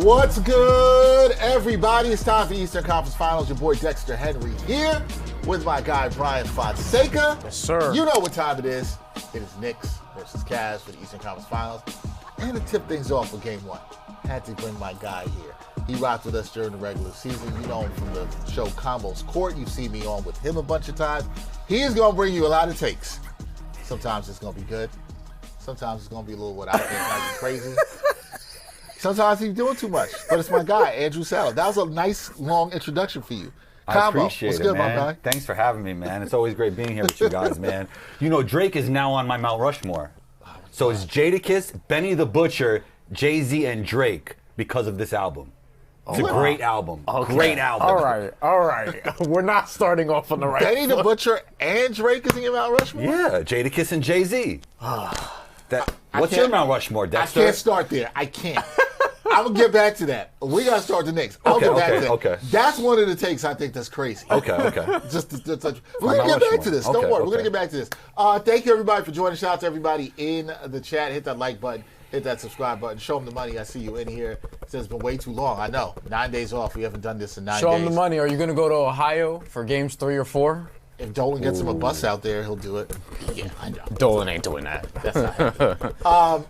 What's good, everybody? It's time for Eastern Conference Finals. Your boy Dexter Henry here with my guy Bryan Fonseca. Yes, sir. You know what time it is. It is Knicks versus Cavs for the Eastern Conference Finals. And to tip things off for Game 1, had to bring my guy here. He rocked with us during the regular season. You know him from the show Combos Court. You've seen me on with him a bunch of times. He is going to bring you a lot of takes. Sometimes it's going to be good. Sometimes it's going to be a little what I think might be crazy. Sometimes he's doing too much, but it's my guy, Andrew Salop. That was a nice, long introduction for you. I appreciate what's good, it, my man. guy? Thanks for having me, man. It's always great being here with you guys, man. You know, Drake is now on my Mount Rushmore. So it's Jadakiss, Benny the Butcher, Jay-Z, and Drake because of this album. It's a great album. Okay. Great album. All right. We're not starting off on the right Benny the Butcher and Drake is in your Mount Rushmore? Yeah, Jadakiss and Jay-Z. What's your Mount Rushmore, Dexter? I can't start there. I can't. I'm going to get back to that. We got to start the Knicks. I'll get back to that. Okay. That's one of the takes I think that's crazy. Okay. We're going to get back to this. Don't worry. We're going to get back to this. Thank you, everybody, for joining. Shout out to everybody in the chat. Hit that like button. Hit that subscribe button. Show them the money. I see you in here. It says it's been way too long. I know. 9 days off. We haven't done this in 9 days. Show them the money. Are you going to go to Ohio for games 3 or 4? If Dolan gets him a bus out there, he'll do it. Yeah, I know. Dolan ain't doing that. That's not happening.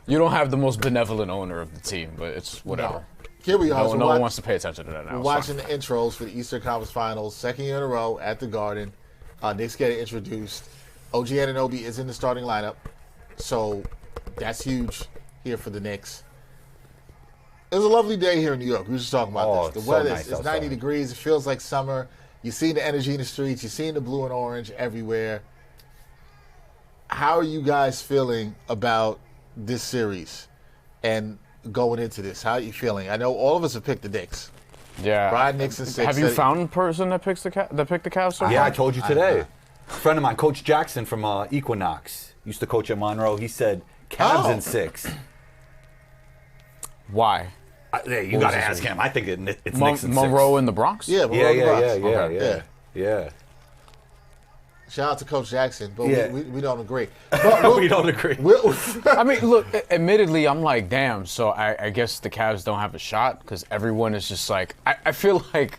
You don't have the most benevolent owner of the team, but it's whatever. No. Here we are. No one wants to pay attention to that now. We're watching the intros for the Eastern Conference Finals, second year in a row at the Garden. Knicks getting introduced. OG Anunoby is in the starting lineup, so that's huge here for the Knicks. It was a lovely day here in New York. We were just talking about this. The weather is 90 degrees. It feels like summer. You've seen the energy in the streets. You've seen the blue and orange everywhere. How are you guys feeling about this series and going into this? How are you feeling? I know all of us have picked the Knicks. Yeah. Brian Nixon 6. Have you found a person that picked the Cavs so far? Yeah, I told you today. A friend of mine, Coach Jackson from Equinox, used to coach at Monroe. He said Cavs in 6. Why? You got to ask him. I think it's Knicks in 6. Monroe in the Bronx? Yeah, Yeah. Shout out to Coach Jackson, but we don't agree. We don't agree. I mean, look, admittedly, I'm like, damn, so I guess the Cavs don't have a shot because everyone is just like, I feel like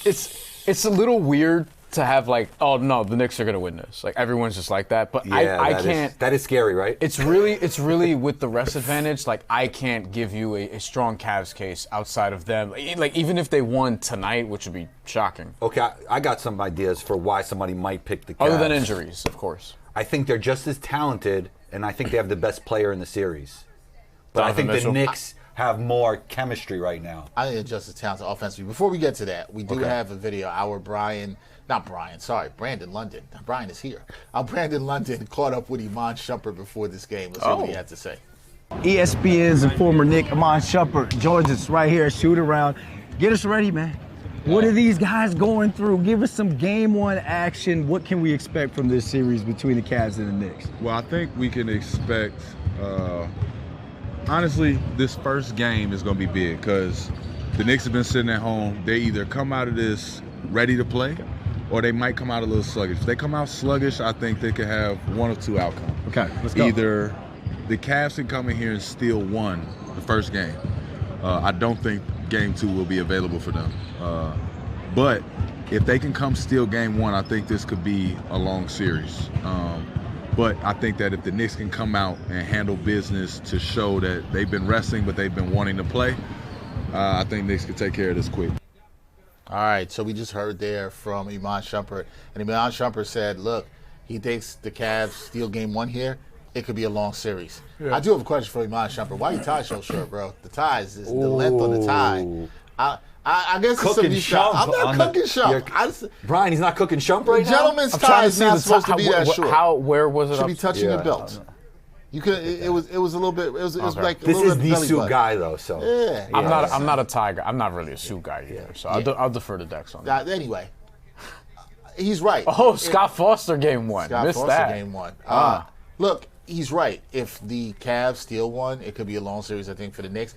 it's a little weird to have like, oh no, the Knicks are gonna win this. Like everyone's just like that, but I can't. That is scary, right? It's really with the rest advantage. Like I can't give you a strong Cavs case outside of them. Like even if they won tonight, which would be shocking. Okay, I got some ideas for why somebody might pick the Cavs. Other than injuries, of course. I think they're just as talented, and I think they have the best player in the series. But I think the Knicks have more chemistry right now. I think they're just as talented offensively. Before we get to that, we do have a video. Brandon London. Bryan is here. Brandon London caught up with Iman Shumpert before this game. Let's hear what he had to say. ESPN's and former Knick, Iman Shumpert, joins us right here, shoot around. Get us ready, man. What are these guys going through? Give us some game 1 action. What can we expect from this series between the Cavs and the Knicks? Well, I think we can expect, honestly, this first game is going to be big because the Knicks have been sitting at home. They either come out of this ready to play or they might come out a little sluggish. If they come out sluggish, I think they could have one of 2 outcomes. Okay, let's go. Either the Cavs can come in here and still won the first game. I don't think game 2 will be available for them. But if they can come steal game 1, I think this could be a long series. But I think that if the Knicks can come out and handle business to show that they've been resting but they've been wanting to play, I think Knicks can take care of this quick. All right, so we just heard there from Iman Shumpert. And Iman Shumpert said, look, he thinks the Cavs steal game 1 here. It could be a long series. Yeah. I do have a question for Iman Shumpert. Why you tie so short, bro? The ties, the length on the tie. I guess it's cooking Shump. I'm not cooking Shump. Brian, he's not cooking Shump right now? Gentleman's tie is not supposed to be that short. Where was it? Should be touching your belt. You could. It was a little bit. It was like this is the suit button. guy though. So yeah. I'm not a tie guy. I'm not really a suit guy either. So I'll defer to Dex on that. Anyway, he's right. Oh, Scott Foster game 1. Scott Missed Foster that. game 1. Look, he's right. If the Cavs steal 1, it could be a long series. I think for the Knicks.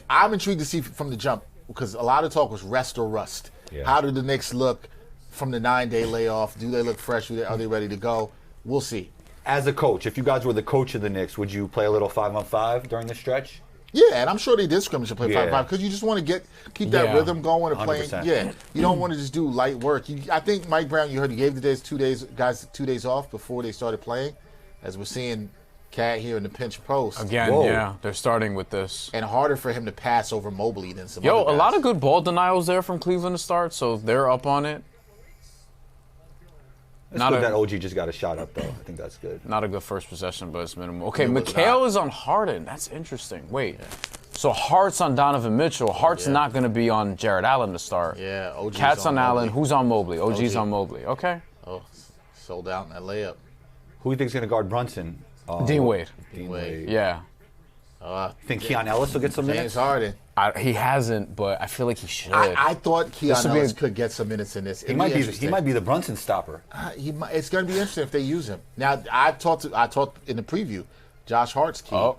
I'm intrigued to see from the jump because a lot of talk was rest or rust. Yeah. How do the Knicks look from the 9-day layoff? Do they look fresh? Are they ready to go? We'll see. As a coach, if you guys were the coach of the Knicks, would you play a little 5-on-5 during the stretch? Yeah, and I'm sure they did scrimmage and play 5-5 Yeah. because you just want to keep that Yeah. rhythm going and playing. 100%. Yeah, you don't want to just do light work. I think Mike Brown, you heard he gave the guys 2 days off before they started playing, as we're seeing Cat here in the pinch post. Again, Whoa. yeah, they're starting with this. And harder for him to pass over Mobley than some Yo, other a lot guys. of good ball denials there from Cleveland to start, so they're up on it. It's Not good a- that OG just got a shot up, though. I think that's good. Not a good first possession, but it's minimal. Okay, It was McHale not. is on Harden. That's interesting. Wait, so Hart's on Donovan Mitchell. Hart's Yeah. not going to be on Jared Allen to start. Yeah, OG's Cat's on Allen. Mobley. Who's on Mobley? OG's OG. on Mobley. Okay. Oh, sold out in that layup. Who do you think's going to guard Brunson? Dean Wade. Dean Wade. Wade. Yeah. Think Keon Ellis will get some James minutes? Harden. He hasn't, but I feel like he should. I thought This Keon would be Ellis a- could get some minutes in this. He might be the Brunson stopper. It's going to be interesting if they use him. Now, I talked in the preview. Josh Hart's key. Oh.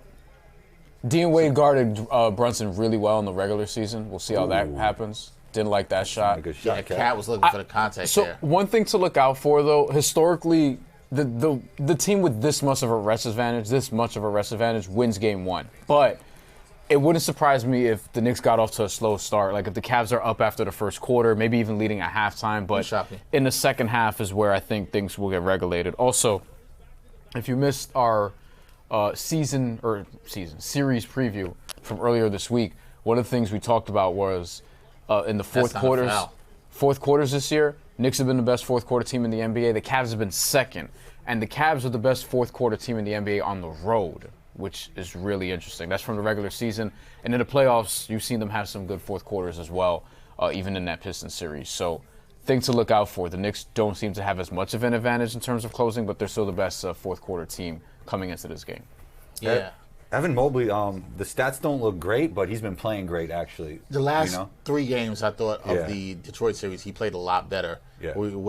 Dean Wade guarded Brunson really well in the regular season. We'll see how that happens. Didn't like that shot. A good Yeah, shot, Cat was looking for the contact So there. one thing to look out for, though, historically, the team with this much of a rest advantage, wins game one. But it wouldn't surprise me if the Knicks got off to a slow start. Like if the Cavs are up after the first quarter, maybe even leading at halftime. But shock me. in the second half is where I think things will get regulated. Also, if you missed our series preview from earlier this week, one of the things we talked about was in the fourth not a quarters. foul. Fourth quarters this year, Knicks have been the best fourth quarter team in the NBA. The Cavs have been second. And the Cavs are the best fourth quarter team in the NBA on the road, which is really interesting. That's from the regular season. And in the playoffs, you've seen them have some good fourth quarters as well, even in that Pistons series. So thing to look out for. The Knicks don't seem to have as much of an advantage in terms of closing, but they're still the best fourth quarter team coming into this game. Yeah. Evan Mobley, the stats don't look great, but he's been playing great, actually. The last you know? 3 games, I thought, Yeah. of the Detroit series, he played a lot better. Yeah. We were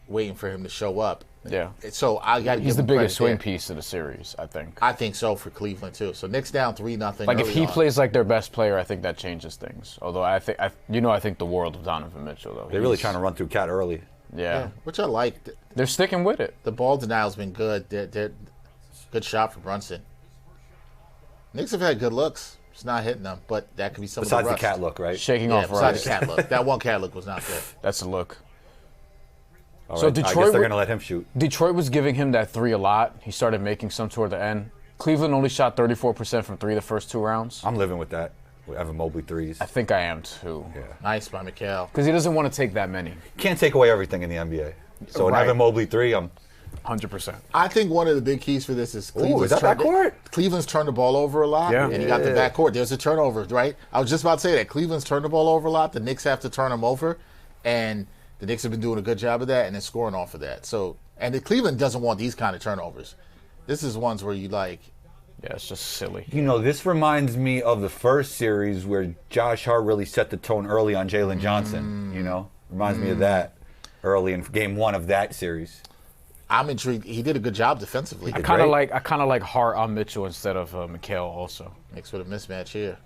waiting for him to show up. Yeah. So I got to give He's the him biggest swing credit there. piece of the series, I think. I think so for Cleveland too. So Knicks down 3-0. Like if early he on. plays like their best player, I think that changes things. Although I think the world of Donovan Mitchell though. They're really trying to run through Cat early. Yeah. which I like. They're sticking with it. The ball denial's been good. They're good shot for Brunson. Knicks have had good looks. It's not hitting them, but that could be some Besides of the the rust. Cat look, right? Shaking Yeah, off besides Rice. the Cat look. That one Cat look was not good. That's a look. All So right, I Detroit guess they're would- going to let him shoot. Detroit was giving him that three a lot. He started making some toward the end. Cleveland only shot 34% from three the first 2 rounds. I'm living with that. With Evan Mobley threes. I think I am too. Yeah. Nice by Mikal. Because he doesn't want to take that many. Can't take away everything in the NBA. So an Right. Evan Mobley three, I'm 100%. I think one of the big keys for this is is that backcourt? Cleveland's turned the ball over a lot, Yeah. and you got the backcourt. There's a turnover, right? I was just about to say that. Cleveland's turned the ball over a lot. The Knicks have to turn them over, and the Knicks have been doing a good job of that, and they're scoring off of that. So, and the Cleveland doesn't want these kind of turnovers. This is ones where you like, Yeah, it's just silly. You know, this reminds me of the first series where Josh Hart really set the tone early on Jalen Johnson. You know, reminds me of that early in game 1 of that series. I'm intrigued. He did a good job defensively. I kind of like Hart on Mitchell instead of Mikal also. Knicks with a mismatch here.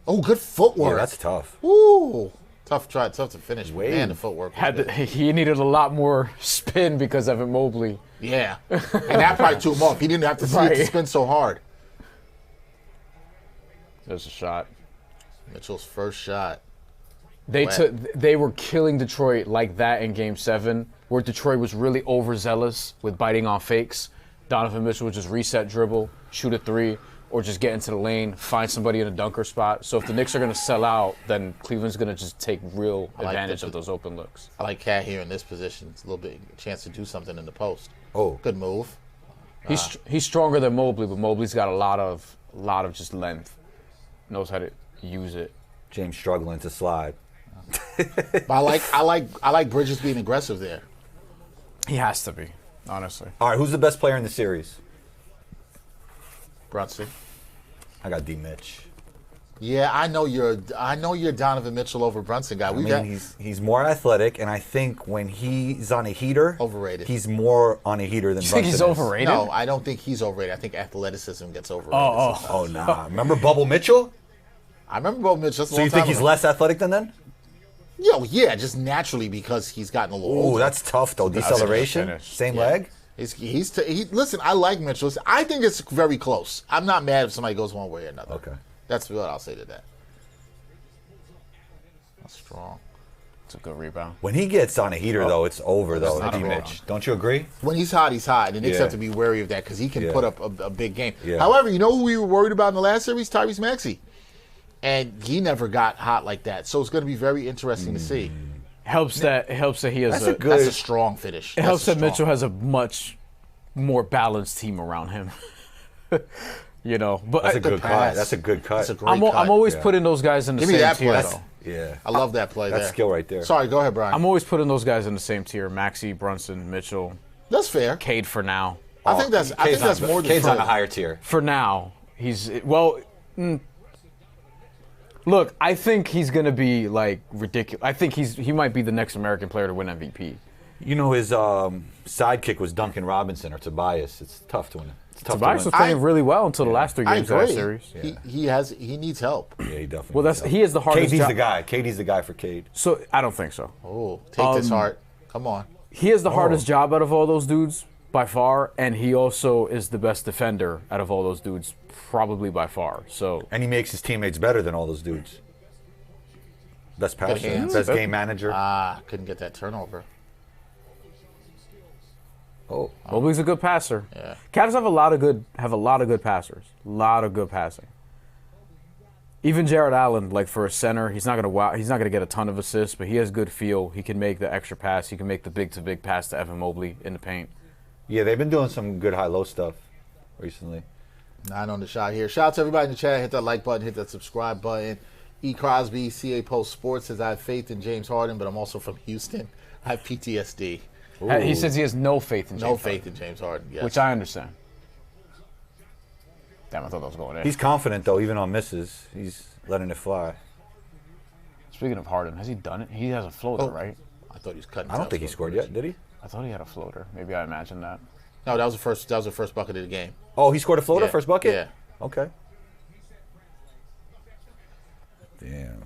Oh, good footwork. Yeah, that's tough. Woo. Tough try, tough to finish. Wade. Man, the footwork. Was good. He needed a lot more spin because of Evan Mobley. Yeah, and that probably threw him off. He didn't have to see it to Right. spin so hard. There's a shot. Mitchell's first shot. They were killing Detroit like that in Game 7, where Detroit was really overzealous with biting on fakes. Donovan Mitchell would just reset dribble, shoot a three, or just get into the lane, find somebody in a dunker spot. So if the Knicks are going to sell out, then Cleveland's going to just take real like advantage the- of those open looks. I like Cat here in this position. It's a little bit a chance to do something in the post. Oh. Good move. He's stronger than Mobley, but Mobley's got a lot of just length. Knows how to use it. James struggling to slide. But I like Bridges being aggressive there. He has to be, honestly. All right, who's the best player in the series? Brunson. I got D. Mitch. Yeah, I know you're Donovan Mitchell over Brunson guy. I mean, he's more athletic, and I think when he's on a heater, Overrated. He's more on a heater than You Brunson think he's is. overrated? No, I don't think he's overrated. I think athleticism gets overrated. Oh, nah. Remember Bubble Mitchell? I remember Bo Mitchell. That's a So long you think time he's ago. less athletic than then? Yeah, just naturally because he's gotten a little Ooh, older. that's tough, though. That's Deceleration? finish. Same Yeah. leg? Listen, I like Mitchell. I think it's very close. I'm not mad if somebody goes one way or another. Okay. That's what I'll say to that. That's strong. It's a good rebound. When he gets on a heater, though, it's over, though. not a Mitch. Don't you agree? When he's hot, he's hot. And the Knicks Yeah. have to be wary of that because he can Yeah. put up a big game. Yeah. However, you know who we were worried about in the last series? Tyrese Maxey. And he never got hot like that. So it's going to be very interesting to see. Helps that he has That's a good- That's a strong finish. It helps that Mitchell has a much more balanced team around him. You know, but That's a good pass. cut. That's a good cut. That's a great I'm cut. always Yeah. putting those guys in the Give me same that tier, play. though. Yeah. I love that play That's there. skill right there. Sorry, go ahead, Brian. I'm always putting those guys in the same tier: Maxey, Brunson, Mitchell, That's fair. Cade. For now, I think that's more than Cade's fair. on a higher tier. for now, he's Look, I think he's gonna be like ridiculous. I think he might be the next American player to win MVP. You know, his sidekick was Duncan Robinson or Tobias. It's tough to win. It's tough Tobias to was win. playing really well until the last 3 I games of that agree. series. He needs help. Yeah, he definitely. Well, needs he is the hardest KD's job. the guy. KD's the guy for Cade. So I don't think so. Oh, take this heart. Come on. He has the hardest job out of all those dudes by far, and he also is the best defender out of all those dudes, probably by far. So And he makes his teammates better than all those dudes. Best passer, hands. best game manager. Couldn't get that turnover. Oh, Mobley's a good passer. Yeah. Cavs have a lot of good passers. A lot of good passing. Even Jared Allen, like for a center, he's not gonna get a ton of assists, but he has good feel. He can make the extra pass. He can make the big to big pass to Evan Mobley in the paint. yeah, they've been doing some good high-low stuff recently. 9 on the shot here. Shout out to everybody in the chat. Hit that like button. Hit that subscribe button. E. Crosby, CA Post Sports says, I have faith in James Harden, but I'm also from Houston. I have PTSD. He says he has no faith in James No Harden, faith in James Harden. Yes. which I understand. Damn, I thought that was going in. He's confident, though, even on misses. He's letting it fly. Speaking of Harden, has he done it? He has a floater, Oh. right? I thought he was cutting. I don't think he scored yet, did he? I thought he had a floater. Maybe I imagined that. No, that was the first. That was the first bucket of the game. Oh, he scored a floater, Yeah. first bucket? Yeah. Okay. Damn.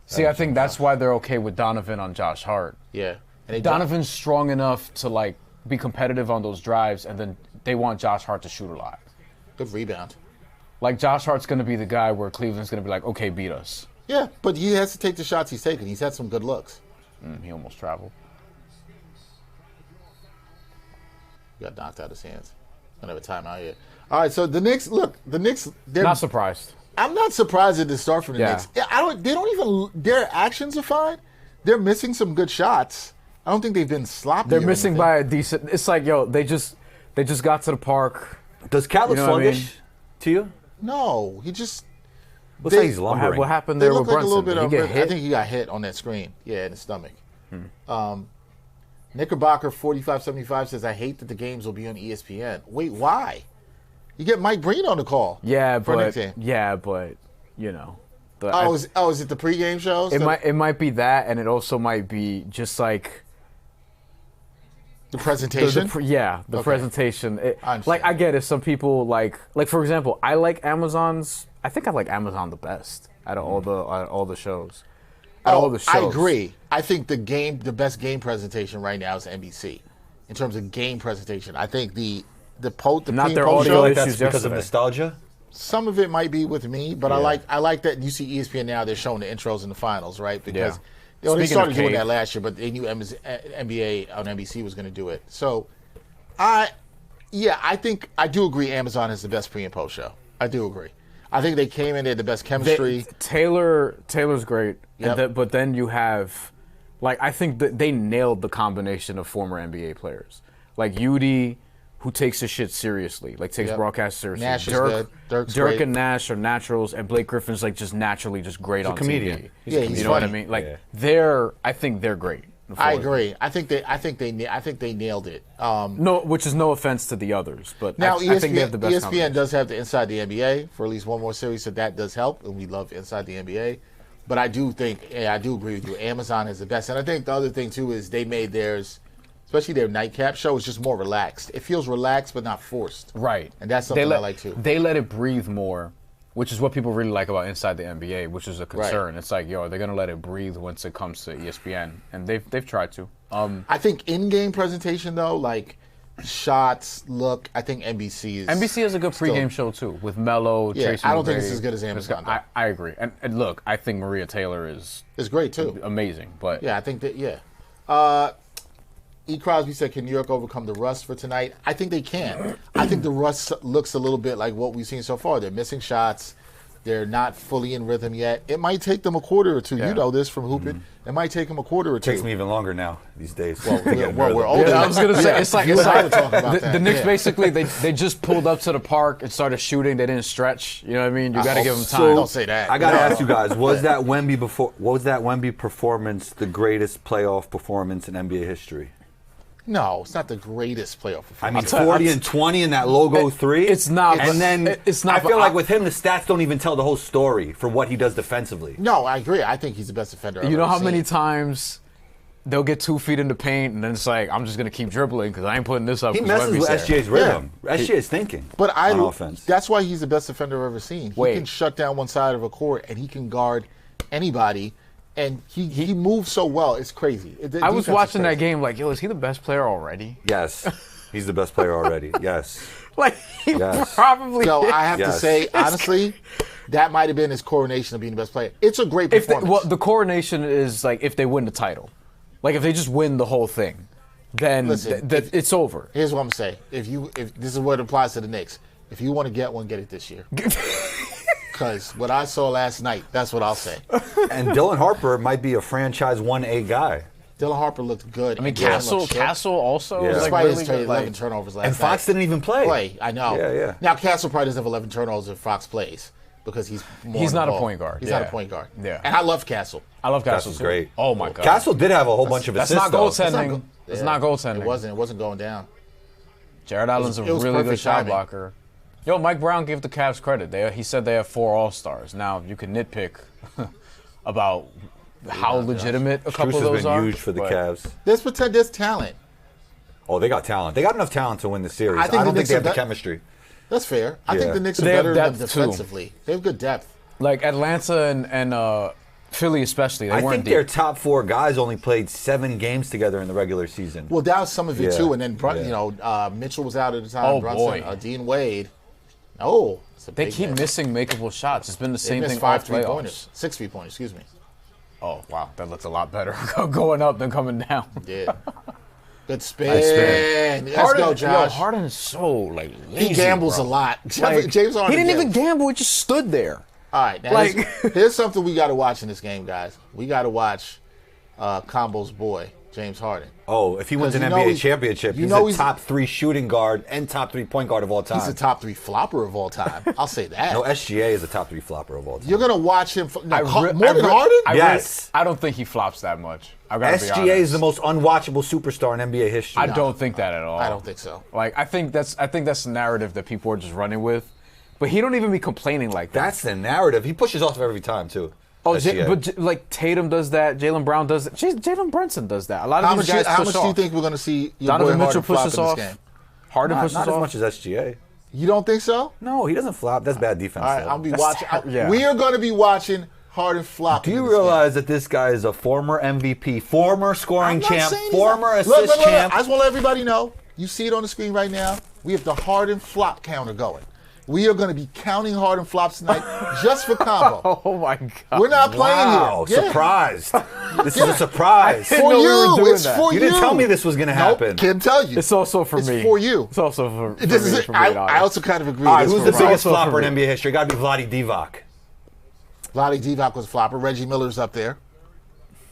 See, I think that's why they're okay with Donovan on Josh Hart. Yeah. And they Donovan's strong enough to like be competitive on those drives, and then they want Josh Hart to shoot a lot. good rebound. Like Josh Hart's going to be the guy where Cleveland's going to be like, okay, beat us. Yeah, but he has to take the shots he's taking. He's had some good looks. He almost traveled. Got knocked out of his hands. Gonna have a timeout here. All right, so the Knicks. Look, the Knicks. They're Not surprised. I'm not surprised at the start for the Yeah. Knicks. They don't even. Their actions are fine. They're missing some good shots. I don't think they've been sloppy. They're or missing anything. by a decent. It's like, yo, they just got to the park. Does Cat look You know what I mean? sluggish to you? No, he just. Looks like he's lumbering. What happened They there look with like a Brunson? little bit Did he of. get I hit? think he got hit on that screen. Yeah, in the stomach. Knickerbocker 4575 says, "I hate that the games will be on ESPN." Wait, why? You get Mike Breen on the call. Yeah, for but next game. you know, Is it the pregame shows? it might be that, and it also might be just like the presentation. the presentation. I understand. Like I get it. Some people like for example, I like Amazon's. I think I like Amazon the best out of all the shows. Out of all the shows. I agree. I think the best game presentation right now is NBC. In terms of game presentation, I think the Not pre- their and post audio show, issues That's because of yesterday. nostalgia? some of it might be with me, but I like that you see ESPN now. They're showing the intros in the finals, right? Because they Speaking started of doing Cade. that last year, but they knew NBA on NBC was going to do it. So, I think I do agree. Amazon is the best pre and post show. I do agree. I think they came in, they had the best chemistry. Taylor's great, Yep. but then you have, like, I think that they nailed the combination of former NBA players, like Udi, who takes his shit seriously, like takes Yep. broadcast seriously. Nash is good. Dirk's Dirk great. and Nash are naturals, and Blake Griffin's like just naturally just great on comedian. TV. He's a Yeah, he's you know what I funny. mean? Like Yeah. I think they're great. I agree. I think they nailed it. No, which is no offense to the others, but Now, I think they have the best ESPN combination. does have the Inside the NBA for at least one more series, so that does help, and we love Inside the NBA. But I do think, I do agree with you. Amazon is the best, and I think the other thing too is they made theirs, especially their nightcap show, is just more relaxed. It feels relaxed but not forced. Right. And that's something I like too. They let it breathe more, which is what people really like about Inside the NBA, which is a concern. It's like, yo, they're gonna let it breathe once it comes to ESPN, and they've tried to. I think in-game presentation though, like shots, look, I think NBC is. NBC has a good pregame show too with Melo. Yeah, Tracy I don't think McGrady. it's as good as Amazon. I agree, and look, I think Maria Taylor is It's great too. amazing, but Yeah, I think that. Yeah. E. Crosby said, "Can New York overcome the rust for tonight?" I think they can. I think the rust looks a little bit like what we've seen so far. They're missing shots. They're not fully in rhythm yet. It might take them a quarter or two. Yeah. You know this from hooping. It might take them a quarter or two. Takes me even longer now these days. we're older. Yeah, I was gonna say it's like You and I were talking about that. the Knicks Yeah. basically they just pulled up to the park and started shooting. They didn't stretch. You know what I mean? You got to give them time. Don't say that. I gotta No. ask you guys: was that Wemby performance the greatest playoff performance in NBA history? No, it's not the greatest playoff I performance. mean, 40 and 20 in that logo three. it's not, but And then it's not, I feel but like with him, the stats don't even tell the whole story for what he does defensively. No, I agree. I think he's the best defender. You know how I've ever many seen. times they'll get 2 feet in the paint and then it's like I'm just gonna keep dribbling because I ain't putting this up. He 'cause messes Wemby's with there. SGA's rhythm. SGA's thinking. But on offense. that's why he's the best defender I've ever seen. He Wait. can shut down one side of a court and he can guard anybody. And he moves so well. It's crazy. I was watching that game like, yo, is he the best player already? Yes, he's the best player already. Yes. Like he Yes. probably. So is. I have to Yes. say, honestly, that might have been his coronation of being the best player. It's a great If they, performance. well, the coronation is like if they win the title, like if they just win the whole thing, then Listen, it's over. Here's what I'm saying. If this is what applies to the Knicks. If you want to get one, get it this year. Because what I saw last night, that's what I'll say. And Dylan Harper might be a franchise 1A guy. Dylan Harper looked good. I mean, and Jalen Castle looked shook. also Yeah. is like Despite really his good. 11 Like, turnovers last And Fox night. didn't even play. I know. Yeah, yeah. Now, Castle probably doesn't have 11 turnovers if Fox plays because he's more He's on the not a ball. point guard, He's not a yeah. point guard. Yeah. And I love Castle. I love Castle Castle's too. great. Oh my god. Castle did have a whole bunch of That's assists. not though. goaltending. It's not goaltending. It wasn't going down. Jared Allen's a it was really good perfect shot timing. blocker. Yo, Mike Brown gave the Cavs credit. He said they have 4 All-Stars. Now, you can nitpick about how legitimate a couple Strus of has those been are. huge for the but Cavs. There's talent. Oh, they got talent. They got enough talent to win the series. I I, think the don't think Knicks they have are the bet- chemistry. That's fair. I Yeah. think the Knicks are They have better than them depth, too. defensively. They have good depth. Like Atlanta and Philly especially, they I weren't think their deep. top 4 guys only played 7 games together in the regular season. Well, that was some of it Yeah. too. And then Yeah. Mitchell was out at the time. Oh, Brunson, boy. Dean Wade. Oh, it's a They big keep miss. missing makeable shots. It's been the They same missed thing all 5 3-pointers. playoffs. 6 3-pointers. Excuse me. Oh, wow. That looks a lot better going up than coming down. Yeah. Good spin. Nice spin. Let's go, Josh. Harden is so, like, lazy, He gambles bro. a lot. Like, James Harden. he didn't even gambles. gamble. He just stood there. All right, now Like- here's something we got to watch in this game, guys. We got to watch Combo's boy, James Harden. Oh, if he wins an 'Cause you know NBA he's- championship, you he's know a he's- top 3 shooting guard and top 3 point guard of all time. He's the top 3 flopper of all time. I'll say that. No, SGA is a top 3 flopper of all time. You're gonna watch him more than I Harden. Yes. I don't think he flops that much. I gotta be SGA is honest. the most unwatchable superstar in NBA history. I don't think that at all. I don't think so. Like I think that's the narrative that people are just running with, but he don't even be complaining like that. That's the narrative. He pushes off every time too. Oh, SGA. like Tatum does that, Jalen Brown does that, Jalen Brunson does that. A lot of How these much? guys How push much off. do you think we're gonna see your Donovan boy Mitchell Harden flop pushes in this off. game? Harden not pushes as off. much as SGA. You don't think so? No, he doesn't flop. That's bad defense. All right, though. I'll be That's watching. yeah. We are going to be watching Harden flop. Do in you this realize that this guy is a former MVP, former game. scoring I'm not champ, saying he's former not. assist Look, champ? I just want to let everybody know. You see it on the screen right now. We have the Harden flop counter going. We are going to be counting Harden flops tonight just for combo. Oh my god. We're not playing Wow, here. Yeah. surprised. This is a surprise. didn't For know we you. were doing It's that. for You you. didn't tell me this was going to happen. Nope, can't tell you. It's also for It's me. for you. It's also for This me. is it. for being I honest. also kind of agree. All right, this who's for the Ryan. biggest Also for flopper in me. NBA history? Got to be Vlade Divac. Vlade Divac was a flopper. Reggie Miller's up there.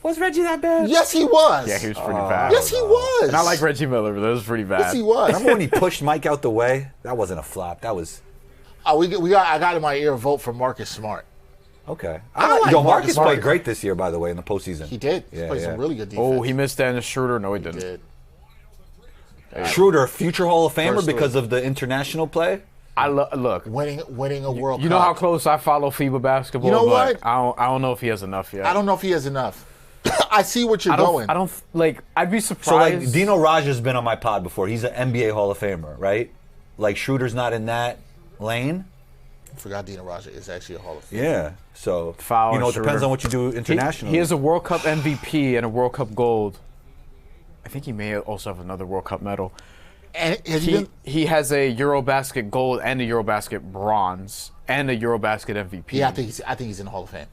Was Reggie that bad? Yes, he was. Yeah, he was pretty bad. Yes, he was. And I like Reggie Miller, but that was pretty bad. Yes, he was. Remember when he pushed Mike out the way? That wasn't a flop. That was I got in my ear a vote for Marcus Smart. okay. I like Yo, Marcus Marcus Smart. played great this year, by the way, in the postseason. He did. He Yeah, played yeah. some really good defense. Oh, he missed Dennis Schroeder. No, he didn't. did. Schroeder, future Hall of Famer First because of the international play. Look. Winning a World Cup. You know how close I follow FIBA basketball. You know but what? I don't know if he has enough yet. I don't know if he has enough. I see what you're going. I don't like. I'd be So surprised. like Dino Raja's been on my pod before. He's an NBA Hall of Famer, right? Like Schroeder's not in that lane. I forgot Dino Raja is actually a Hall of Fame. Yeah. So Foul you know, it Schroeder. depends on what you do internationally. He has a World Cup MVP and a World Cup gold. I think he may also have another World Cup medal. And has he been? He has a Eurobasket gold and a Eurobasket bronze and a Eurobasket MVP. Yeah, I think he's in the Hall of Fame.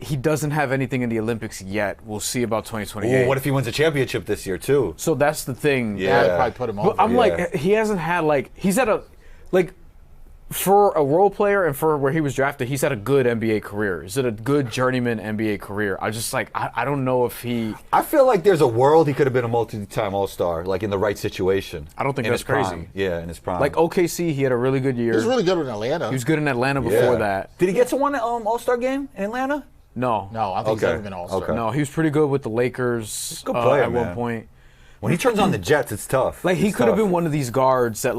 He doesn't have anything in the Olympics yet. We'll see about 2028. Ooh, what if he wins a championship this year too? So that's the thing. Yeah. That'd probably put him over. But I'm like, he hasn't had he's had a for a role player and for where he was drafted, he's had a good NBA career. He's had a good journeyman NBA career. I just I don't know if he. I feel like there's a world he could have been a multi-time All-Star, like in the right situation. I don't think in that's his prime. crazy. Yeah, in his prime. Like OKC, he had a really good year. He was really good in Atlanta. He was good in Atlanta before that. Did he get to one All-Star game in Atlanta? No. No, I think he's never been an All-Star. Okay. No, he was pretty good with the Lakers good player, at one man. point. When he turns on the Jets, it's tough. Like, he It's could have tough. been one of these guards that,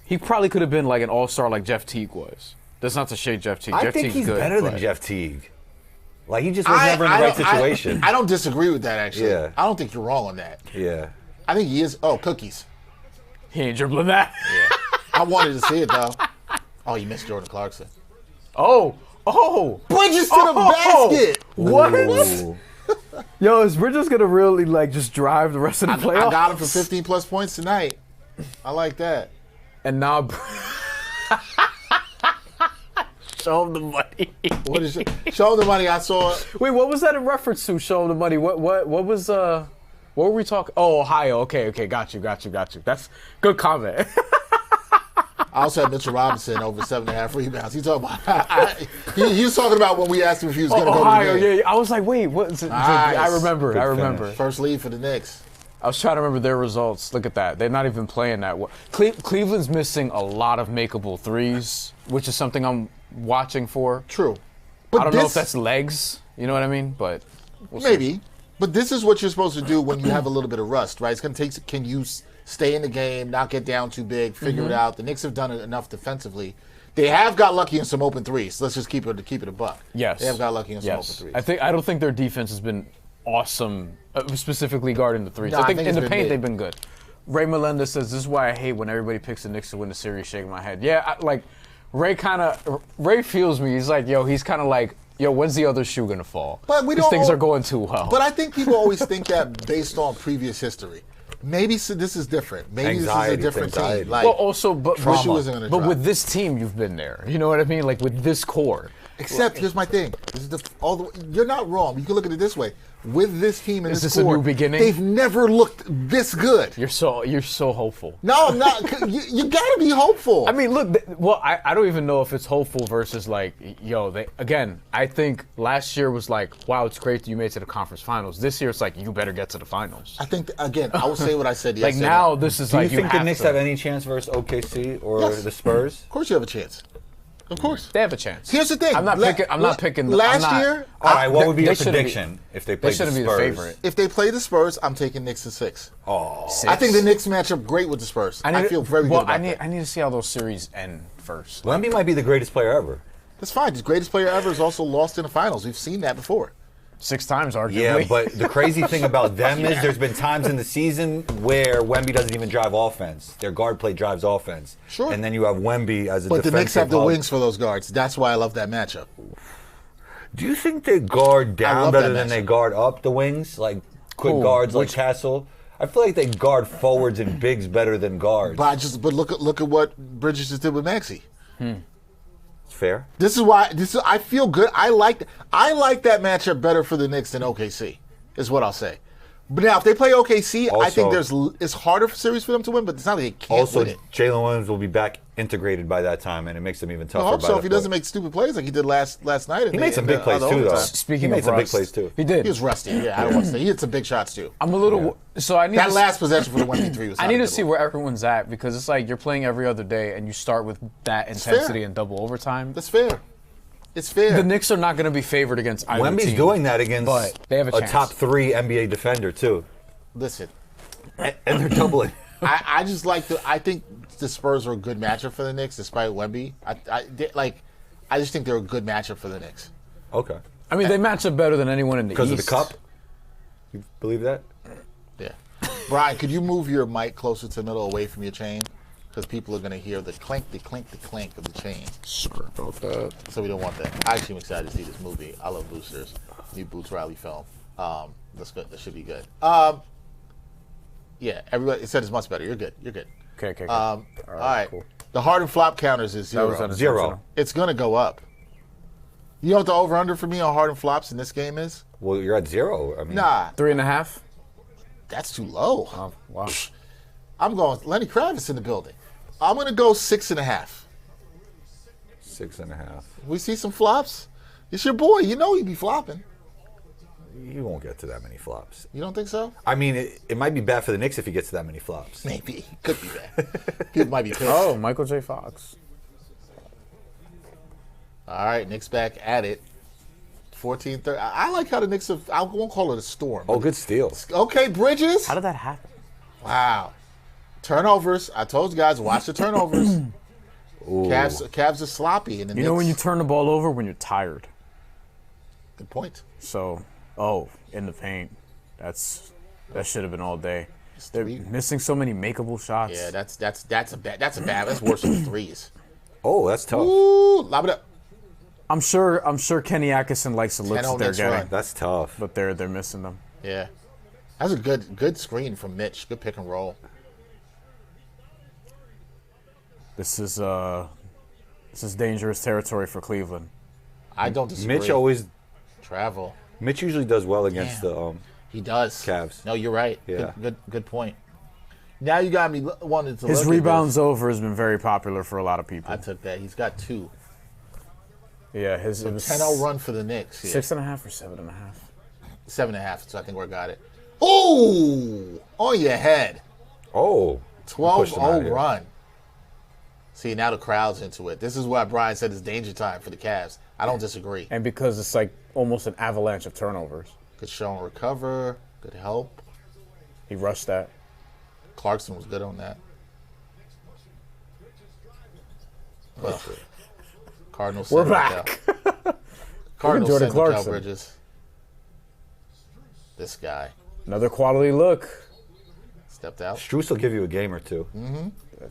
he probably could have been, an all-star like Jeff Teague was. That's not to shade Jeff Teague. I Jeff think Teague's he's good, better than but- Jeff Teague. Like, he just was never in the right situation. I don't disagree with that, actually. Yeah. I don't think you're wrong on that. Yeah. I think he is. Oh, cookies. He ain't dribbling that. I wanted to see it, though. Oh, you missed Jordan Clarkson. Oh! Bridges to the basket. What? Ooh. Yo, is Bridges gonna really, just drive the rest of the playoffs? I got him for 15-plus points tonight. I like that. And now... Show him the money. What is it? Show him the money. I saw it. Wait, what was that in reference to? Show him the money. What was what were we talking? Oh, Ohio. Okay, got you. That's good comment. I also had Mitchell Robinson over 7.5 rebounds. He's talking about. He was talking about when we asked him if he was going to go Ohio, to the game. yeah. I was like, wait, what? Is it? Nice. I remember. finish. First lead for the Knicks. I was trying to remember their results. Look at that. They're not even playing that well. Cleveland's missing a lot of makeable threes, which is something I'm watching for. True. But I don't know if that's legs. You know what I mean? But we'll see. maybe. But this is what you're supposed to do when you have a little bit of rust, right? It's going to take. Can you stay in the game, not get down too big, figure it out? The Knicks have done it enough defensively. They have got lucky in some open threes. Let's just keep it a buck. Yes. They have got lucky in some open threes. I don't think their defense has been awesome, specifically guarding the threes. No, I think it's in the been paint mid. they've been good. Ray Melendez says, this is why I hate when everybody picks the Knicks to win the series, shaking my head. Yeah, Ray feels me. He's like, he's kind of like, when's the other shoe going to fall? But we These don't things al- are going too well. But I think people always think that based on previous history. Maybe this is different. Maybe Anxiety, this is a different anxiety. team. Like, well, also, but Trauma. Isn't gonna drop. with this team, you've been there. You know what I mean? Like with this core. except here's my thing. This is you're not wrong. You can look at it this way. With this team and Is this this a core, new beginning? they've never looked this good. You're so hopeful. No, I'm not. You got to be hopeful. I mean, look. I don't even know if it's hopeful versus like, I think last year was like, wow, it's great that you made it to the conference finals. This year, it's like you better get to the finals. I think again, I will say what I said Like yesterday. now, this is Do you like think the have Knicks to. have any chance versus OKC or Yes. the Spurs? Of course, you have a chance. Of course. They have a chance. Here's the thing. I'm not picking. Last year, All right, what would be they your shouldn't be- prediction if they played the shouldn't Spurs? be the favorite. if they play the Spurs, I'm taking Knicks in 6. Oh, I think the Knicks match up great with the Spurs. I feel very good about that. I need to see how those series end first. Wemby might be the greatest player ever. That's fine. The greatest player ever is also lost in the finals. We've seen that before. 6 times, arguably. Yeah, but the crazy thing about them is there's been times in the season where Wemby doesn't even drive offense. Their guard play drives offense. Sure. And then you have Wemby as a But the defensive Knicks have the hub. wings for those guards. That's why I love that matchup. Do you think they guard down love better that than they matchup. guard up the wings? Like quick Cool. guards like Castle? I feel like they guard forwards and bigs better than guards. But look at what Bridges just did with Maxey. It's fair. This is why I feel good. I like that matchup better for the Knicks than OKC. Is what I'll say. But now if they play OKC, I think it's harder for series for them to win. But it's not like they can't Also, win it. Jalen Williams will be back integrated by that time, and it makes them even tougher. I hope by so. the If he doesn't foot. make stupid plays like he did last night. He made some big plays too, though. Speaking he made of some big rust, plays too. He did. He was rusty. Yeah, I don't want to say he hit some big shots too. I'm a little. So I need That to last possession for the 1v3 was. I not need a to good see one. where everyone's at because it's like you're playing every other day and you start with that intensity and double overtime. That's fair. It's fair. The Knicks are not going to be favored against either Wemby's team. doing that against but they have a chance. top 3 NBA defender too, Listen, and they're doubling. I just like I think the Spurs are a good matchup for the Knicks, despite Wemby. I just think they're a good matchup for the Knicks. Okay, I mean, they match up better than anyone in the because East. of the cup. You believe that? Yeah. Brian, could you move your mic closer to the middle, away from your chain? Because people are going to hear the clink, the clink, the clink of the chain. Sorry about that. So we don't want that. I actually am excited to see this movie. I love Boosters. New Boots Riley film. That's good. That should be good. Yeah, everybody, it said it's much better. You're good. You're good. Okay. All right. Cool. The Harden flop counters is That was 0. unintentional. It's going to go up. You know what the over-under for me on Harden flops in this game is? Well, you're at 0. I mean, Nah, 3.5. that's too low. Oh, wow. I'm going Lenny Kravitz in the building. I'm going to go 6.5. 6.5. We see some flops. It's your boy. You know he'd be flopping. He won't get to that many flops. You don't think so? I mean, it might be bad for the Knicks if he gets to that many flops. Maybe. Could be bad. People might be pissed. Oh, Michael J. Fox. All right, Knicks back at it. 14-30. I like how the Knicks have, I won't call it a storm. Oh, good steal. Okay, Bridges. How did that happen? Wow. Turnovers. I told you guys, watch the turnovers. Cavs are sloppy. And the You know when you Knicks- turn the ball over? When you're tired. Good point. So, in the paint. That should have been all day. They're three. missing so many makeable shots. Yeah, that's bad. That's worse than threes. Oh, that's tough. Ooh, lob it up. I'm sure Kenny Atkinson likes the looks 10-0 that they're next getting, run. That's tough. but they're missing them. Yeah. That's a good screen from Mitch. Good pick and roll. This is dangerous territory for Cleveland. I don't disagree. Mitch Mitch usually does well against Damn. the He does. Cavs. No, you're right. Yeah. Good point. Now you got me wanting to His look at rebounds this. over has been very popular for a lot of people. I took that. He's got 2. Yeah, it was 10-0 run for the Knicks. Yeah. 6.5 or 7.5. 7.5. So I think we got it. Ooh, on your head. Oh. pushed him out of 12-0 here. run. See, now the crowd's into it. This is why Bryan said it's danger time for the Cavs. I don't disagree. And because it's like almost an avalanche of turnovers. Good show and recover. Good help. He rushed that. Clarkson was good on that. Well, Cardinals. We're send back. Mikal. Cardinals Jordan send Mikal Clarkson. Bridges. This guy Another quality look. stepped out. Strus will give you a game or two.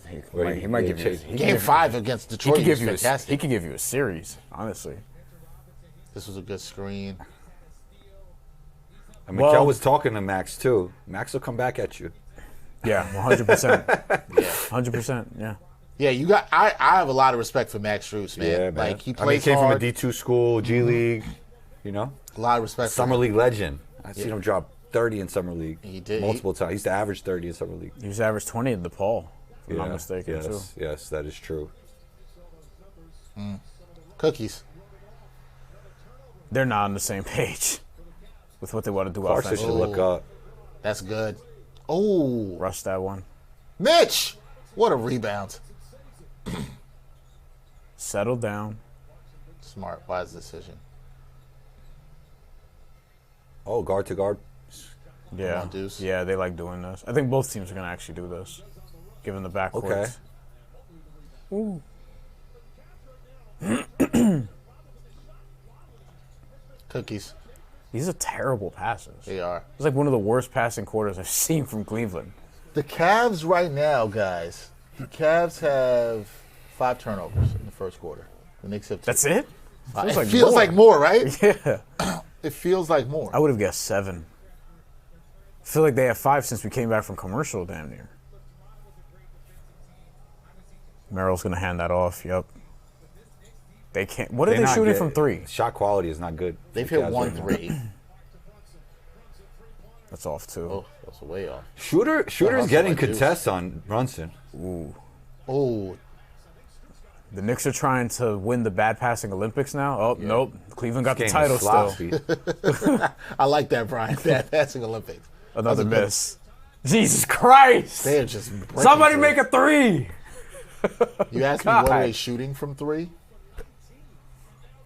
He might give you. He Game 5 against He Detroit could was give you. fantastic. He could give you a series. Honestly. This was a good screen. And Well- Mikel was talking to Max, too. Max will come back at you. Yeah, 100%. Yeah. 100%. Yeah. Yeah, you got. I have a lot of respect for Max Strus, man. Yeah, man. Like he I mean, plays he came hard. from a D2 school, G League, you know? A lot of respect. Summer for him. League legend. I've seen him drop 30 in Summer League. He did. Multiple times. He used to average 30 in Summer League. He was average 20 in DePaul, if I'm not mistaken, yes, too. Yes, that is true. Cookies. They're not on the same page with what they want to do Clarkson should offensively. look up. That's good. Oh, Rush that one. Mitch! What a rebound. Settle down. Smart, wise decision. Oh, guard to guard. Yeah. on, Deuce. Yeah, they like doing this. I think both teams are going to actually do this, given the backcourt. Okay. Ooh. Cookies. These are terrible passes. They are. It's like one of the worst passing quarters I've seen from Cleveland. The Cavs right now, guys. The Cavs have 5 turnovers in the first quarter. The Knicks have 2. That's it? It feels like more, right? Yeah. It feels like more. I would have guessed 7. I feel like they have 5 since we came back from commercial, damn near. Merrill's going to hand that off. Yep. They can't. What are They're they not shooting good. from 3? Shot quality is not good. They've for hit Cavs 1 right now. 3. That's off, too. Oh, that's way off. Shooter's hustle getting like Deuce. contests on Brunson. Oh, The Knicks are trying to win the bad passing Olympics now. Oh, nope. Cleveland got the Game title is still. sloppy. I like that, Brian. Bad passing Olympics. Another That's a good- miss. Jesus Christ! They're just breaking Somebody through. make a 3! You asked me what God. are they shooting from 3?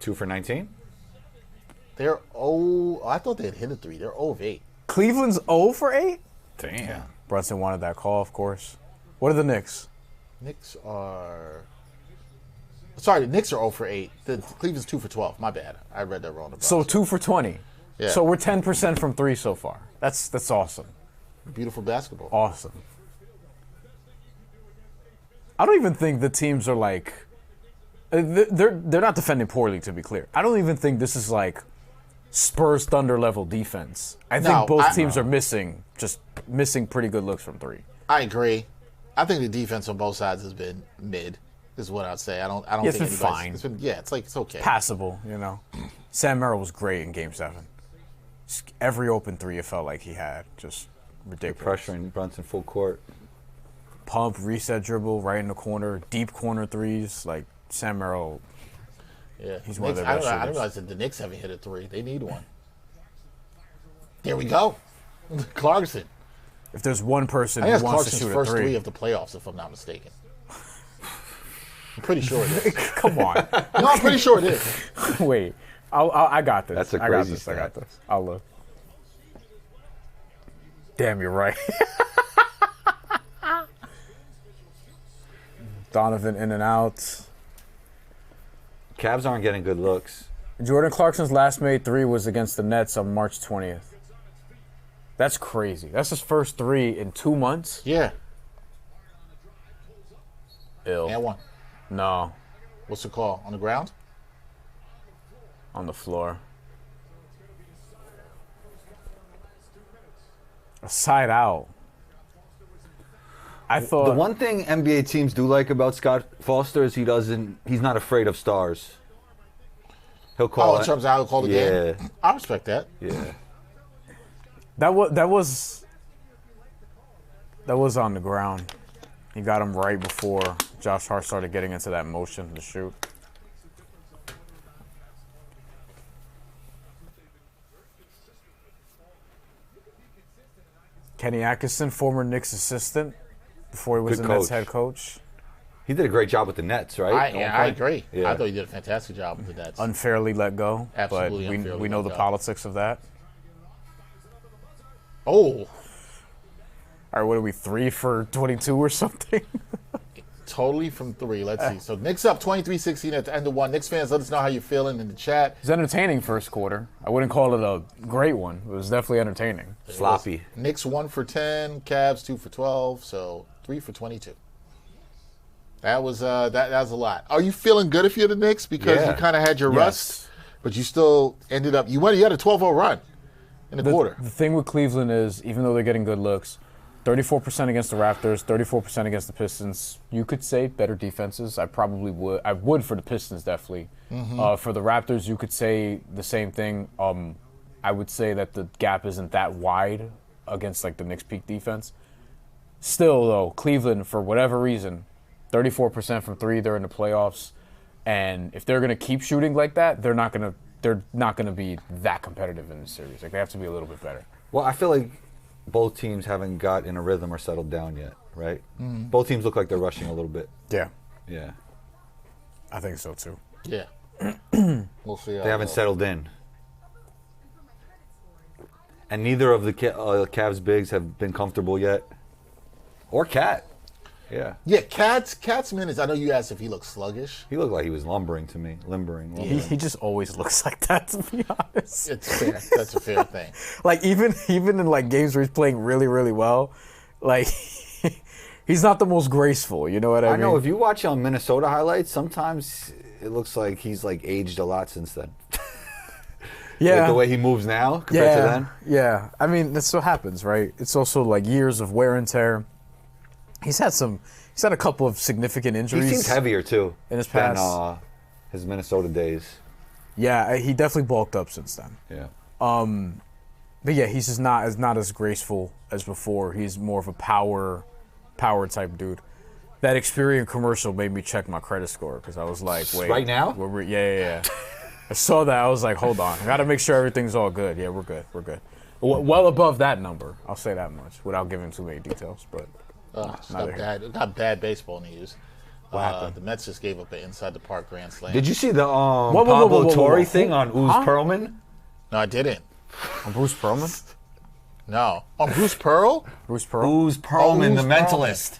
2 for 19. They're I thought they had hit a 3. They're 0 of 8. Cleveland's 0 for 8? Damn. Brunson wanted that call, of course. What are the Knicks? Knicks are. Sorry, the Knicks are 0 for 8. The Cleveland's 2 for 12. My bad. I read that wrong. So 2 for 20. Yeah. So we're 10% from 3 so far. That's awesome. Beautiful basketball. Awesome. I don't even think the teams are like they're not defending poorly, to be clear. I don't even think this is like Spurs Thunder level defense. I think No, both teams are missing pretty good looks from 3. I agree. I think the defense on both sides has been mid. Is what I'd say. I don't Yeah, it's think been anybody's. fine. It's been it's okay. Passable, Sam Merrill was great in Game 7. Just every open three it felt like he had. Just ridiculous. Pressuring Brunson full court. Pump, reset dribble, right in the corner, deep corner threes. Like, Sam Merrill, Yeah, he's one of their best I shooters. realize that the Knicks haven't hit a three. They need one. There we go. Clarkson. if there's one person I think who that's wants to Clarkson's shoot a first three. three of the playoffs, if I'm not mistaken. I'm pretty sure it is. Come on. No, I'm pretty sure it is. Wait. I got this. That's a I got crazy this. I stat. got this. I'll look. Damn, you're right. Donovan in and out. Cavs aren't getting good looks. Jordan Clarkson's last made three was against the Nets on March 20th. That's crazy. That's his first three in 2 months? Yeah. Ill. And one. No, What's the call? On the ground? on the floor. A side out. I thought The one thing NBA teams do like about Scott Foster is he's not afraid of stars. He'll call Oh, in it. terms of how he called the game? I respect that. Yeah. that was on the ground. He got him right before Josh Hart started getting into that motion to shoot. Kenny Atkinson, former Knicks assistant, before he was Good the Nets coach. head coach. He did a great job with the Nets, right? I agree. Yeah. I thought he did a fantastic job with the Nets. Unfairly let go, Absolutely but unfairly we know let the go. politics of that. Oh, All right, what are we, 3 for 22 or something? totally from three. Let's see. So Knicks up 23-16 at the end of one. Knicks fans, let us know how you're feeling in the chat. It was entertaining first quarter. I wouldn't call it a great one. It was definitely entertaining. Sloppy. Knicks 1 for 10, Cavs 2 for 12, so 3 for 22. That was that was a lot. Are you feeling good if you're the Knicks because Yeah. you kind of had your Yes. rust, but you still ended up you had a 12-0 run in the quarter. The thing with Cleveland is, even though they're getting good looks, 34% against the Raptors, 34% against the Pistons. You could say better defenses. I probably would. I would for the Pistons, definitely. For the Raptors, you could say the same thing. I would say that the gap isn't that wide against like the Knicks' peak defense. Still, though, Cleveland, for whatever reason, 34% from three. They're in the playoffs, and if they're gonna keep shooting like that, they're not gonna be that competitive in the series. Like, they have to be a little bit better. Well, I feel like both teams haven't got in a rhythm or settled down yet, right? Both teams look like they're rushing a little bit. Yeah, Yeah. I think so too. Yeah. We'll see. They haven't settled in. And neither of the Cavs bigs have been comfortable yet. Or Cat. Yeah. Yeah, Cat's minutes. I know you asked if he looked sluggish. He looked like he was limbering to me. Limbering. He just always looks like that, to be honest. It's fair. That's a fair thing. Like, even in like games where he's playing really, really well, like he's not the most graceful. You know what I mean? I know if you watch on Minnesota highlights, sometimes it looks like he's like aged a lot since then. yeah, Like the way he moves now compared to then. Yeah. I mean, that's what happens, right? It's also like years of wear and tear. He's had a couple of significant He injuries. seems heavier too in his than past. his Minnesota days. Yeah, he definitely bulked up since then. Yeah. But yeah, he's just not as graceful as before. He's more of a power type dude. That Experian commercial made me check my credit score because I was like, wait. Right now? Yeah. I saw that. I was like, hold on. I got to make sure everything's all good. Yeah, we're good. Well above that number. I'll say that much without giving too many details. But It's got bad baseball news. What happened? The Mets just gave up an inside the park grand slam. Did you see the whoa, whoa, Pablo whoa. Torre thing on Uz Huh? Perlman? No, I didn't. on Bruce Perlman? No. On Bruce Pearl? Bruce Perlman? Uz Perlman, Uz the Perlman. mentalist.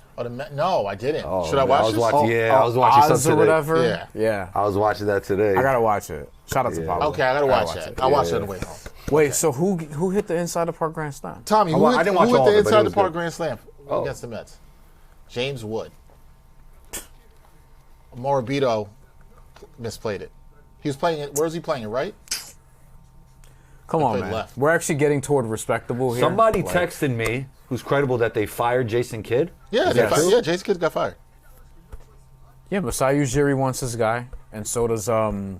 No, I didn't. Oh, Should I man, watch I was this? watching, I was watching Oz something or today. whatever? Yeah. I was watching that today. I got to watch it. Shout out to Yeah. Pablo. Okay, I gotta watch that. it. I'll watch it Yeah. on the way home. Wait, so who hit the inside the park grand slam? Tommy, I who hit, didn't watch who hit all the of it, but it inside the was park good. grand slam against the Mets? James Wood. Morabito misplayed it. He was playing it. Where was he playing it? Right? Come on, played man. left. We're actually getting toward respectable here. Somebody Like, texted me who's credible that they fired Jason Kidd. Yeah, Jason Kidd got fired. Yeah, but Masai Ujiri wants this guy, and so does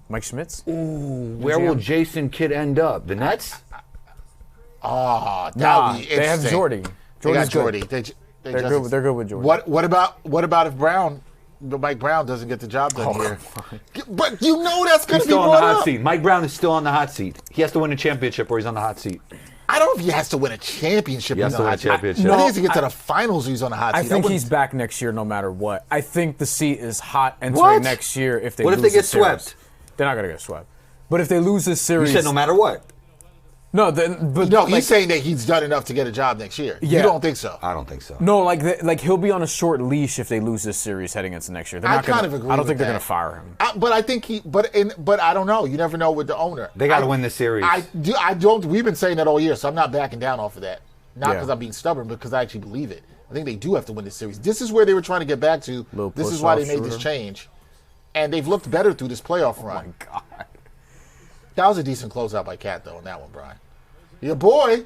Mike Schmitz. Where will Jason Kidd end up? The Nets? Oh, that Nah, would be they have interesting. Jordy. They got Jordy's Jordy. good. They're They're good with Jordy. What about if Mike Brown doesn't get the job done here? But you know that's going He's to be still on the brought hot up. seat. Mike Brown is still on the hot seat. He has to win a championship or he's on the hot seat. I don't know if he has to win a championship. He has he's to on win the a hot seat. championship. I think he has to get to the finals. He's on the hot seat. I think wouldn't- he's back next year no matter what. I think the seat is hot entering What? next year if they What if lose they get this series. swept? They're not going to get swept. But if they lose this You series... said no matter what. No, but No, he's like, saying that he's done enough to get a job next year. Yeah. You don't think so? I don't think so. No, like he'll be on a short leash if they lose this series heading into next year. They're I not gonna, kind of agree I don't with think they're that. going to fire him. But I think but I don't know. You never know with the owner. They got to I- win this series. I don't. We've been saying that all year, so I'm not backing down off of that. Not Yeah. because I'm being stubborn, but because I actually believe it. I think they do have to win this series. This is where they were trying to get back to. Little This is push why they off made this shooter. change, and they've looked better through this playoff run. My God. That was a decent closeout by Cat though on that one, Brian. Your boy.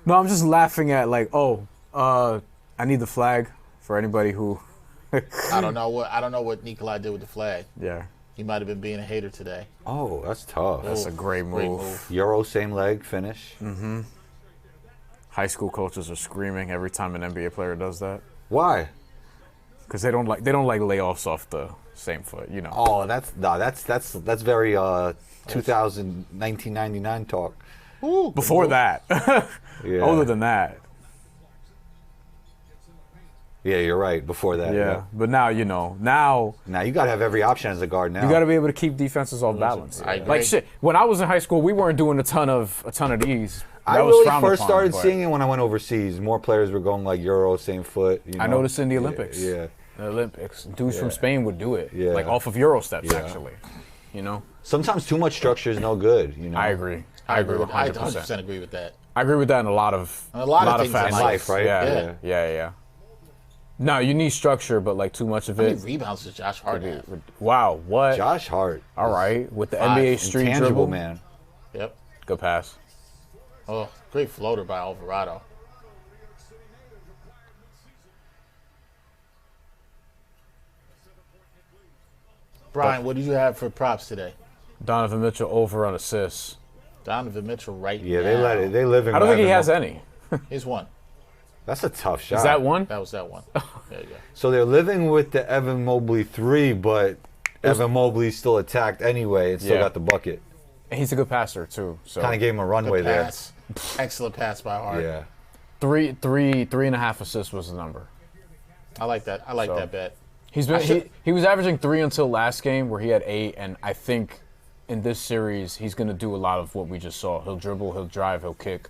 No, I'm just laughing at I need the flag for anybody who... I don't know what Nikolai did with the flag. Yeah, He might have been being a hater today. Oh, that's tough. that's a great move. move. Euro, same leg finish. High school coaches are screaming every time an NBA player does that Why? because they don't like layoffs off the same foot. You know. Oh, that's very 1999 talk. Ooh, Before that, Yeah. older than that. Yeah, you're right. Before that. Yeah, but now now. Now you gotta have every option as a guard now. You got to be able to keep defenses off balance. I agree. Like shit. When I was in high school, we weren't doing a ton of these. I That was really frowned first upon, started but seeing it when I went overseas. More players were going like Euro, same foot. You know? I noticed in the Olympics. Yeah. The Olympics, dudes from Spain would do it. Yeah. Like off of Euro steps, Yeah. actually. You know. Sometimes too much structure is no good. You know. I agree. I agree. With, I 100%. 100% agree with that. I agree with that in a lot of things in facets. life, right? Yeah. Yeah. No, you need structure, but like too much of How many it. rebounds does Josh Hart have? Wow, what? Josh Hart. All right, with the Five. NBA street Intangible, dribble, man. Yep. good pass. Oh, great floater by Alvarado. Brian, what did you have for props today? Donovan Mitchell over on assists. Donovan Mitchell right Yeah, now. they live in. I don't think he has Evan any. Here's one. That's a tough shot. Is that one? That was that one. There you go. So they're living with the Evan Mobley 3, but Evan Mobley still attacked anyway and still Yeah. got the bucket. He's a good passer too. So Kind of gave him a runway there. Pass. Excellent pass by Hart. Yeah. three and a half assists was the number. I like that. I like So- that bet. He's been he was averaging 3 until last game where he had 8, and I think in this series he's going to do a lot of what we just saw. He'll dribble, he'll drive, he'll kick.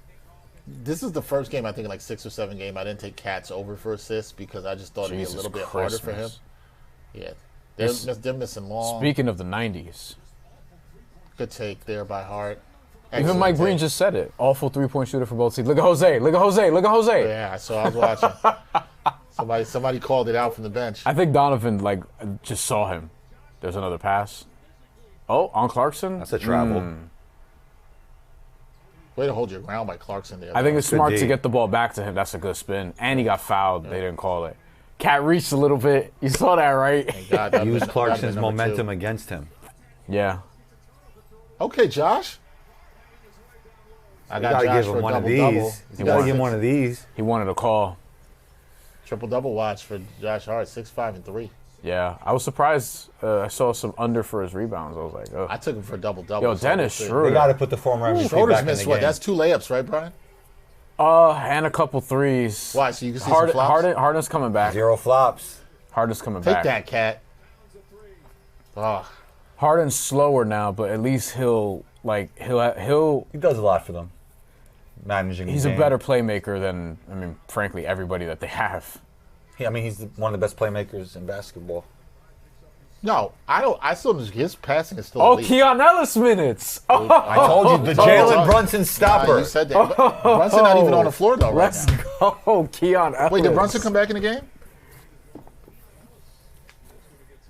This is the first game, I think, in like 6 or 7 game. I didn't take Cats over for assists because I just thought it'd be a Jesus little bit harder for him. Christmas. Yeah. This- They're missing long. Speaking of the 90s, Good take there by Hart. even Excellent Mike Breen take. just said it. Awful 3-point shooter for both teams. Look at Jose. Look at Jose. Look at Jose. Yeah, I saw. I was watching. Somebody called it out from the bench. I think Donovan just saw him. There's another pass. Oh, on Clarkson. That's a travel. Way to hold your ground by Clarkson there. I think it's smart D. to get the ball back to him. That's a good spin. And he got fouled. They didn't call it. Cat reached a little bit. You saw that, right? God, that'd Use been- Clarkson's that'd been number momentum 2. against him. Yeah. Okay, Josh. I You got gotta Josh give for him a one of double-double. these. He You got gotta give him six- one of these. He wanted a call. Triple double watch for Josh Hart, 6, 5, and 3. Yeah. I was surprised. I saw some under for his rebounds. I was like, oh. I took him for a double-double. Yo, so Dennis we'll see. They Schroeder. gotta put the former MVP Schroeder's back in the missed game. what? That's 2 layups, right, Brian? And a couple threes. Why? So you can see some flops? Harden's coming back. 0 flops. Harden's coming Take back. that, Cat. Oh, Harden's slower now, but at least he'll He does a lot for them. Managing. he's the a game. better playmaker than frankly everybody that they have. I mean, he's one of the best playmakers in basketball. no, I don't. I still just his passing is still. Oh, elite. Keon Ellis minutes. Oh, I told you, the Jalen Brunson stopper. You said that. But Brunson not even on the floor though right let's now. go, Keon Ellis. Wait, did Brunson come back in the game?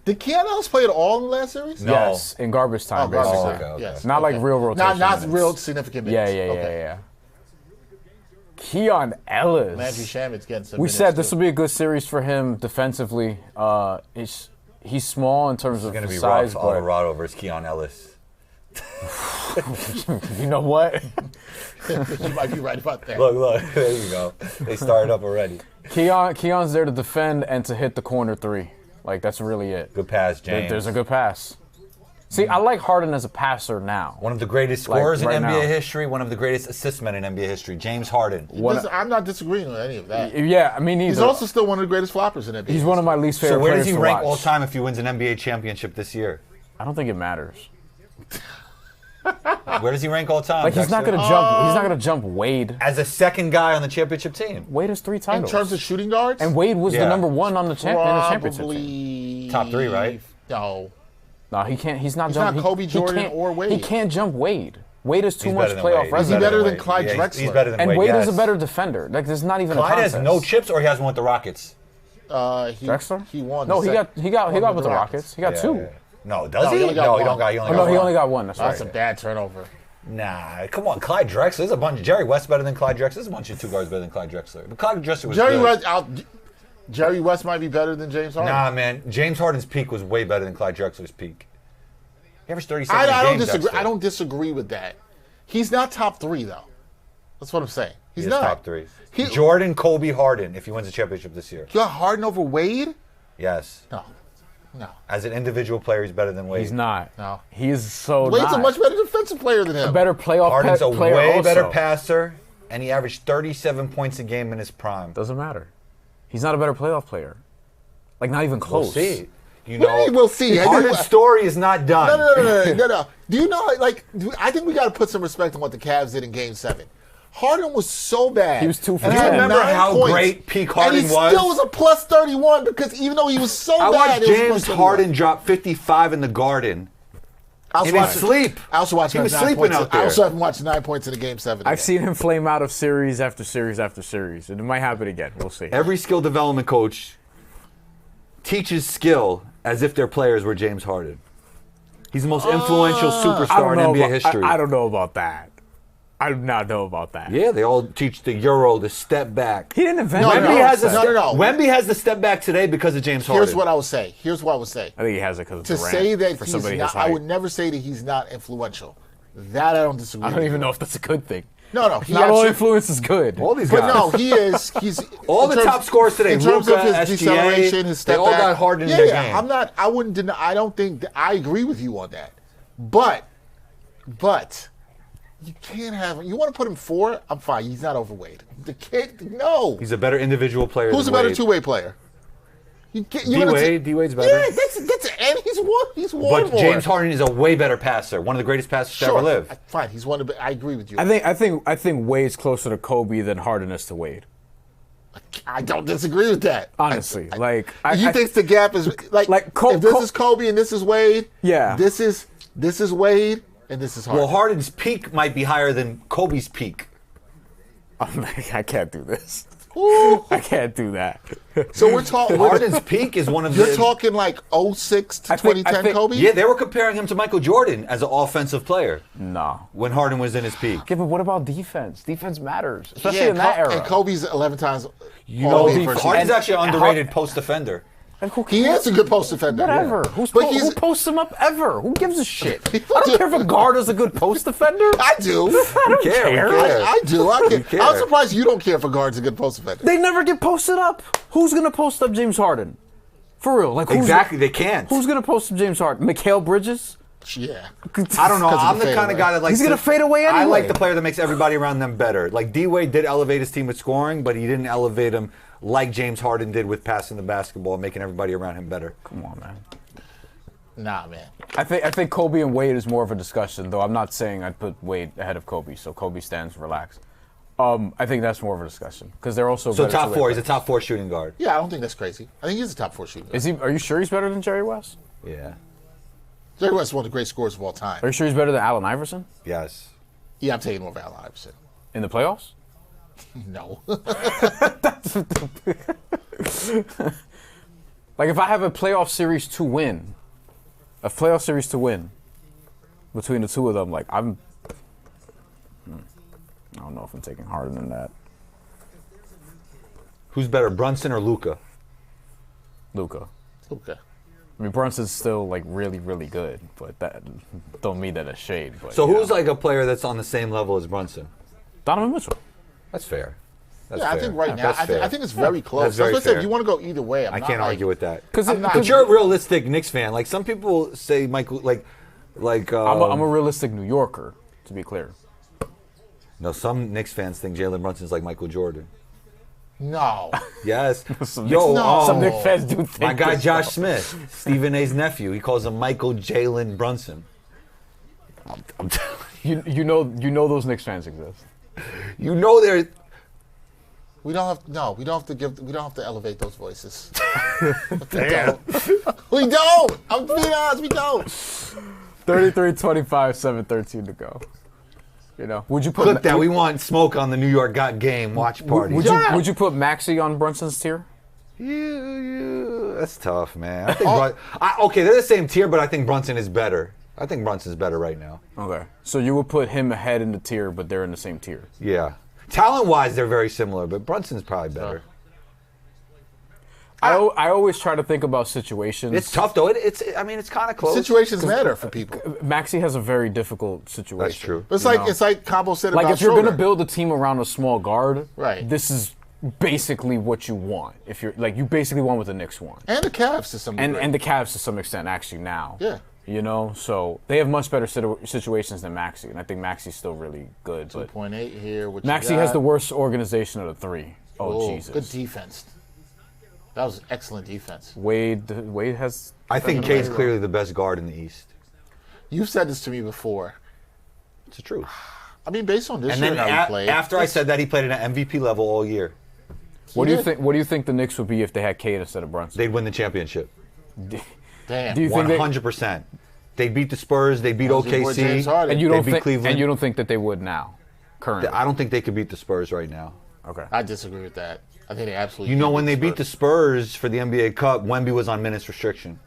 Did Keon Ellis play at all in the last series? No. Yes, in garbage time, garbage basically. time. okay. Yes. Not like Okay. real rotation. Not minutes. real significant minutes. Yeah. Keon Ellis. Landry Shamit's getting some We minutes, said this too. will be a good series for him defensively. He's small in terms of It's going to be size, rough. but Alvarado versus Keon Ellis. you know what? You might be right about that. Look. There you go. They started up already. Keon's there to defend and to hit the corner three. Like, that's really it. Good pass, James. There's a good pass. See, I like Harden as a passer now. One of the greatest scorers right in NBA now. history, one of the greatest assist men in NBA history, James Harden. I'm not disagreeing with any of that. Yeah, I mean, He's also still one of the greatest floppers in NBA. he's one of my least favorite So where players does he to rank watch. all time if he wins an NBA championship this year? I don't think it matters. Where does he rank all time? Like, he's not Dexter? gonna jump. He's not gonna jump Wade. As a second guy on the championship team. Wade has 3 in titles. terms of shooting guards, and Wade was Yeah. the number 1 on the, in the championship team. probably Top 3, right? No. No, he can't. He's not He's jumping. not Kobe, Jordan, can't- or Wade. He can't jump Wade. Wade is too He's much better than playoff Wade. resume. Is he better than Wade. Clyde Yeah, Drexler? He's better than And Wade, Wade yes. is a better defender. Like, there's not even a Clyde has contest. no chips, or he has one with the Rockets? Drexler? He won. No, the he sec- got won with the Rockets. He got Yeah, 2. yeah. No, does No, he? he only got No, one. he don't got. He Oh, only no, got he one. only got 1. That's That's right. a bad turnover. Nah, come on, Clyde Drexler. There's a bunch. Jerry West better than Clyde Drexler. There's a bunch of 2 guards better than Clyde Drexler. But Clyde Drexler was good. Jerry West might be better than James Harden. Nah, man. James Harden's peak was way better than Clyde Drexler's peak. He averaged 37 I a don't game, disagree. Dexter. I don't disagree with that. He's not top 3 though. That's what I'm saying. He's He is not top 3. He, Jordan, Kobe, Harden. If he wins a championship this year, you got Harden over Wade? yes. No. As an individual player, he's better than Wade. He's not. No. He is so Wade's not. a much better defensive player than him. A better playoff Harden's a player way also. better passer, and he averaged 37 points a game in his prime. Doesn't matter. He's not a better playoff player. Like, not even close. We'll see. You What do you know, mean we'll see? Harden's story is not done. No. Do you know, I think we got to put some respect on what the Cavs did in Game 7. Harden was so bad. He was 2 for and 10. had Remember 9 how points, great peak Harden and he was? still was a plus 31 because even though he was so I bad, watched it was James plus 31. Harden drop 55 in the Garden. I also in his watched- sleep. I also watched He him was have 9 sleeping points. out there. I also haven't watched 9 points in the Game 7. I've seen him flame out of series after series after series. And it might happen again. We'll see. Every skill development coach teaches skill as if their players were James Harden. He's the most influential I superstar don't in know NBA about, history. I don't know about that. I do not know about that. Yeah, they all teach the Euro, the step back. He didn't invent No, it. Wemby has the no. Wemby has the step back today because of James Harden. Here's what I would say. I think he has it because of To Durant. say that for he's somebody his not, I height. would never say that he's not influential. That I don't disagree I don't with. even know if that's a good thing. No. He Not all actually- influence is good. all these But guys. no, he is. He's All in the terms- top scorers today, In terms Luka, of his SGA, deceleration, his step they all back. got Harden in yeah, their yeah. game. I'm not. I wouldn't deny. I don't think. I agree with you on that. But you can't have. You want to put him 4? I'm fine. He's not overweight. The kid. No. He's a better individual player. Who's a than better Wade. two-way player? D-Wade's better. Yeah, that's and he's won. He's won But more. James Harden is a way better passer. One of the greatest passers to ever live. Fine. He's one. I agree with you. I think Wade's closer to Kobe than Harden is to Wade. I don't disagree with that. Honestly, You think the gap is like if this is Kobe and this is Wade? Yeah. This is Wade and this is Harden. Well, Harden's peak might be higher than Kobe's peak. I'm like, I can't do this. Ooh. I can't do that. So we're talking. Harden's peak is one of the. You're talking like 06 to I think- 2010 Kobe. Yeah, they were comparing him to Michael Jordan as an offensive player No. when Harden was in his peak. Yeah, but what about defense? Defense matters, especially Yeah, in that era. And Kobe's 11 times. You All know, NBA first Harden's team. actually an underrated post defender. Like, who He cares? is a good post defender. Whatever. Yeah. Who he's- posts him up ever? Who gives a shit? I don't care if a guard is a good post defender. I do. I don't care, we care. care. I do. I can. care. I'm surprised you don't care if a guard's a good post defender. They never get posted up. Who's gonna post up James Harden? For real, like who's, Exactly, they can't. Who's gonna post up James Harden? Mikal Bridges? Yeah. I don't know. 'Cause of I'm the the kind fadeaway. of guy that likes. He's gonna fade away I anyway. like the player that makes everybody around them better. Like D-Wade did elevate his team with scoring, but he didn't elevate him like James Harden did with passing the basketball and making everybody around him better. Come on, man. Nah, man. I think Kobe and Wade is more of a discussion, though. I'm not saying I'd put Wade ahead of Kobe, so Kobe stands relaxed. I think that's more of a discussion because they're also So better top two-way 4, he's a players. top 4 shooting guard. Yeah, I don't think that's crazy. I think he's a top 4 shooter. Is he? Are you sure he's better than Jerry West? Yeah. Jerry West is one of the great scorers of all time. Are you sure he's better than Allen Iverson Yes. Yeah, I'm taking him over Allen Iverson. in the playoffs? No. Like if I have a playoff series to win, between the two of them, like I don't know if I'm taking Harden than that. Who's better, Brunson or Luka? Luka. Okay. I mean, Brunson's still like really, really good, but that don't mean that a shade. But, So you who's know. like a player that's on the same level as Brunson? Donovan Mitchell? That's fair. That's Yeah, fair. I think right now, That's I fair. think it's very close. That's very That's what I said. fair. If you want to go either way, I can't argue with that. Because But you're a realistic Knicks fan. Like some people say, Michael, I'm a realistic New Yorker, to be clear. no, some Knicks fans think Jalen Brunson's like Michael Jordan. No. Yes. Some Yo, No. Some Knicks fans do think my guy this Josh stuff. Smith, Stephen A's nephew, he calls him Michael Jalen Brunson. I'm telling You know those Knicks fans exist. you, know they're. We don't have to elevate those voices. We don't. I'm being honest, we don't. 33-25, 7:13 to go. You know, would you put Clip that. We want smoke on the New York Got Game watch party. Would you put Maxey on Brunson's tier? That's tough, man. I think okay, they're the same tier, but I think Brunson is better. I think Brunson's better right now. Okay, so you would put him ahead in the tier, but they're in the same tier. Yeah. Talent-wise, they're very similar, but Brunson's probably better. I always try to think about situations. It's tough, though. It's kind of close. Situations matter for people. Maxey has a very difficult situation. That's true. It's You like know? it's like Combo said Like about if you're going to Schroeder. build a team around a small guard, Right. this is basically what you want. If you're like, you basically want what the Knicks want. And the Cavs to some degree. And the Cavs to some extent actually now. Yeah. You know, so they have much better situations than Maxey, and I think Maxey's still really good. But 2.8 here. What you Maxey got? has the worst organization of the three. Oh, Jesus. Good defense. That was excellent defense. Wade has. I think Cade's clearly the best guard in the East. You've said this to me before. It's the truth. I mean, based on this And year then and how he played. after I said that, he played at an MVP level all year. What do you did. think? What do you think the Knicks would be if they had Cade instead of Brunson? They'd win the championship. Damn. Do you think they? 100%. They beat the Spurs. They beat Your boy James OKC. Harden. And you They don't beat think? Cleveland. And you don't think that they would now, currently? I don't think they could beat the Spurs right now. Okay. I disagree with that. I think they absolutely. You know, can when they beat the Spurs. Spurs for the NBA Cup, Wemby was on minutes restriction.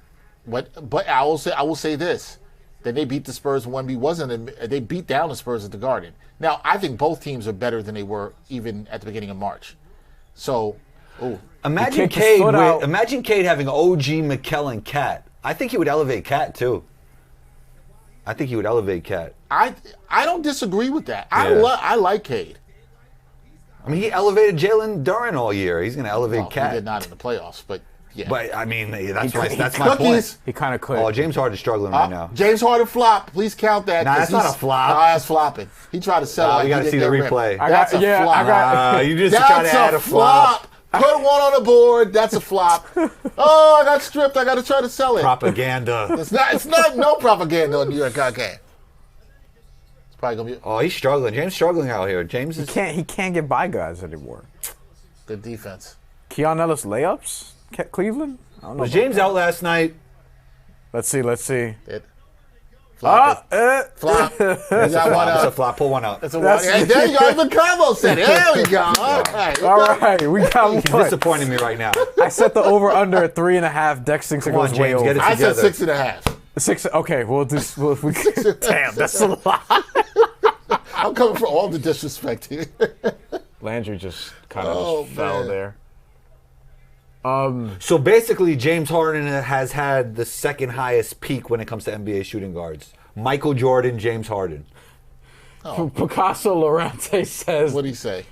But I will say this: that they beat the Spurs when Wemby wasn't. They beat down the Spurs at the Garden. Now I think both teams are better than they were even at the beginning of March. So, Imagine kicked his foot out. Imagine Cade having OG, McKell, and Cat. I think he would elevate Cat too. I think he would elevate Cat. I don't disagree with that. Yeah. I like Cade. I mean, he elevated Jalen Duren all year. He's going to elevate Well, he Cat. did not in the playoffs, but yeah. But I mean, that's could- my Cookies. point. He kind of could. Oh, James Harden's struggling right now. James Harden flop. Please count that. Nah, 'cause that's not he's- a flop. Nah, that's flopping. He tried to sell Nah, it. you gotta He see didn't the get rim. replay. That's a flop. You just That's try to add a flop. Put one on the board. That's a flop. Oh, I got stripped. I got to try to sell it. Propaganda. It's not no propaganda on New York game. It's probably gonna be Oh, he's struggling. James struggling out here. James is. He can't get by guys anymore. good defense. Keon Ellis layups? Cleveland? I don't know. Was James out last night? Let's see. It. Flop it. Flop. You got one It's a up. flop. Pull one out. It's a one. Hey, there you go. Even Combo said it. There we go. All right. All right, we got He's one. disappointing me right now. I set the over under at 3.5. Dex thinks it Come on, goes way James, get over. it I said together. 6.5. 6. Okay, we'll just. Damn, that's a lot. I'm coming for all the disrespect here. Landry just kind of Oh, fell man. there. So basically, James Harden has had the second highest peak when it comes to NBA shooting guards. Michael Jordan, James Harden. Picasso Lorente says, What'd he say?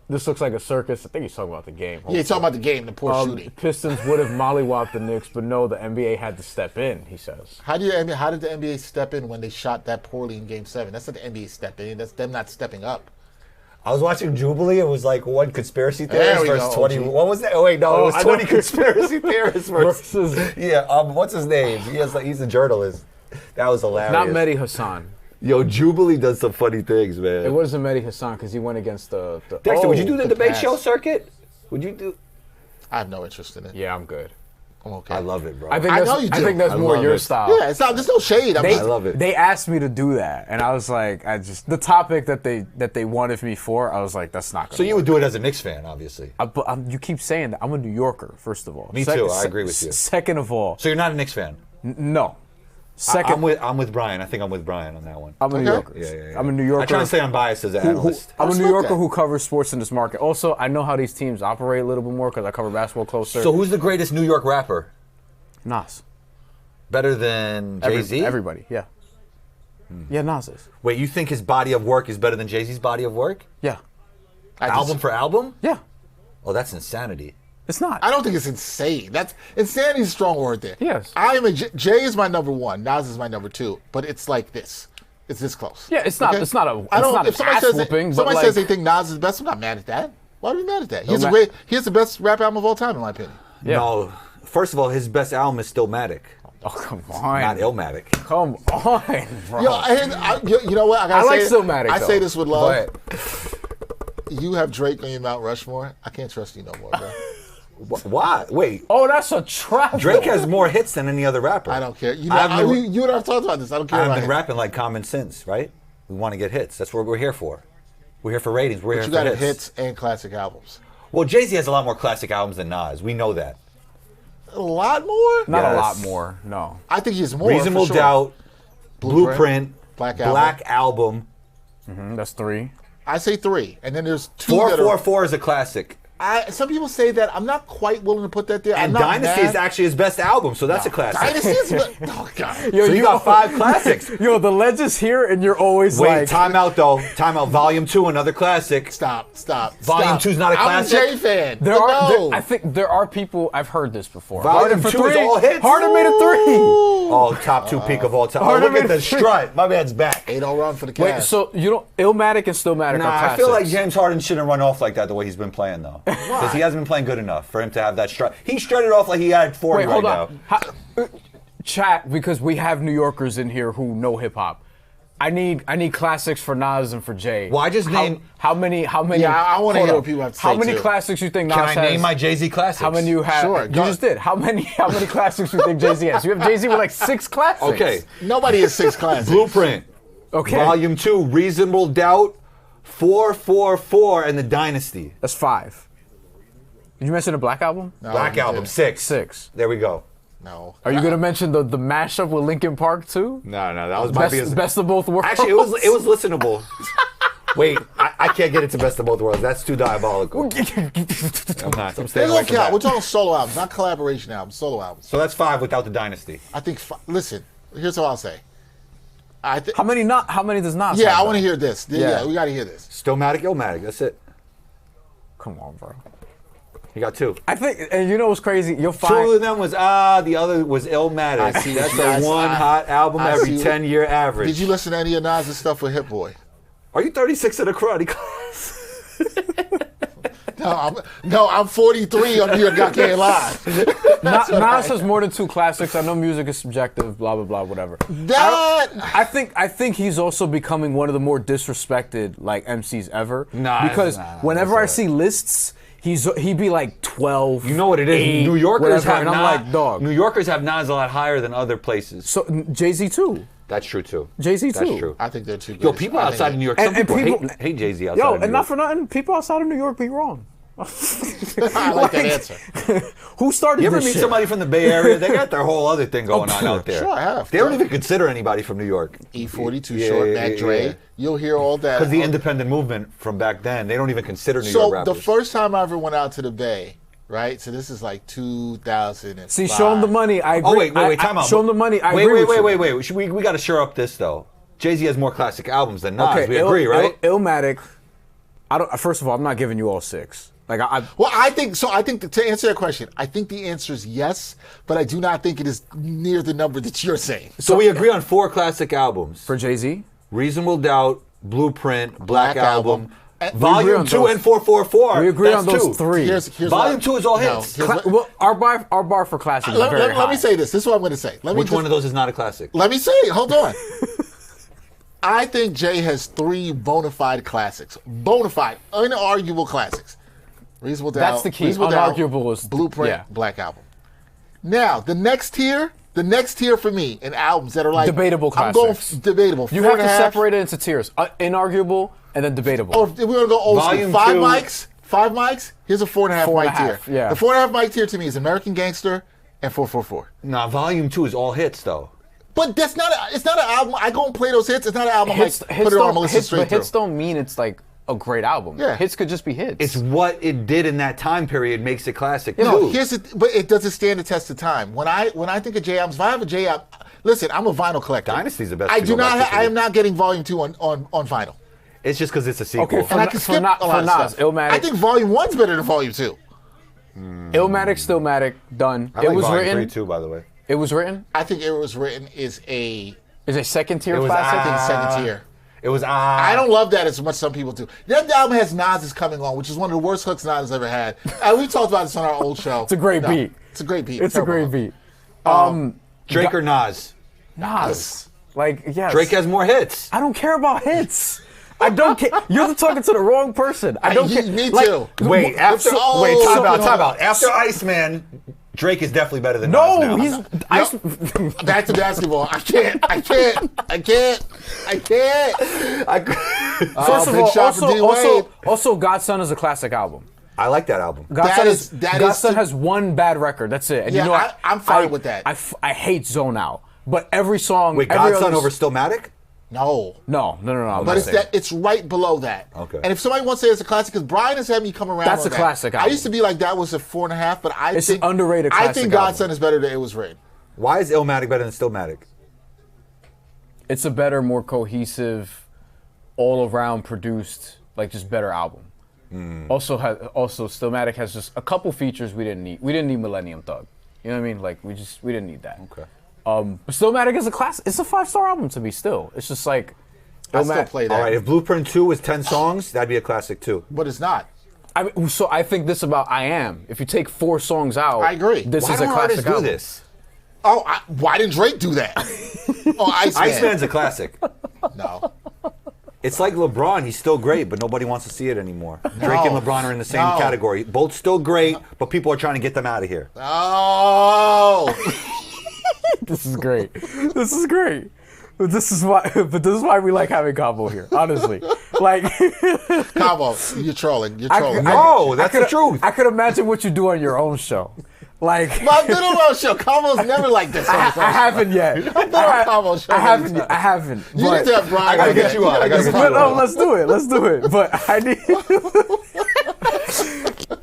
this looks like a circus. I think he's talking about the game. Yeah, he's talking about the game, the poor shooting. Pistons would have mollywopped the Knicks, but no, the NBA had to step in, he says. How did the NBA step in when they shot that poorly in Game 7? That's not the NBA stepping in. That's them not stepping up. I was watching Jubilee. It was like one conspiracy There theorist we versus go, 20. OG. What was that? Oh, wait, no, it was I 20 know. conspiracy theorists versus. Versus Yeah, what's his name? He's a journalist. That was hilarious. not Mehdi Hassan. Yo, Jubilee does some funny things, man. It wasn't Mehdi Hassan because he went against the Dexter, would you do the good debate pass. show circuit? Would you do? I have no interest in it. Yeah, I'm good. I'm okay. I love it, bro. I think I that's, know you do. I think that's I more love your it. style. Yeah, it's not. There's no shade. They, I love it. They asked me to do that, and I was like, the topic that they wanted me for, I was like, that's not. Gonna So you work. would do it as a Knicks fan, obviously. You keep saying that. I'm a New Yorker, first of all. Me too. I agree with you. Second of all, So you're not a Knicks fan. no. Second, I'm with Bryan. I think I'm with Bryan on that one. I'm a New Yorker. Yeah. I'm a New Yorker. I try to say I'm biased as an analyst. I'm a New respect Yorker that. who covers sports in this market. Also, I know how these teams operate a little bit more because I cover basketball closer. So who's the greatest New York rapper? Nas. Better than Jay-Z? Everybody, yeah. Yeah, Nas is. Wait, you think his body of work is better than Jay-Z's body of work? Yeah. Album for album? Yeah. Oh, that's insanity. It's not. I don't think it's insane. That's insanity is a strong word there. Yes. Jay is my number one. Nas is my number two. But it's like this. It's this close. Yeah, it's not. Okay? It's not a. It's I don't. not If an somebody ass says whooping. somebody but says like, they think Nas is the best, I'm not mad at that. Why are we mad at that? He has the best rap album of all time, in my opinion. Yeah. No, first of all, his best album is Stillmatic, oh come on. not Illmatic. Come on, bro. You know what? I like say, Stillmatic. I though, say this with love. but- You have Drake on your Mount Rushmore. I can't trust you no more, bro. Why? Wait, Oh, that's a trap. Drake has more hits than any other rapper. I don't care. You I've been- and I have talked about this. I don't care I've about been him. rapping like common sense, right? We want to get hits. That's what we're here for. We're here for ratings. We're But here you for got hits. hits and classic albums. Well, Jay-Z has a lot more classic albums than Nas. We know that. A lot more? Not a Yes. lot more. No. I think he's more. Reasonable for sure. Doubt, Blueprint, Black Album. That's 3. I say 3, and then there's 2 that are. 444 is a classic. Some people say that. I'm not quite willing to put that there. And I'm not Dynasty mad. is actually his best album, so that's a classic. Dynasty is. Oh God. Yo, So you got 5 classics. Yo, the ledge is here, and you're always Wait, like. timeout though. Timeout. Volume 2, another classic. Stop. Volume 2's not a classic? I'm a Jay fan. There but are. no. I think there are people. I've heard this before. Volume 2 is all hits. Harden made a 3. Oh, top 2 peak of all time. Oh, Harden look at made the three. strut. My man's back. 8-0 run for the Cavs. Wait, so you don't Illmatic and Stillmatic are Nah, classics. I feel like James Harden shouldn't run off like that the way he's been playing though, because he hasn't been playing good enough for him to have that strut. He strutted off like he had 40 Wait, right hold now. on. Chat, because we have New Yorkers in here who know hip hop. I need classics for Nas and for Jay. Well, I just named- how many. Yeah, I wanna hold hear up. what people have to How say, many too. classics you think Nas Can I has? name my Jay-Z classics? How many you have? Sure, You go. just did. How many classics you think Jay-Z has? You have Jay-Z with like 6 classics. Okay. Nobody has 6 classics. Blueprint. Okay. Volume 2, Reasonable Doubt, 444, and the Dynasty. That's 5. Did you mention the Black Album? No, Black you Album, didn't. 6. 6. There we go. No. Are you gonna mention the mashup with Linkin Park too? No, that was Best of both worlds. Actually, it was listenable. Wait, I can't get into best of both worlds. That's too diabolical. I'm not. I'm They staying away don't from count. that. We're talking solo albums, not collaboration albums. Solo albums. So that's 5 without the Dynasty. I think. Listen, here's what I'll say. I think. How many does Nas Yeah, have, I want to though? hear this. Yeah, we got to hear this. Stillmatic, Illmatic. That's it. Come on, bro. You got 2. I think, and you know what's crazy? You'll 2 find. of them was the other was Illmatic. I see That's what you a guys- one hot album I every see 10-year average. Did you listen to any of Nas' stuff with Hit Boy? Are you 36 in the karate class? No, I'm 43 on New York Got Can't Lie. Nas has more than 2 classics. I know music is subjective, blah blah blah, whatever. I think he's also becoming one of the more disrespected like MCs ever. Because whenever I see lists, he'd be like 12. You know what it is? 8, New Yorkers whatever, have and I'm like, dog. New Yorkers have Nas a lot higher than other places. So Jay-Z too. That's true too. Jay-Z That's too. true. I think they're too good. Yo, people outside of New York, some And people, people- hate Jay-Z outside Yo, of New and not York. for nothing, people outside of New York be wrong. I like that answer. Who started You ever this meet shit? somebody from the Bay Area? They got their whole other thing going on out there. Sure, I have. They don't even consider anybody from New York. E42 Yeah, Short, yeah, Mac yeah, Dre. yeah. You'll hear all that. Because the independent movement from back then, they don't even consider New York So rappers. the first time I ever went out to the Bay, right? So this is like 2005. See, show him the money. I agree. Oh, wait, time out. Show him the money. I wait, agree wait, with wait, you. wait, wait. We got to shore up this, though. Jay-Z has more classic albums than Nas. Okay, We agree, right? Illmatic. First of all, I'm not giving you all 6. Like Well, I think so. I think to answer that question, I think the answer is yes, but I do not think it is near the number that you're saying. So we agree on 4 classic albums. for Jay-Z. Reasonable Doubt, Blueprint, Black Black Album, Album. We agree Volume on 2 those. and 444. We agree on That's those 2. 3. Here's Volume what- 2 is all no, hits. here's what- Well, our bar for classic is let, very let- let high. me say this. This is what I'm going to say. Which one of those is not a classic? Let me say it. Hold on. I think Jay has 3 bona fide classics. Bona fide, unarguable classics. Reasonable Doubt. That's the key. Reasonable Doubt, Unarguable is- Blueprint, yeah. Black Album. Now, the next tier for me in albums that are like Debatable I'm going classics. debatable. You Four have and to a half. separate it into tiers. Inarguable and then debatable. Or if we're gonna go old school, Volume five two. mics. 5 mics. Here's a 4.5 Four and mic a half, tier. yeah. The 4.5 mic tier to me is American Gangster and 444. Nah, volume 2 is all hits though. But that's not. It's not an album. I go and play those hits. It's not an album. hits, Like put it on and listen hits, straight but hits through. don't mean it's like a great album. Yeah. Hits could just be hits. It's what it did in that time period makes it classic No, too. here's it. But it doesn't stand the test of time. When I think of J albums, if I have a J album, listen, I'm a vinyl collector. Dynasty's the best I to do go back not. to for I me. am not getting Volume 2 on vinyl. It's just because it's a sequel. Okay, And I can For skip Nas- a lot of for Nas, stuff. Illmatic. I think Volume 1's better than Volume 2. Illmatic, Stillmatic, done. I It like was volume written. 3 too, by the way. It was written. I think It Was Written is a Second tier It was classic. I think second tier. It was I don't love that as much as some people do. That album has Nas is Coming On, which is one of the worst hooks Nas has ever had. We talked about this on our old show. It's a great beat. It's a great beat. It's a Terrible great hook. beat. Drake or Nas. Nas. Like, yes. Drake has more hits. I don't care about hits. I don't care. You're talking to the wrong person. I don't care. Me Like, too. Wait, after Oh, wait, time out, no. time out. After Iceman, Drake is definitely better than Nas No, now. he's. Back to basketball. I can't. First of big all, shot for D. Wade. also, Godson is a classic album. I like that album. Godson, that Godson is- has one bad record. That's it. And Yeah, you know what? I'm fine with that. I hate Zone Out. But every song. Wait, every Godson other- over Stillmatic? No. No. I'm But not it's saying. that it's right below that. Okay. And if somebody wants to say it's a classic, because Bryan has had me come around. That's on a that. classic I album. used to be like that was a 4.5, but I It's think an underrated I classic think album. Godson is better than It Was Written. Why is Illmatic better than Stillmatic? It's a better, more cohesive, all-around produced, like just better album. Also, Stillmatic has just a couple features we didn't need. We didn't need Millennium Thug. You know what I mean? Like we didn't need that. Okay. But Stillmatic is a class. It's a 5-star album to me. Still, it's just like. I still play that. All right, if Blueprint 2 was 10 songs, that'd be a classic too. But it's not. I mean, so I think this about I Am. If you take 4 songs out, I agree. This Why is a don't classic artists do album. this? Oh, why didn't Drake do that? Oh, Iceman. Iceman's a classic. No. It's like LeBron. He's still great, but nobody wants to see it anymore. Drake and LeBron are in the same No. category. Both still great, but people are trying to get them out of here. Oh. This is great. This is great. But this is why we like having Cabo here. Honestly, like. Cabo, you're trolling. You're I- trolling. I- No, that's the truth. I could imagine what you do on your own show. Like. I've been on show. Cabo's never like this. I haven't yet. I've been on Cabo's show. I haven't yet. I haven't. You but- need to have Bryan. I gotta on get that. you on. I gotta get you But on. no, let's do it. Let's do it. But I need.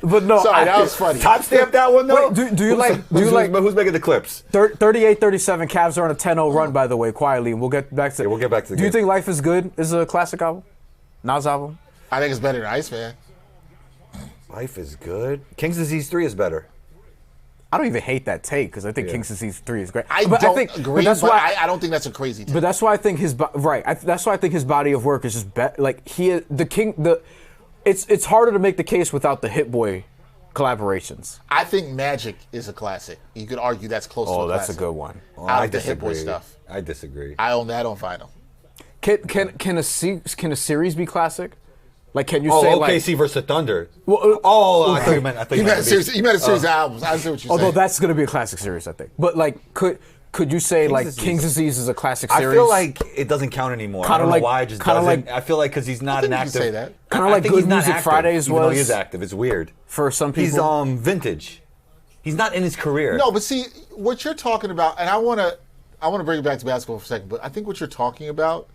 But no. Sorry, that was funny. Timestamp that one though. Wait, do you like? Who's making the clips? 38-37 Cavs are on a 10-0 run, by the way, quietly. And we'll get back to. Yeah, we'll get back to the Do you game. think Life is Good is a classic album? Nas album? I think it's better than Iceman. Life is good. King's Disease 3 is better. I don't even hate that take because I think Yeah. King's Disease 3 is great. I But don't think, agree, But that's but why. I don't think that's a crazy take. But that's why I think his that's why I think his body of work is just like it's harder to make the case without the Hit Boy collaborations. I think Magic is a classic. You could argue that's close to a Oh, classic. that's a good one. Out of the Hit Boy stuff. I disagree. I own that on vinyl. Can a series be classic? Like, can you Oh, say OKC like? versus the Thunder. Well, I thought you meant. I thought You you meant meant a series, you meant a series of albums. I see what you're Although saying. that's going to be a classic series, I think. But like, could you say like Disease. King's Disease is a classic I series? feel like it doesn't count anymore. I Kinda don't like- know why it just kinda doesn't. like- I feel like because he's not think an you can active. say that. Kinda I like think Good he's not Music active, Fridays even though he was is active. It's weird. for some people. He's vintage. He's not in his career. No, but see what you're talking about, and I want to bring it back to basketball for a second. But I think what you're talking about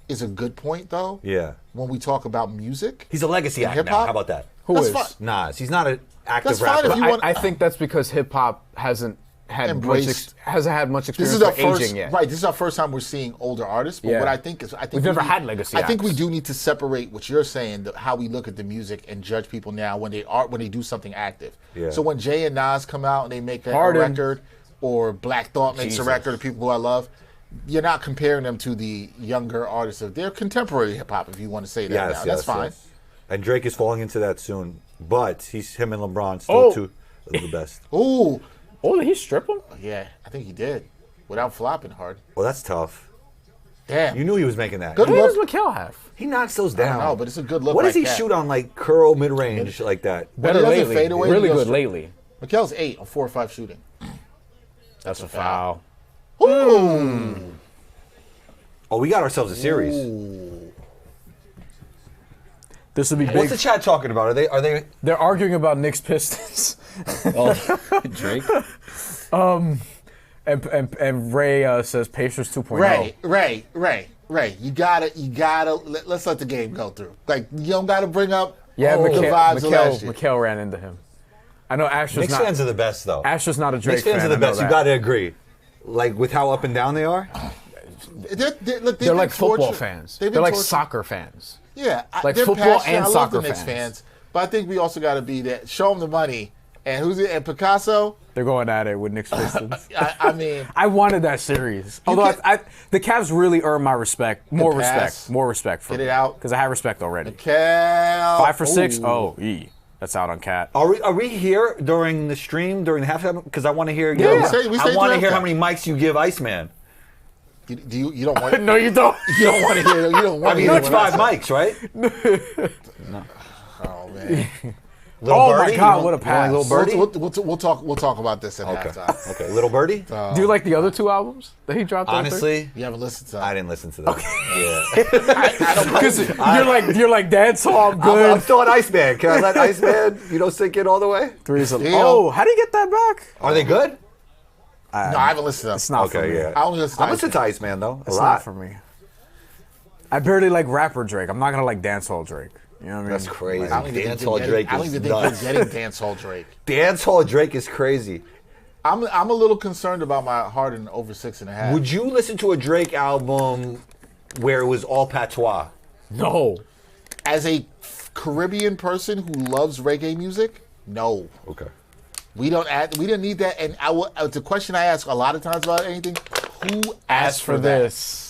is a good point, though. Yeah. When we talk about music, He's a legacy act now. hip-hop? How about that? Who that's is? fine. Nas. He's not an active That's fine rapper. if you want- I think that's because hip hop hasn't had Embraced. hasn't had much This experience is our for first, aging yet. right? This is our first time we're seeing older artists. But Yeah. what I think is, I think We've never had legacy I think we acts. do need to separate what you're saying, how we look at the music and judge people now when they do something active. Yeah. So when Jay and Nas come out and they make a Harden. record, or Black Thought makes Jesus. a record of people who I love, you're not comparing them to the younger artists of their contemporary hip hop. If you want to say that, Yes, now. yes, that's fine. yes. And Drake is falling into that soon. But him and LeBron still two of the best. Ooh, Oh, did he strip him? yeah, I think he did without flopping hard. Well, that's tough. Damn, You knew he was making that. Good What look. does McHale have? He knocks those I down. don't know, but it's a good look. What by does he Cat. shoot on like curl mid range like that? Better lately. Really He goes good for- lately. Mikel's 8 on 4 or 5 shooting. That's a foul. Ooh. Oh, we got ourselves a series. This would be What's big. the chat talking about? Are they? They're arguing about Knicks Pistons. Oh, Drake. And Ray says Pacers 2.0. Ray. You gotta. Let's let the game go through. Like you don't gotta bring up Yeah, the vibes of last year. Mikhail ran into him. I know Asher's Knicks not. fans are the best, though. Asher's not a Drake Knicks fans fan. are the I know best. You that. got to agree. Like with how up and down they are. They're like football fans. They're like soccer fans. Yeah, Like they're football passionate. and I love soccer the Knicks fans. But I think we also got to be that. Show them the money. And who's it? And Picasso. They're going at it with Knicks Pistons. I mean, I wanted that series. Although the Cavs really earned my respect. More pass. respect for Get me. it out. Because I have respect already. Cal. 5 for 6. Ooh. Oh, that's out on Cat. Are we here during the stream during the halftime? Because I want to hear. Yeah, we I say want to through hear how halftime. many mics you give Iceman. You don't want. No, you don't. You don't want to hear. You don't want I to mean, hear. it's what I 5 say. mics, right? Oh man. Little Oh, my birdie? God, You what a want pass. Little birdie. We'll talk about this at Okay. halftime. Okay. Little birdie. Do you like the other 2 albums that he dropped? Honestly, You haven't listened to. I didn't listen to them. Yeah. I don't Because you're like dad, so I'm I'm good. still an Iceman. Can I let Iceman, sink in all the way? Three's a, Damn. oh, how do you get that back? Are they good? No, I haven't listened to them. It's not for Okay, me. yeah. I only listen to I'm listening to Iceman though. A It's lot. not for me. I barely like rapper Drake. I'm not gonna like dancehall Drake. You know what I mean? That's crazy. I don't even think Dancehall they're Drake getting- I don't is even think nuts. they're getting dancehall Drake. Dancehall Drake is crazy. I'm a little concerned about my Harden over 6.5. Would you listen to a Drake album where it was all patois? No. As a Caribbean person who loves reggae music, no. Okay. We didn't need that. And it's a question I ask a lot of times about anything. Who asked For that? this.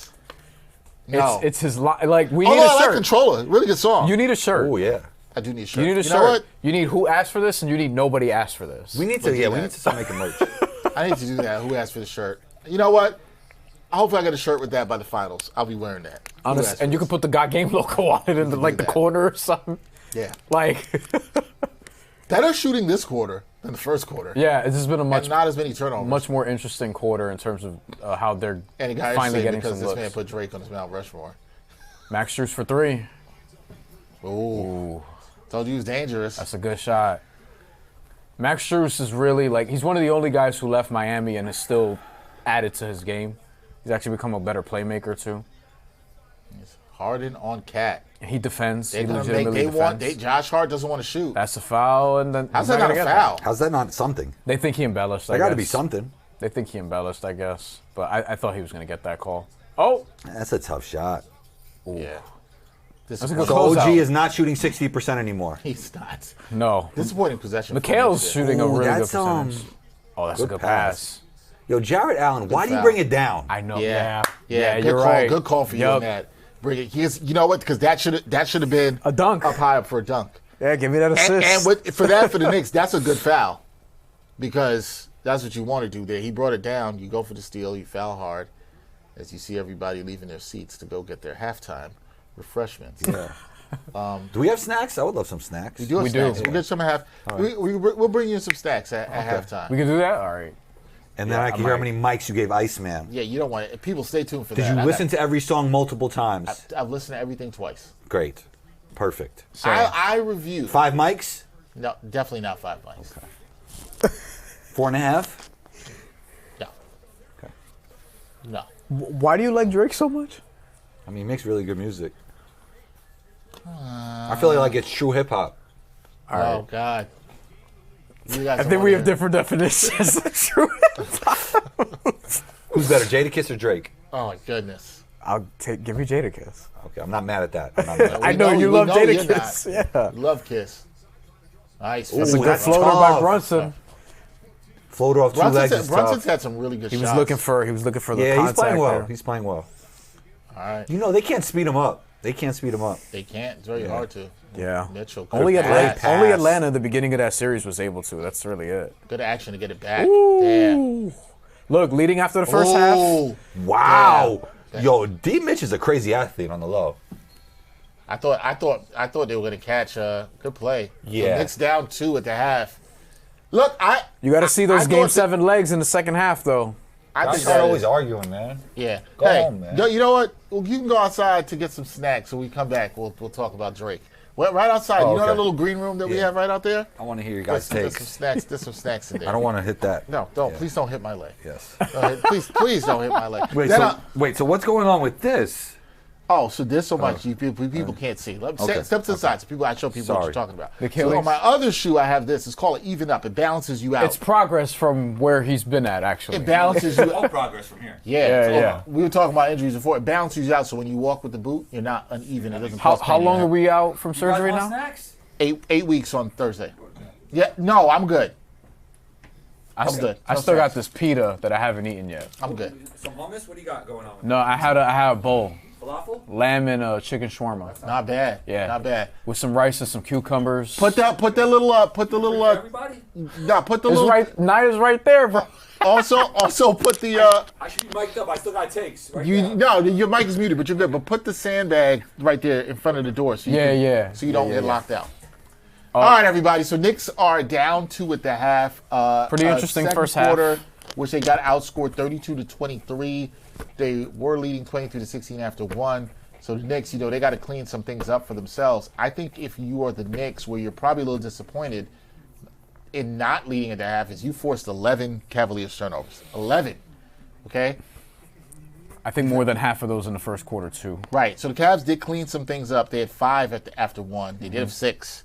No. It's his like we Although need a I like shirt. Controller, really good song. You need a shirt. Oh yeah. I do need a shirt. You need a You know shirt. what? You need who asked for this, and you need nobody asked for this. We need to. We'll do Yeah, we that. need to start making merch. I need to do that. Who asked for the shirt? You know what? Hopefully I get a shirt with that by the finals. I'll be wearing that. Who Honest, asked for and you this? can put the God Game logo on it in the, like the that. corner or something. Yeah. Like, Better shooting this quarter than the first quarter. yeah, this has been a And much not as many turnovers. much more interesting quarter in terms of how they're and it got finally interesting getting because some this man looks. put Drake on his Mount Rushmore. Max Strus for 3. Ooh. Told you he was dangerous. That's a good shot. Max Strus is really like he's one of the only guys who left Miami and has still added to his game. He's actually become a better playmaker too. Harden on Cat. And he defends. They're He gonna make. legitimately They want. defends. Josh Hart doesn't want to shoot. That's a foul, and then How's he's that not a gonna get foul? How's that not something? They think he embellished. There I got to be guess. something. They think he embellished, I guess. But I thought he was going to get that call. Oh, That's a tough shot. Yeah. That's a good So close OG out. is not shooting 60% anymore. He's not. No. Disappointing possession. Mikhail's shooting a Ooh, really good that's, percentage. Oh, that's a good good pass. pass. Yo, Jarrett Allen, why do you foul. bring it down? I know. Yeah. Yeah. Good You're call. right. Good call for you Yup. on that. Bring it. You know what? Because that should have been A dunk. up high up for a dunk. Yeah, give me that assist. And for the Knicks, that's a good foul because that's what you want to do there. He brought it down. You go for the steal. You foul hard as you see everybody leaving their seats to go get their halftime refreshments. Yeah. Do we have snacks? I would love some snacks. We do. Have We do. snacks. We'll get some we'll bring you some snacks at halftime. we can do that? All right. And then Yeah, I can I hear how might. many mics you gave Iceman. Yeah, you don't want it. People stay tuned for Did that. you listen to every song multiple times? I've listened to everything twice. Great. Perfect. I reviewed. 5 mics? No, definitely not 5 mics. 4.5? No. Okay. No. Why do you like Drake so much? I mean, he makes really good music. I feel like it's true hip hop. Oh God. You guys I don't think we wanna have hear- different definitions. True. Who's better, Jadakiss or Drake? Oh my goodness. Give me Jadakiss. Okay, I'm not mad at that. I'm not mad at I that. know you love you're Jadakiss. not. Yeah. You love Kiss. Nice. That's a Ooh, good that's floater by tough. Brunson. Floater off 2 legs is Brunson's tough. had some really good He shots. was looking for the Yeah, he's contact playing well. there. He's playing well. All right. You know, they can't speed him up. They can't speed him up. They can't. It's very hard to. Yeah. Mitchell. Only good Atlanta. pass. Only Atlanta. At the beginning of that series was able to. That's really it. Good action to get it back. Damn. Look, leading after the first half. Ooh. Wow. Damn. Yo, D. Mitch is a crazy athlete on the low. I thought they were going to catch a good play. Yeah. So Knicks down 2 at the half. Look, You got to see those I Game thought 7 legs in the second half, though. I Guys think are that always is- arguing, man. Yeah. Go Hey, home, man. You know what? Well, you can go outside to get some snacks. So we come back, we'll talk about Drake. Well, right outside. Oh, You know okay. that little green room that we Yeah. have right out there? I want to hear your guys' There's some takes. snacks. There's some snacks in there. I don't want to hit that. No, don't. Yeah. Please don't hit my leg. Yes. Please don't hit my leg. Wait, Then so what's going on with this? so there's so much people can't see. Okay. Step to the side so I show people what Sorry. you're talking about. The So Achilles. on my other shoe, I have this. It's called an even up. It balances you out. It's progress from where he's been at, actually. It balances you. All progress from here. Yeah. We were talking about injuries before. It balances you out, so when you walk with the boot, you're not uneven. It doesn't. How cause pain in long your are we out from surgery You guys want now? snacks? 8 weeks on Thursday. Yeah, no, I'm good. I good. I No still got snacks. this pita that I haven't eaten yet. I'm good. Some hummus? What do you got going on? No, I had a bowl. Falafel? Lamb and chicken shawarma Not bad. Yeah. not bad. with some rice and some cucumbers. Put the little For everybody? put the It's little right. Naya's right there, bro. also put the I should be mic'd up. I still got takes. Right you now. no your mic is muted, but you're good. But put the sandbag right there in front of the door, so you so you don't get locked out. All right, everybody. So Knicks are down 2 at the half. Pretty interesting second first half. quarter, which they got outscored 32-23. They were leading 23-16 after 1. So the Knicks, they got to clean some things up for themselves. I think if you are the Knicks, where you're probably a little disappointed in not leading at the half, is you forced 11 Cavaliers turnovers. 11. Okay. I think more than half of those in the first quarter too. Right. So the Cavs did clean some things up. They had 5 after 1. They did have 6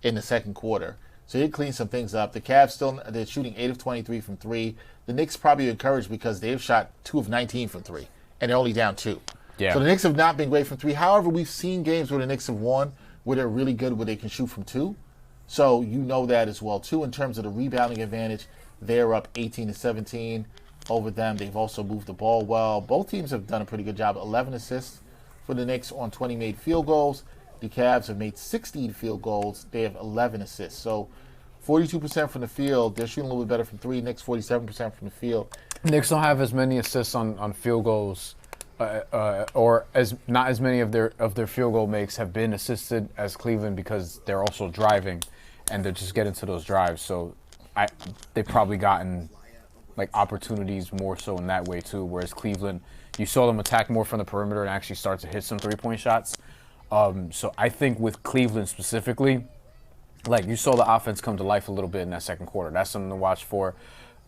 in the second quarter. So they did clean some things up. The Cavs they're shooting 8 of 23 from 3. The Knicks probably encouraged because they've shot 2 of 19 from 3, and they're only down 2. Yeah. So the Knicks have not been great from 3. However, we've seen games where the Knicks have won where they're really good, where they can shoot from 2. So you know that as well too. In terms of the rebounding advantage, they're up 18-17 over them. They've also moved the ball well. Both teams have done a pretty good job. 11 assists for the Knicks on 20 made field goals. The Cavs have made 16 field goals. They have 11 assists. So 42% from the field. They're shooting a little bit better from 3. Knicks 47% from the field. Knicks don't have as many assists on field goals, or not as many of their field goal makes have been assisted as Cleveland, because they're also driving, and they're just getting to those drives. So they've probably gotten like opportunities more so in that way too. Whereas Cleveland, you saw them attack more from the perimeter and actually start to hit some 3-point shots. So I think with Cleveland specifically, like you saw the offense come to life a little bit in that second quarter. That's something to watch for.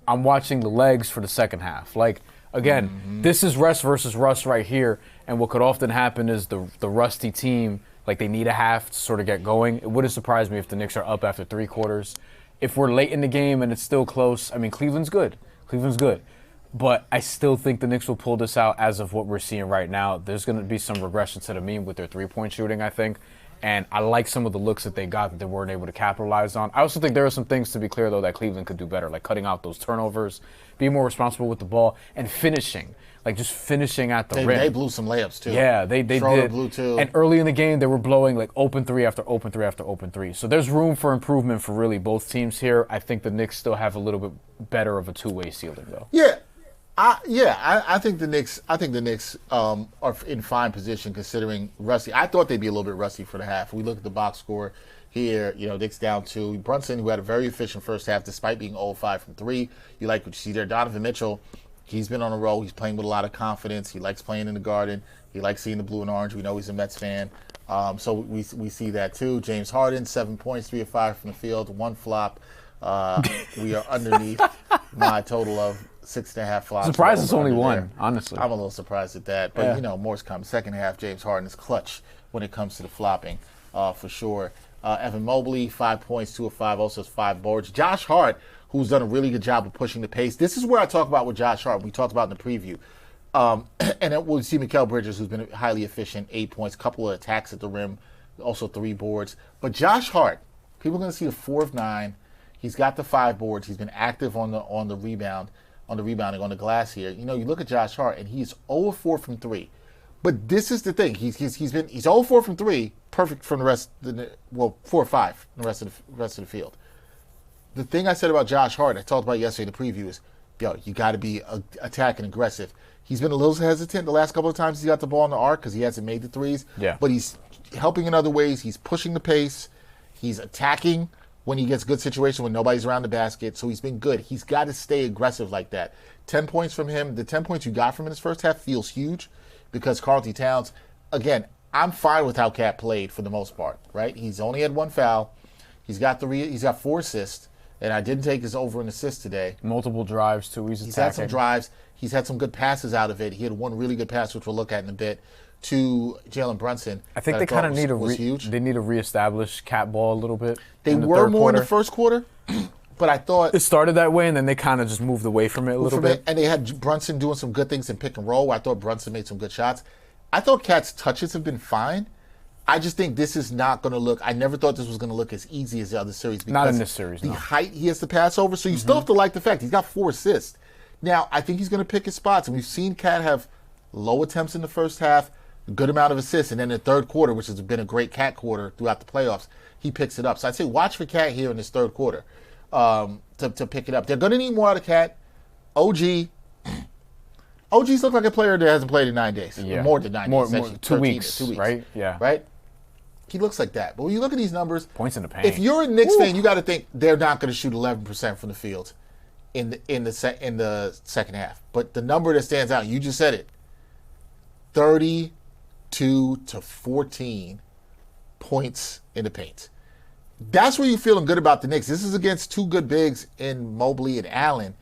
I'm watching the legs for the second half. Like, again, this is rest versus rust right here. And what could often happen is the rusty team, like they need a half to sort of get going. It wouldn't surprise me if the Knicks are up after 3 quarters. If we're late in the game and it's still close, I mean, Cleveland's good. But I still think the Knicks will pull this out as of what we're seeing right now. There's going to be some regression to the mean with their 3-point shooting, I think. And I like some of the looks that they got that they weren't able to capitalize on. I also think there are some things, to be clear, though, that Cleveland could do better, like cutting out those turnovers, being more responsible with the ball, and finishing. Like just finishing at the rim. They blew some layups too. Yeah, they Schroeder did. blew too. And early in the game, they were blowing like open 3 after open 3 after open 3. So there's room for improvement for really both teams here. I think the Knicks still have a little bit better of a two-way ceiling, though. Yeah. I think the Knicks are in fine position considering rusty. I thought they'd be a little bit rusty for the half. We look at the box score here, Knicks down 2. Brunson, who had a very efficient first half despite being 0-5 from 3. You like what you see there. Donovan Mitchell, he's been on a roll. He's playing with a lot of confidence. He likes playing in the Garden. He likes seeing the blue and orange. We know he's a Mets fan. So we see that too. James Harden, 7 points, 3 of 5 from the field, 1 flop. We are underneath my total of 6.5 flops. Surprised it's only Over 1, there. honestly. I'm a little surprised at that. But, Yeah. more's come. Second half, James Harden is clutch when it comes to the flopping, for sure. Evan Mobley, 5 points, 2 of 5, also has 5 boards. Josh Hart, who's done a really good job of pushing the pace. This is where I talk about with Josh Hart. We talked about in the preview. And then we'll see Mikal Bridges, who's been highly efficient, 8 points, couple of attacks at the rim, also 3 boards. But Josh Hart, people are going to see the 4 of 9. He's got the 5 boards. He's been active on the rebounding on the glass here. You look at Josh Hart, and he's 0 of 4 from 3. But this is the thing. He's 0 of 4 from 3, perfect from the rest. 4 or 5 from the rest of the field. The thing I said about Josh Hart, I talked about yesterday in the preview, is, you got to be attacking aggressive. He's been a little hesitant the last couple of times he got the ball in the arc because he hasn't made the threes. Yeah. But he's helping in other ways. He's pushing the pace. He's attacking when he gets good situation when nobody's around the basket. So he's been good. He's got to stay aggressive like that. 10 points from him. The 10 points you got from him in his first half feels huge because Karl-Anthony Towns, again, I'm fine with how Cat played for the most part, right? He's only had 1 foul. He's got 4 assists, and I didn't take his over an assist today. Multiple drives, too. He's attacking. Had some drives. He's had some good passes out of it. He had one really good pass, which we'll look at in a bit, to Jalen Brunson. I think they kind of need they need to reestablish Cat ball a little bit. They were more in the first quarter, but I thought it started that way, and then they kind of just moved away from it a little bit. And they had Brunson doing some good things in pick and roll. I thought Brunson made some good shots. I thought Cat's touches have been fine. I just think this is not going to look. I never thought this was going to look as easy as the other series. Because not in this series. The height he has to pass over, so you still have to like the fact he's got 4 assists. Now I think he's going to pick his spots, and we've seen Cat have low attempts in the first half. A good amount of assists, and then the third quarter, which has been a great Cat quarter throughout the playoffs, he picks it up. So I'd say watch for Cat here in this third quarter to pick it up. They're going to need more out of Cat. OG's look like a player that hasn't played in 9 days. Yeah. More than 9 days. Actually, 2 weeks, 2 weeks. right? Yeah. Right? He looks like that. But when you look at these numbers, points in the paint. If you're a Knicks fan, you got to think they're not going to shoot 11% from the field in the second half. But the number that stands out, you just said it, 32 to 14 points in the paint. That's where you're feeling good about the Knicks. This is against 2 good bigs in Mobley and Allen.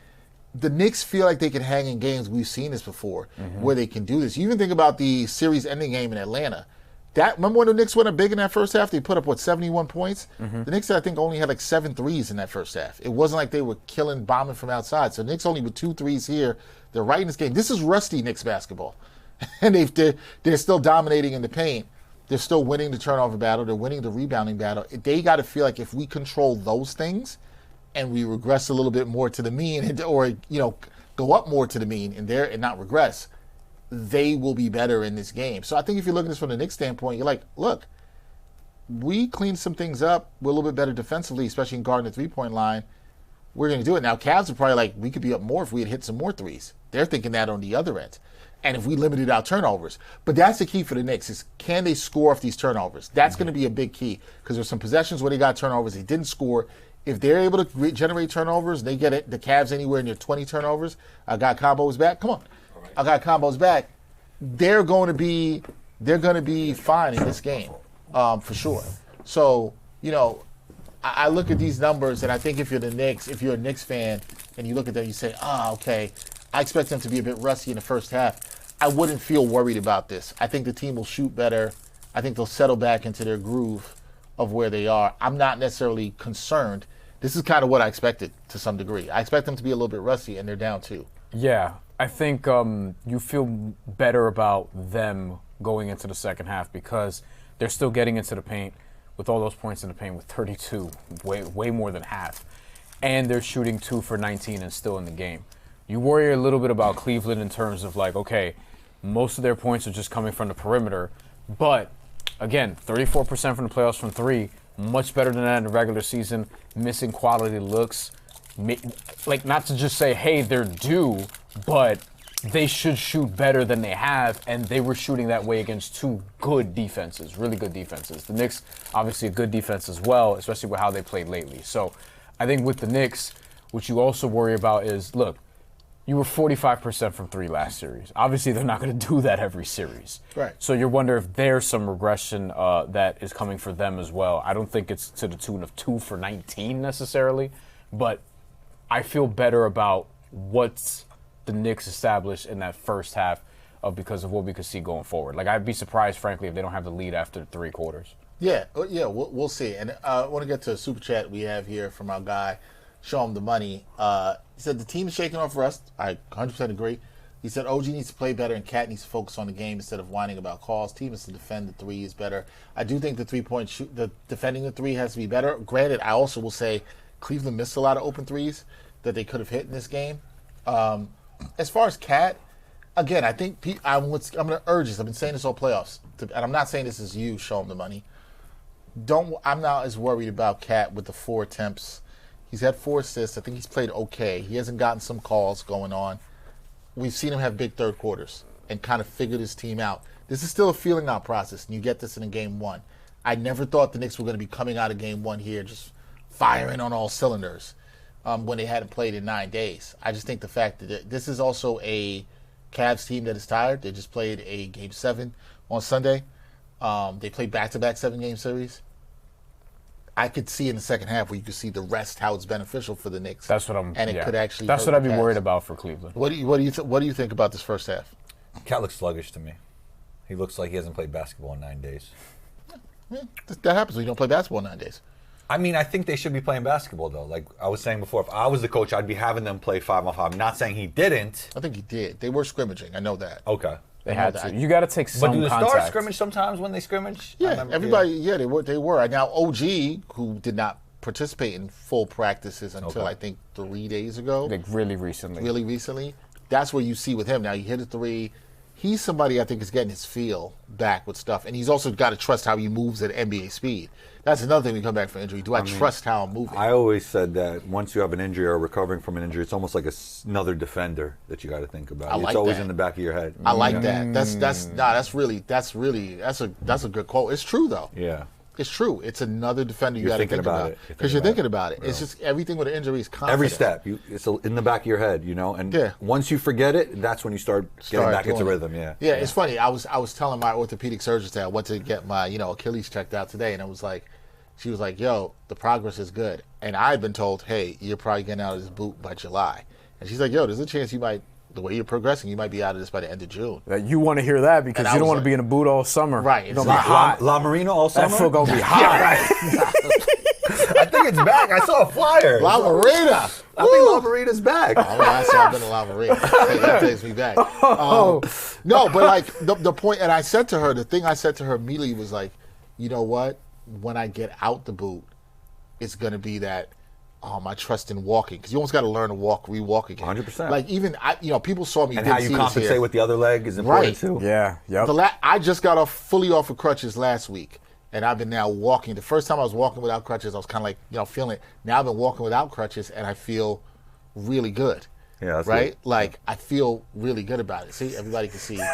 The Knicks feel like they can hang in games. We've seen this before, where they can do this. You even think about the series-ending game in Atlanta. Remember when the Knicks went up big in that first half? They put up, 71 points? The Knicks, I think, only had 7 threes in that first half. It wasn't like they were bombing from outside. So the Knicks only with 2 threes here. They're right in this game. This is rusty Knicks basketball. And they're still dominating in the paint. They're still winning the turnover battle. They're winning the rebounding battle. They got to feel like if we control those things and we regress a little bit more to the mean, or go up more to the mean and not regress, they will be better in this game. So I think if you're looking at this from the Knicks standpoint, you're like, look, we cleaned some things up. We're a little bit better defensively, especially in guarding the three-point line. We're going to do it. Now, Cavs are probably like, we could be up more if we had hit some more threes. They're thinking that on the other end. And if we limited our turnovers. But that's the key for the Knicks is can they score off these turnovers? That's going to be a big key because there's some possessions where they got turnovers. They didn't score. If they're able to generate turnovers, they get it. The Cavs anywhere near 20 turnovers. I got combos back. Come on. Right. I got combos back. They're going to be fine in this game for sure. So, I look at these numbers and I think if you're the Knicks, if you're a Knicks fan and you look at them, you say, okay, I expect them to be a bit rusty in the first half. I wouldn't feel worried about this. I think the team will shoot better. I think they'll settle back into their groove of where they are. I'm not necessarily concerned. This is kind of what I expected to some degree. I expect them to be a little bit rusty, and they're down 2. Yeah, I think you feel better about them going into the second half because they're still getting into the paint with all those points in the paint with 32, way more than half. And they're shooting 2 for 19 and still in the game. You worry a little bit about Cleveland in terms of like, okay, most of their points are just coming from the perimeter. But, again, 34% from the playoffs from 3, much better than that in the regular season, missing quality looks. Like, not to just say, hey, they're due, but they should shoot better than they have, and they were shooting that way against 2 good defenses, really good defenses. The Knicks, obviously a good defense as well, especially with how they played lately. So I think with the Knicks, what you also worry about is, look, you were 45% from 3 last series. Obviously, they're not going to do that every series. Right. So you wonder if there's some regression that is coming for them as well. I don't think it's to the tune of 2 for 19 necessarily, but I feel better about what's the Knicks established in that first half because of what we could see going forward. Like, I'd be surprised, frankly, if they don't have the lead after 3 quarters. Yeah, we'll see. And I want to get to a super chat we have here from our guy, Show Him the Money. He said, the team is shaking off rust. I 100% agree. He said, OG needs to play better and Cat needs to focus on the game instead of whining about calls. Team is to defend the 3 is better. I do think the 3-point shoot, defending the 3 has to be better. Granted, I also will say Cleveland missed a lot of open threes that they could have hit in this game. As far as Cat, again, I think I'm going to urge this. I've been saying this all playoffs, and I'm not saying this is you, Show Him the Money. I'm not as worried about Cat with the 4 attempts. He's had 4 assists. I think he's played okay. He hasn't gotten some calls going on. We've seen him have big third quarters and kind of figured his team out. This is still a feeling out process, and you get this in a game 1. I never thought the Knicks were going to be coming out of game 1 here just firing on all cylinders when they hadn't played in 9 days. I just think the fact that this is also a Cavs team that is tired. They just played a Game 7 on Sunday. They played back-to-back 7-game series. I could see in the second half where you could see the rest how it's beneficial for the Knicks. That's what I'm. And it could actually. That's hurt what I'd the be Cavs. worried about for Cleveland. What do you think about this first half? Cat looks sluggish to me. He looks like he hasn't played basketball in 9 days. Yeah, that happens when you don't play basketball in 9 days. I mean, I think they should be playing basketball, though. Like I was saying before, if I was the coach, I'd be having them play 5-on-5. Not saying he didn't. I think he did. They were scrimmaging. I know that. Okay. They had to. You got to take some But do the contact. stars scrimmage sometimes when they scrimmage? I Yeah, remember- everybody. Yeah, they were. They were. Now OG, who did not participate in full practices until I think 3 days ago, Like really recently. really recently. That's where you see with him. Now he hit a three. He's somebody I think is getting his feel back with stuff, and he's also got to trust how he moves at NBA speed. That's another thing when you come back from injury. Do I trust how I'm moving? I always said that once you have an injury or recovering from an injury, it's almost like another defender that you got to think about. I like it's always that. in the back of your head. I like that. That's a good quote. It's true though. Yeah. It's true. It's another defender you You're got to thinking think about about it. You're because you're thinking thinking about it. Yeah. It's just everything with an injury is confident. Every step, it's in the back of your head, you know. And Yeah. once you forget it, that's when you start getting back into doing it. rhythm. Yeah. Yeah, it's funny. I was telling my orthopedic surgeon that I went to get my Achilles checked out today, and she was like, "Yo, the progress is good." And I've been told, "Hey, you're probably getting out of this boot by July." And she's like, "Yo, there's a chance you might, the way you're progressing, you might be out of this by the end of June." You want to hear that because And I you don't was want to be in a boot all summer. Right, It's gonna be exactly. hot. La Marino all summer. That foot gonna be hot. I think it's back. I saw a flyer. La Marina. I think La Marina's back. Oh, that's why I've been to La Marina. That takes me back. No, but like the point, and I said to her, the thing I said to her immediately was like, you know what? When I get out the boot, it's going to be that, my trust in walking. Because you almost got to learn to re-walk again. 100%. Like even, people saw me. And didn't how you see this compensate here. with the other leg is important Right. too. Yeah. Yep. I just got fully off of crutches last week. And I've been now walking. The first time I was walking without crutches, I was kind of like, feeling it. Now I've been walking without crutches, and I feel really good. Yeah, that's right? good. Like, I feel really good about it. See, everybody can see the.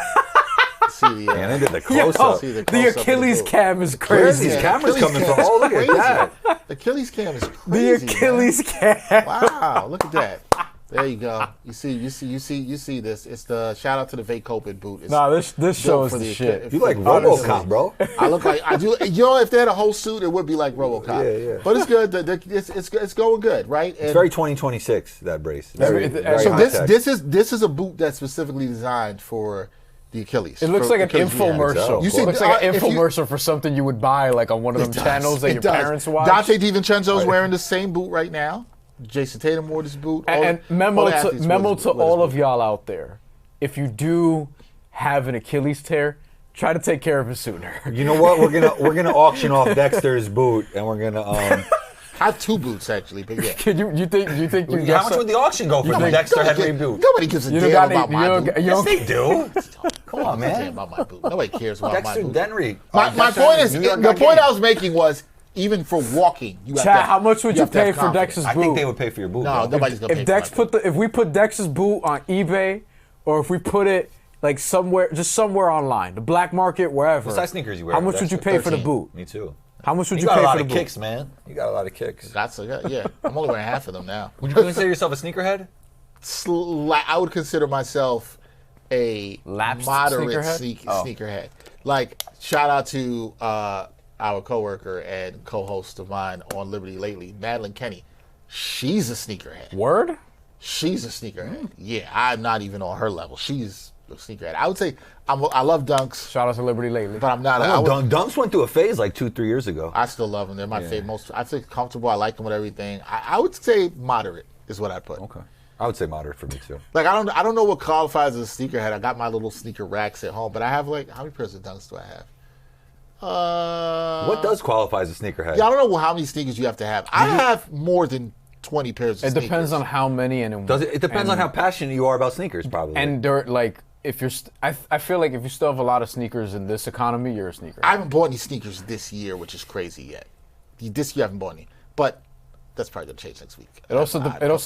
And they did the Yo, close-up. See the the close-up of the Achilles boot. cam is Where are crazy. these cameras Achilles coming cam from? is Oh, look crazy. at that. The Achilles cam is The crazy. Achilles cam. Man. Wow, look at that. There you go. You see this. It's the shout out to the Vacopid boot. It's Nah, this built show is for the shit. You like Honestly. RoboCop, bro. I look like I do. If they had a whole suit, it would be like RoboCop. Yeah. But it's good. It's going good, right? It's very 2026, that brace. Very Very so high this tech. this is a boot that's specifically designed for the Achilles. It looks for like an Achilles rehab. infomercial. You It see, looks like an if you- infomercial for something you would buy like on one of them It does. channels that It your does. parents watch. Dante DiVincenzo's wearing the same boot right now. Jason Tatum wore this boot. And all memo the to athletes memo wear this to boot. all of y'all out there: if you do have an Achilles tear, try to take care of it sooner. You know what? We're gonna auction off Dexter's boot, and we're gonna. I have two boots actually, but yeah. Can you think you How get much some- would the auction go for the Dexter Henry boot? Nobody gives a You don't damn got about any, my you don't, boot. you Yes, don't, they do. Come on, Damn man. about my boot. Nobody cares about my Dexter boot. Henry. My Dexter point Henry, is, New York the got point game. I was making was, even for walking, you have Chad, to. how much would you have to have pay for confidence. Dex's I boot? think they would pay for your boot. No, bro. nobody's gonna pay If for my Dex boot. if we put Dex's boot on eBay, or if we put it like somewhere online, the black market, wherever. What size sneakers you wear? How much would you Dexter? pay for the 13. boot? Me too. How much would You you got pay a lot for the of boot? kicks, man. You got a lot of kicks. That's yeah. I'm only wearing half of them now. Would you consider yourself a sneakerhead? I would consider myself a Lapsed moderate sneakerhead? sneakerhead. Like, shout out to our coworker and co-host of mine on Liberty Lately, Madeline Kenny. She's a sneakerhead. Word? She's a sneakerhead. Yeah, I'm not even on her level. She's a sneakerhead. I would say I love Dunks, Shout out to Liberty lately. but I'm not. Dunks went through a phase like 2-3 years ago. I still love them. They're my favorite. Most I feel comfortable. I like them with everything. I would say moderate is what I put. Okay. I would say moderate for me too. Like I don't know what qualifies as a sneakerhead. I got my little sneaker racks at home, but I have like how many pairs of Dunks do I have? What does qualify as a sneakerhead? Yeah, I don't know how many sneakers you have to have. I have more than 20 pairs of It sneakers. depends on how many and in Does it? It depends on and- how passionate you are about sneakers, probably. And they're like, if you're, I feel like if you still have a lot of sneakers in this economy, you're a sneaker. I haven't bought any sneakers this year, which is crazy yet. This year I haven't bought any, but that's probably gonna change next week. It also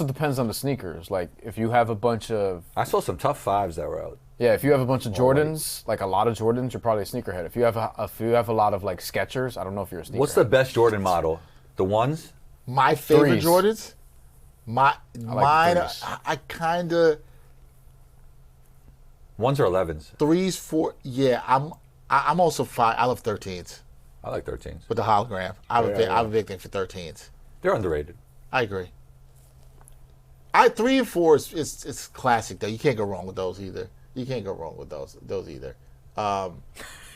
depends on the sneakers. Like if you have a bunch of I saw some tough fives that were out. if you have a bunch of Jordans, like a lot of Jordans, you're probably a sneakerhead. If you have a lot of like Skechers, I don't know if you're a sneakerhead. What's the best Jordan model? The ones? My favorite Threes. Jordans. Mine. threes. I kind of Ones or 11s? 3s, 4. Yeah, I'm also 5. I love 13s I like 13s. with the hologram. I'm a big thing for 13s. They're underrated. I agree. 3 and 4 is classic though. You can't go wrong with those either. You can't go wrong with those either.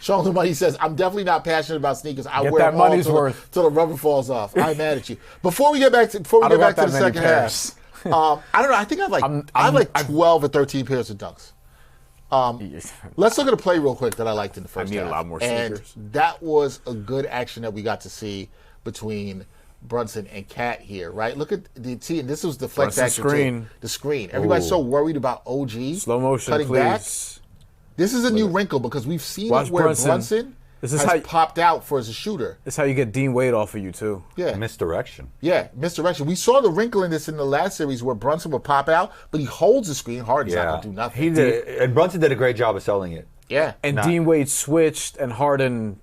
Sean the Money says, "I'm definitely not passionate about sneakers. I Get wear that them all money's till worth. the rubber falls off. I'm mad at you." Before we get back to I don't the got that many second pairs. half, I don't know. I think I have like 12 or 13 pairs of Dunks. Let's look at a play real quick that I liked in the first need half. a lot more and sneakers. that was a good action that we got to see between Brunson and Cat here, right? Look at the T, and this was the flex Brunson action screen. too. The screen. Everybody's so worried about OG Slow motion, cutting please. back. This is a new wrinkle because we've seen Watch it where Brunson. Brunson This is has how- popped out for as a shooter. That's how you get Dean Wade off of you too. Yeah, Misdirection. yeah, misdirection. We saw the wrinkle in this in the last series where Brunson would pop out, but he holds the screen. Harden's not Yeah. gonna do nothing. He did, and Brunson did a great job of selling it. Yeah, And Dean Wade switched, and Harden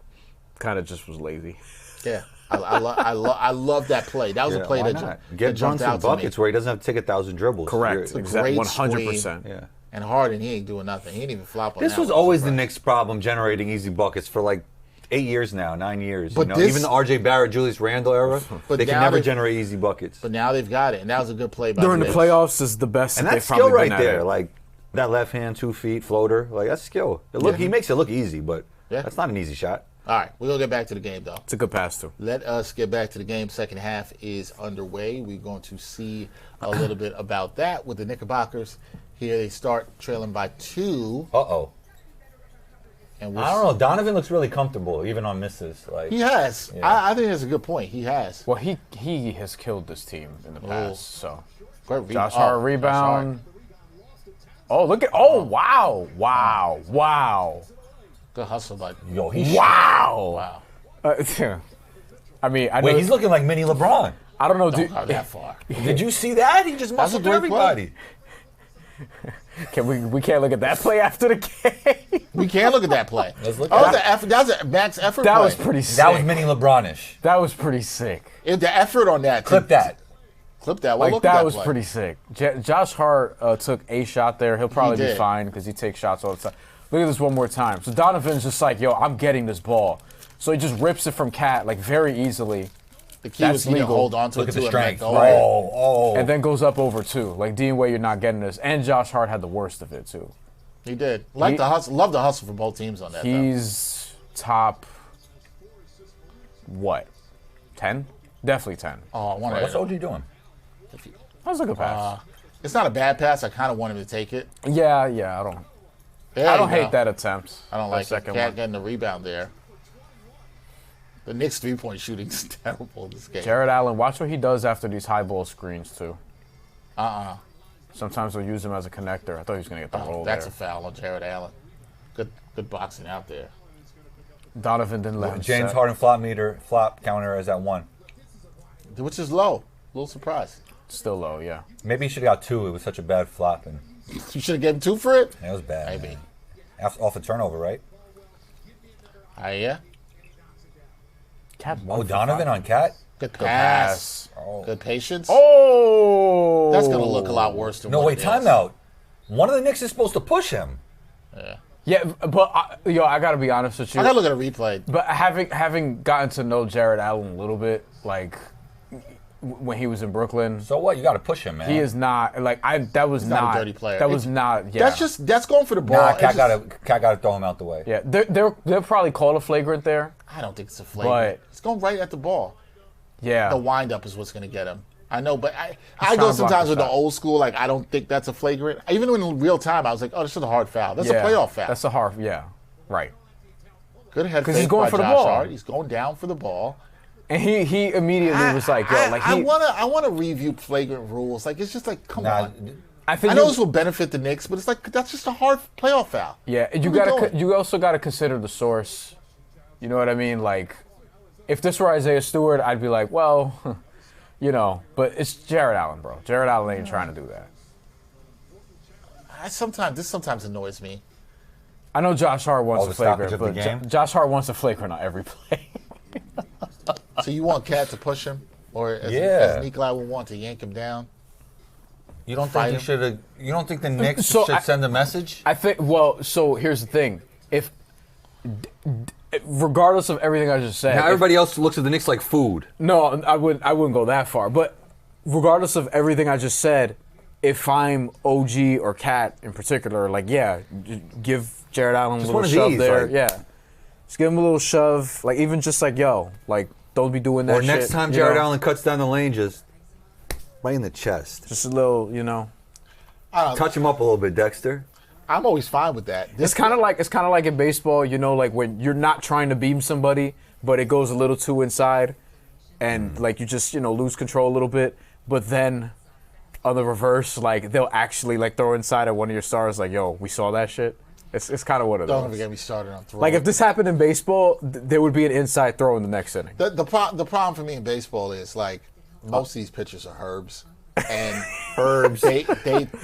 kind of just was lazy. yeah. I love that play. That was a play why that, not? that Get jumped Brunson out to me. buckets where he doesn't have to take 1,000 dribbles. Correct. You're- Exactly. great 100%. Yeah. And Harden, he ain't doing nothing. He didn't even flop on This that was one. always the Knicks' problem, generating easy buckets for like 8 years now, 9 years. But you know? this- Even the R.J. Barrett, Julius Randle era, But they can now never they- generate easy buckets. But now they've got it, and that was a good play by During the Knicks. playoffs is the best And that that's they've skill probably right been at there. it. Like that left hand, 2 feet floater. Like that's skill. He makes it look easy, but Yeah. that's not an easy shot. All right, we're going to get back to the game, though. It's a good pass too. Let us get back to the game. Second half is underway. We're going to see a little bit about that with the Knickerbockers. Here they start trailing by 2. Uh-oh. And we'll I don't know. Donovan looks really comfortable, even on misses. Like He has. Yeah. I think that's a good point. He has. Well, he has killed this team in the past. So Great Josh Hart Josh rebound. Oh, look at wow. Good hustle, but yo, he's wow. I mean, I know. Wait, he's looking like mini LeBron. I don't know. Don't go that far. Did you see that? He just muscled through great play. everybody. We can't look at that play after the game. We can look at that play. Let's look Oh, at that was a max effort That play. was pretty sick. That was mini LeBronish. That was pretty sick. The effort on that. Clip that. Clip that. Well, Like look at that was play. pretty sick. Josh Hart took a shot there. He'll probably be did. fine because he takes shots all the time. Look at this one more time. So Donovan's just like, yo, I'm getting this ball. So he just rips it from Cat like very easily, The key That's was he to legal. hold on to Look it at the too and let strength. go of it. Oh. and then goes up over 2. Like Dean Wade, you're not getting this. And Josh Hart had the worst of it too. He did. Like the hustle. Love the hustle from both teams on that. Though. He's top what? 10? Definitely 10. Oh, I want What's to. OG doing? That was a good pass. It's not a bad pass. I kind of want him to take it. Yeah, There I don't you go. hate that attempt. I don't That like second Cat one. getting the rebound there. The Knicks 3-point shooting is terrible this game. Jared Allen, watch what he does after these high ball screens too. Sometimes they'll use him as a connector. I thought he was gonna get the roll That's there. a foul on Jared Allen. Good boxing out there. Donovan didn't let him James set. Harden flop counter is at 1. Which is low. A little surprised. Still low, yeah. Maybe he should have got 2. It was such a bad flop, and You should have given 2 for it. it was bad. Maybe. Man. Off a turnover, right? Yeah. Cat Oh, Donovan on Cat? Good pass. pass. Good patience. Oh, That's going to look a lot worse than No, what wait, it is. timeout. One of the Knicks is supposed to push him. Yeah, but I gotta be honest with you. I got to look at a replay. But having gotten to know Jared Allen a little bit, like when he was in Brooklyn, So what? You got to push him, man. he is not like that was not a dirty player. That was It's- not. Yeah, That's going for the ball. Nah, It's Cat just- got to throw him out the way. Yeah, they'll probably call a flagrant there. I don't think it's a flagrant. But- It's going right at the ball. Yeah, The windup is what's going to get him. I know, but I trying go to block sometimes the with the shot. old school. Like I don't think that's a flagrant. Even in real time, I was like, "Oh, this is a hard foul. That's yeah, a playoff foul." That's a hard. Yeah, right. Good head 'Cause he's fake going by for the Josh ball. Hart. He's going down for the ball. And he immediately was like, yo, like I he. wanna review flagrant rules. Like it's just like, come Nah, on. I think I know you- this will benefit the Knicks, but it's like that's just a hard playoff foul. Yeah, What you are we gotta. doing? You also gotta consider the source. You know what I mean? Like, if this were Isaiah Stewart, I'd be like, well, you know. But it's Jared Allen, bro. Jared Allen ain't trying to do that. This sometimes annoys me. I know Josh Hart wants Oh, a the stoppage flagrant, of the but game? Josh Hart wants a flagrant on every play. So you want Cat to push him? Or as Nikolai would want to yank him down. You don't Fight think him? you should have? You don't think the Knicks So should send a message? I think. Well, so here's the thing: if regardless of everything I just said, Now everybody else looks at the Knicks like food. no, I wouldn't go that far. But regardless of everything I just said, if I'm OG or Cat in particular, like give Jared Allen a Just little one of shove these, there, like- just give him a little shove, like even just like like don't be doing that. Or next shit, time you Jared know? Allen cuts down the lane, just right in the chest. just a little, Touch him up a little bit, Dexter. I'm always fine with that. It's kind of like in baseball, like when you're not trying to beam somebody, but it goes a little too inside, and like you just lose control a little bit. But then on the reverse, like they'll actually like throw inside at one of your stars, like yo, we saw that shit. It's kind of what it Don't is. ever get me started on throwing. Like if this happened in baseball, there would be an inside throw in the next inning. The problem for me in baseball is like most of these pitchers are herbs, and Herbs. they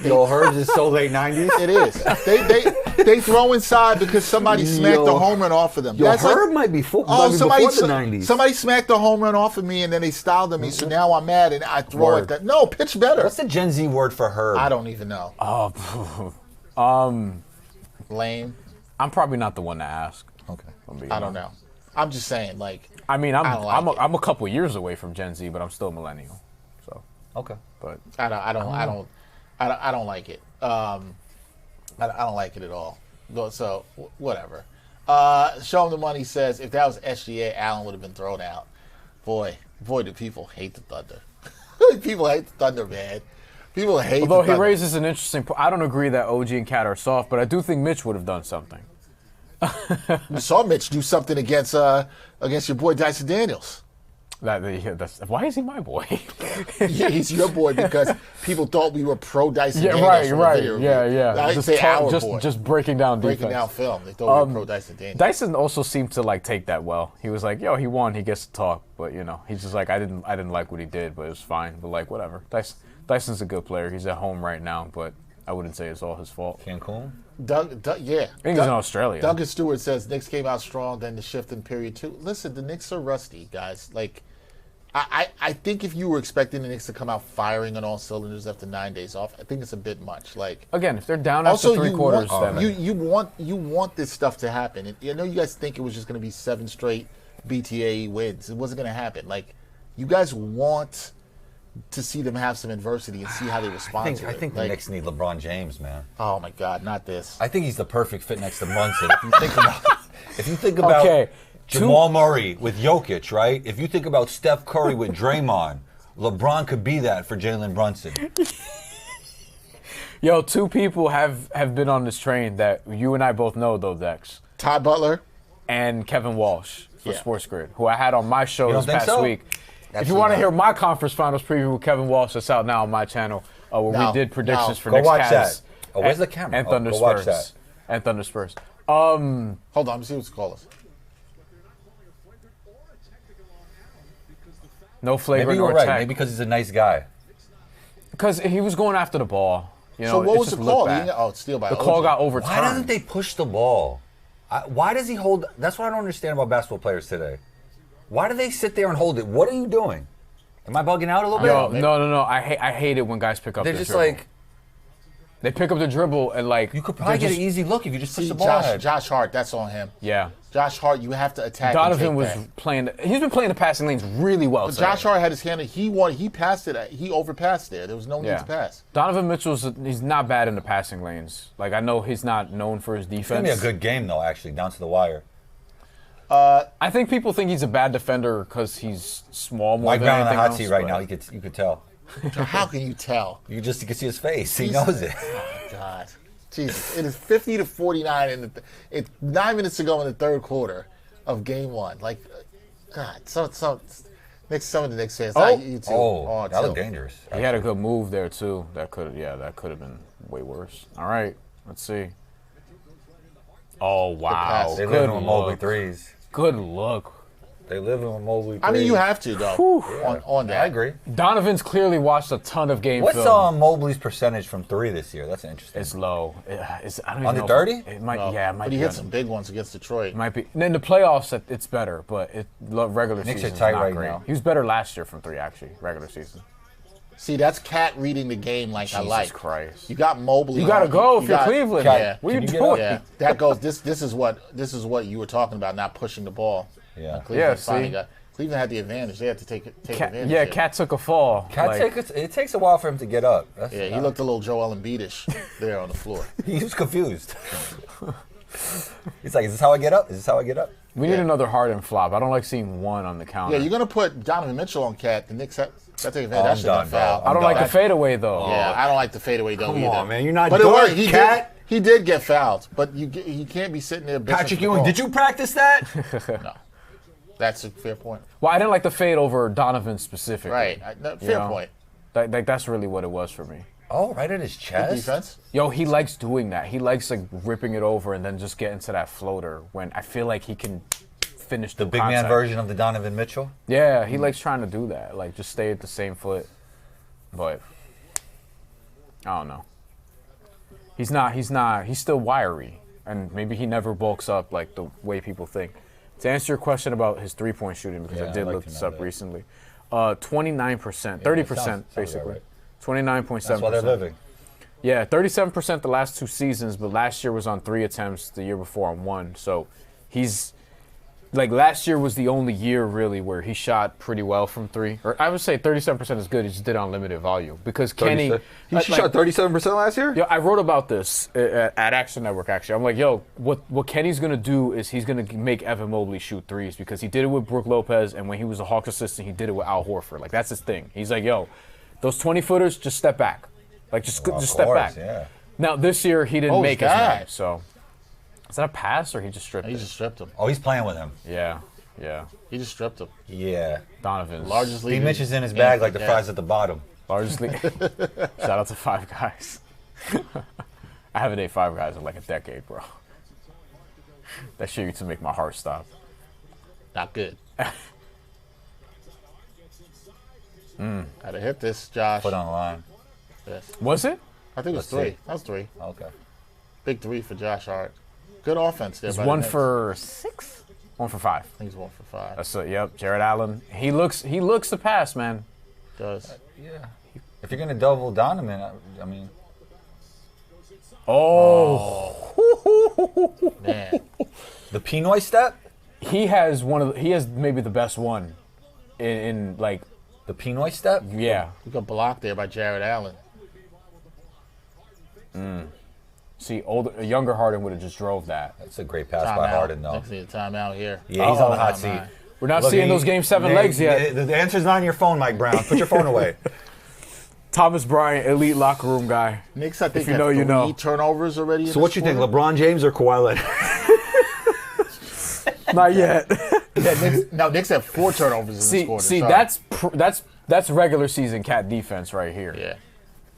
Yo, Herbs is so late 90s. it is they throw inside because somebody smacked the home run off of them. Yo, That's Herb like, might be before somebody the 90s. somebody smacked the home run off of me and then they styled at me, so now I'm mad and I throw Word. it. That no, pitch better. What's the Gen Z word for Herb? I don't even know. Lame. I'm probably not the one to ask. Okay. I don't know. I'm just saying, like, I mean, I don't like it. I'm a couple years away from Gen Z, but I'm still a millennial. So, Okay. but I don't like it. I don't like it at all. So whatever. Show him the money says if that was SGA, Allen would have been thrown out. Boy, do people hate the Thunder. People hate the Thunder, man. People hate. although the he Thunder. raises an interesting point, I don't agree that OG and Cat are soft, but I do think Mitch would have done something. You saw Mitch do something against your boy Dyson Daniels. That's why is he my boy? Yeah, he's your boy because people thought we were pro Dyson Yeah, Daniels. from the right. video Yeah, review. yeah. I didn't say our boy. just breaking down defense. breaking down film. They thought we were pro Dyson Daniels. Dyson also seemed to like take that well. He was like, "Yo, he won. He gets to talk." But he's just like, "I didn't like what he did, but it was fine." But like, whatever. Dyson's a good player. He's at home right now, but I wouldn't say it's all his fault. Cancun? Doug, yeah. I think he's in Australia. Duncan Stewart says Knicks came out strong, then the shift in period 2. Listen, the Knicks are rusty, guys. Like, I think if you were expecting the Knicks to come out firing on all cylinders after 9 days off, I think it's a bit much. Like, Again, if they're down after also three quarters, want, then you want this stuff to happen. And I know you guys think it was just going to be 7 straight BTA wins. It wasn't going to happen. Like, you guys want to see them have some adversity and see how they respond to it. I think the Like, Knicks need LeBron James, man. oh my God, not this. I think he's the perfect fit next to Brunson. If you think about Okay, Jamal Murray with Jokic, right? If you think about Steph Curry with Draymond, LeBron could be that for Jalen Brunson. Yo, 2 people have been on this train that you and I both know, though, Dex, Ty Butler. and Kevin Walsh for Yeah. Sports Grid, who I had on my show You don't this think past so? week. If you Absolutely want to not. hear my conference finals preview with Kevin Walsh, it's out now on my channel, where No, we did predictions no. for Go Knicks watch Cavs that. Oh, where's and- the camera? And Oh, Thunder go watch Spurs. that. And Thunder Spurs. Hold on, let me see what's called. No flagrant Maybe you're or right. tech. Maybe because he's a nice guy. Because he was going after the ball. So what it was just the looked call? bad. It's steal by The OG. call got overturned. Why doesn't they push the ball? Why does he hold? That's what I don't understand about basketball players today. Why do they sit there and hold it? What are you doing? Am I bugging out a little bit? Yo, no. I hate it when guys pick up They're the just dribble. like, They pick up the dribble and like you could probably they're get just- an easy look if you just push See, the ball ahead. Josh Hart, that's on him. Yeah. Josh Hart, you have to attack. Donovan and was take that. playing. He's been playing the passing lanes really well. But today. Josh Hart had his hand. He passed it. He overpassed there. There was no need Yeah. to pass. Donovan he's not bad in the passing lanes. Like I know he's not known for his It's defense. gonna be a good game though, actually, down to the wire. I think people think he's a bad defender because he's small more Mike than Brown on the anything hot else, seat right but- now. You could tell. How can you tell? You can see his face. He He's- knows it. God, Jesus! It is 50-49 in it's 9 minutes to go in the third quarter of Game 1. Like, God, some of the Knicks fans. Oh. Not you too. Oh, that too. looked dangerous. He had a good move there too. That could have been way worse. All right, let's see. Oh wow, pass. They good live on Mobley look. threes. Good look. They live in Mobley. I mean, you have to though. On that, I agree. Donovan's clearly watched a ton of game What's film. Mobley's percentage from 3 this year? That's interesting. It's low. It's, I don't even Under know 30? It might. No, Yeah, it might but be. he hit under- some big ones against Detroit. It might be. In the playoffs, it's better, but regular Knicks season are tight not right great. now. He was better last year from 3, actually, regular season. See, that's Cat reading the game like I Jesus like. Christ. You got Mobley. You gotta on. go if you're got- Cleveland. Yeah. What are you Can you get doing? up? Yeah, that goes. This is what you were talking about, not pushing the ball. Yeah. Cleveland see? finally got. Cleveland had the advantage. They had to take advantage. Yeah, of it. Cat took a fall. It takes a while for him to get up. Yeah, he looked a little Joel Embiid-ish there on the floor. He was confused. He's like, is this how I get up? Is this how I get up? We need another Harden flop. I don't like seeing one on the counter. Yeah, you're gonna put Donovan Mitchell on Cat. The Knicks have to take advantage. I'm That should done, have foul. bro. I don't like the fadeaway though. Yeah, I don't like the fadeaway though Come either. on, man. You're not But it dark, worked. Cat. He did get fouled, but you can't be sitting there. bitching Patrick for the Ewing, call. did you practice that? No, that's a fair point. Well, I didn't like the fade over Donovan specifically. Right, fair know? point. That's really what it was for me. Oh, right at his Good chest. defense. Yo, he likes doing that. He likes like ripping it over and then just getting to that floater when I feel like he can finish The big man contact. version of the Donovan Mitchell. Yeah, he likes trying to do that. Like just stay at the same foot. But I don't know. He's still wiry. And maybe he never bulks up like the way people think. To answer your question about his 3-point shooting, because Yeah, I did I'd like look to this know up that. recently. 29%, 30% sounds basically. right. 29.7%. That's why they're living. Yeah, 37% the last 2 seasons, but last year was on 3 attempts, the year before on 1. So he's like last year was the only year really where he shot pretty well from 3. Or I would say 37% is good. He just did on limited volume because Kenny. He shot 37% last year? Yeah, I wrote about this at Action Network, actually. I'm like, yo, what Kenny's going to do is he's going to make Evan Mobley shoot threes because he did it with Brook Lopez, and when he was a Hawks assistant, he did it with Al Horford. Like, that's his thing. He's like, yo, those 20-footers, just step back. Like, just step back. Yeah. Now, this year, he didn't Oh, make he's as got many, it. so. Is that a pass, or he just stripped He it? just stripped him. Oh, he's playing with him. Yeah. He just stripped him. Yeah. Donovan's. Largest lead. D. Mitch is in his bag like the Yeah. fries at the bottom. Largely. Shout out to Five Guys. I haven't ate Five Guys in like a decade, bro. That shit used to make my heart stop. Not good. Gotta hit this, Josh. Put on the line. Yes. Was it? I think it was Let's 3. see. That was 3. Okay. Big 3 for Josh Hart. Good offense there. It's by the 1 Knicks. for 6? 1 for 5. I think he's 1 for 5. That's it. Yep. Jared Allen. He looks the pass, man. Does. Yeah. If you're gonna double Donovan, I mean, Oh. Man. the Pinoy step. He has maybe the best one in like The Pinoy step. yeah. You got blocked there by Jared Allen. See, a younger Harden would have just drove that. That's a great pass by Timeout. Harden, though. Next need a timeout here. Yeah, he's on the hot Oh, seat. my. We're not Look, seeing he- those Game 7 legs yet. The answer's not on your phone, Mike Brown. Put your phone away. Thomas Bryan, elite locker room guy. Knicks, I think, you had know, you 3 know. turnovers already. So what you think, LeBron James or Kawhi Leonard? Not yet. Knicks have 4 turnovers in this quarter. See, Sorry. that's regular season Cat defense right here. Yeah.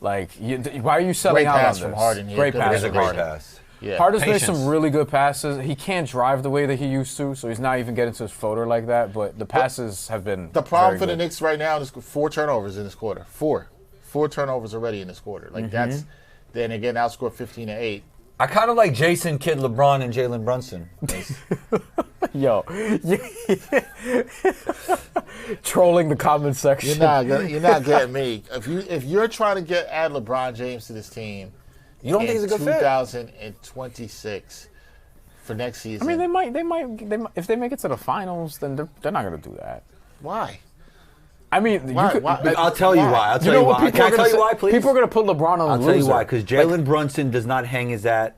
Like, why are you selling Great out pass on from this? Harden here. Great Good pass It is a from great Harden. pass. Yeah. Harden's made Patience. some really good passes. He can't drive the way that he used to, so he's not even getting to his floater like that. But the passes have been The problem very for the good. Knicks right now is 4 turnovers in this quarter. 4 turnovers already in this quarter. Like that's then again outscored 15-8. I kind of like Jason, Kidd, LeBron, and Jalen Brunson. Yo, trolling the comment section. You're not getting me. If you're trying to add LeBron James to this team, You don't think he's a good fit? 2026 for next season. I mean, they might. If they make it to the finals, then they're not going to do that. Why? I mean, Why? you could, Why? I'll tell you why. I'll tell know you what why. people Can are I gonna tell you say? why, please? People are going to put LeBron on I'll the tell you loser. why. Because Jalen Brunson does not hang his hat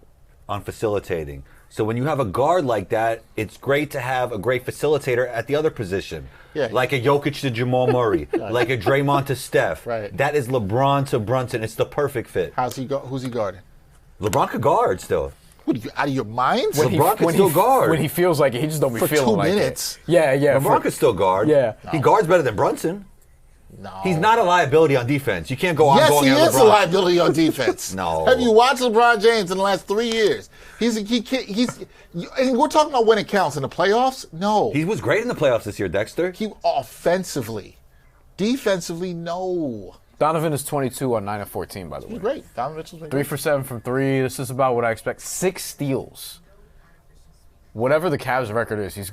on facilitating. So when you have a guard like that, it's great to have a great facilitator at the other position. Yeah. Like a Jokic to Jamal Murray, like a Draymond to Steph. Right. That is LeBron to Brunson. It's the perfect fit. Who's he guarding? LeBron could guard still. What are you out of your mind? LeBron can still guard. When he feels like it, he just don't be For feeling 2 like minutes. it. Yeah. LeBron could still guard. Yeah. He guards better than Brunson. No. He's not a liability on defense. You can't go on Yes, going he at is a LeBron. liability on defense. No. Have you watched LeBron James in the last 3 years? And we're talking about when it counts in the playoffs. No, He was great in the playoffs this year, Dexter. he offensively, defensively, no. Donovan is 22 on 9 of 14, by the way. He's great. Donovan Mitchell's been 3 great. for 7 from 3. This is about what I expect. 6 steals. Whatever the Cavs record is, he's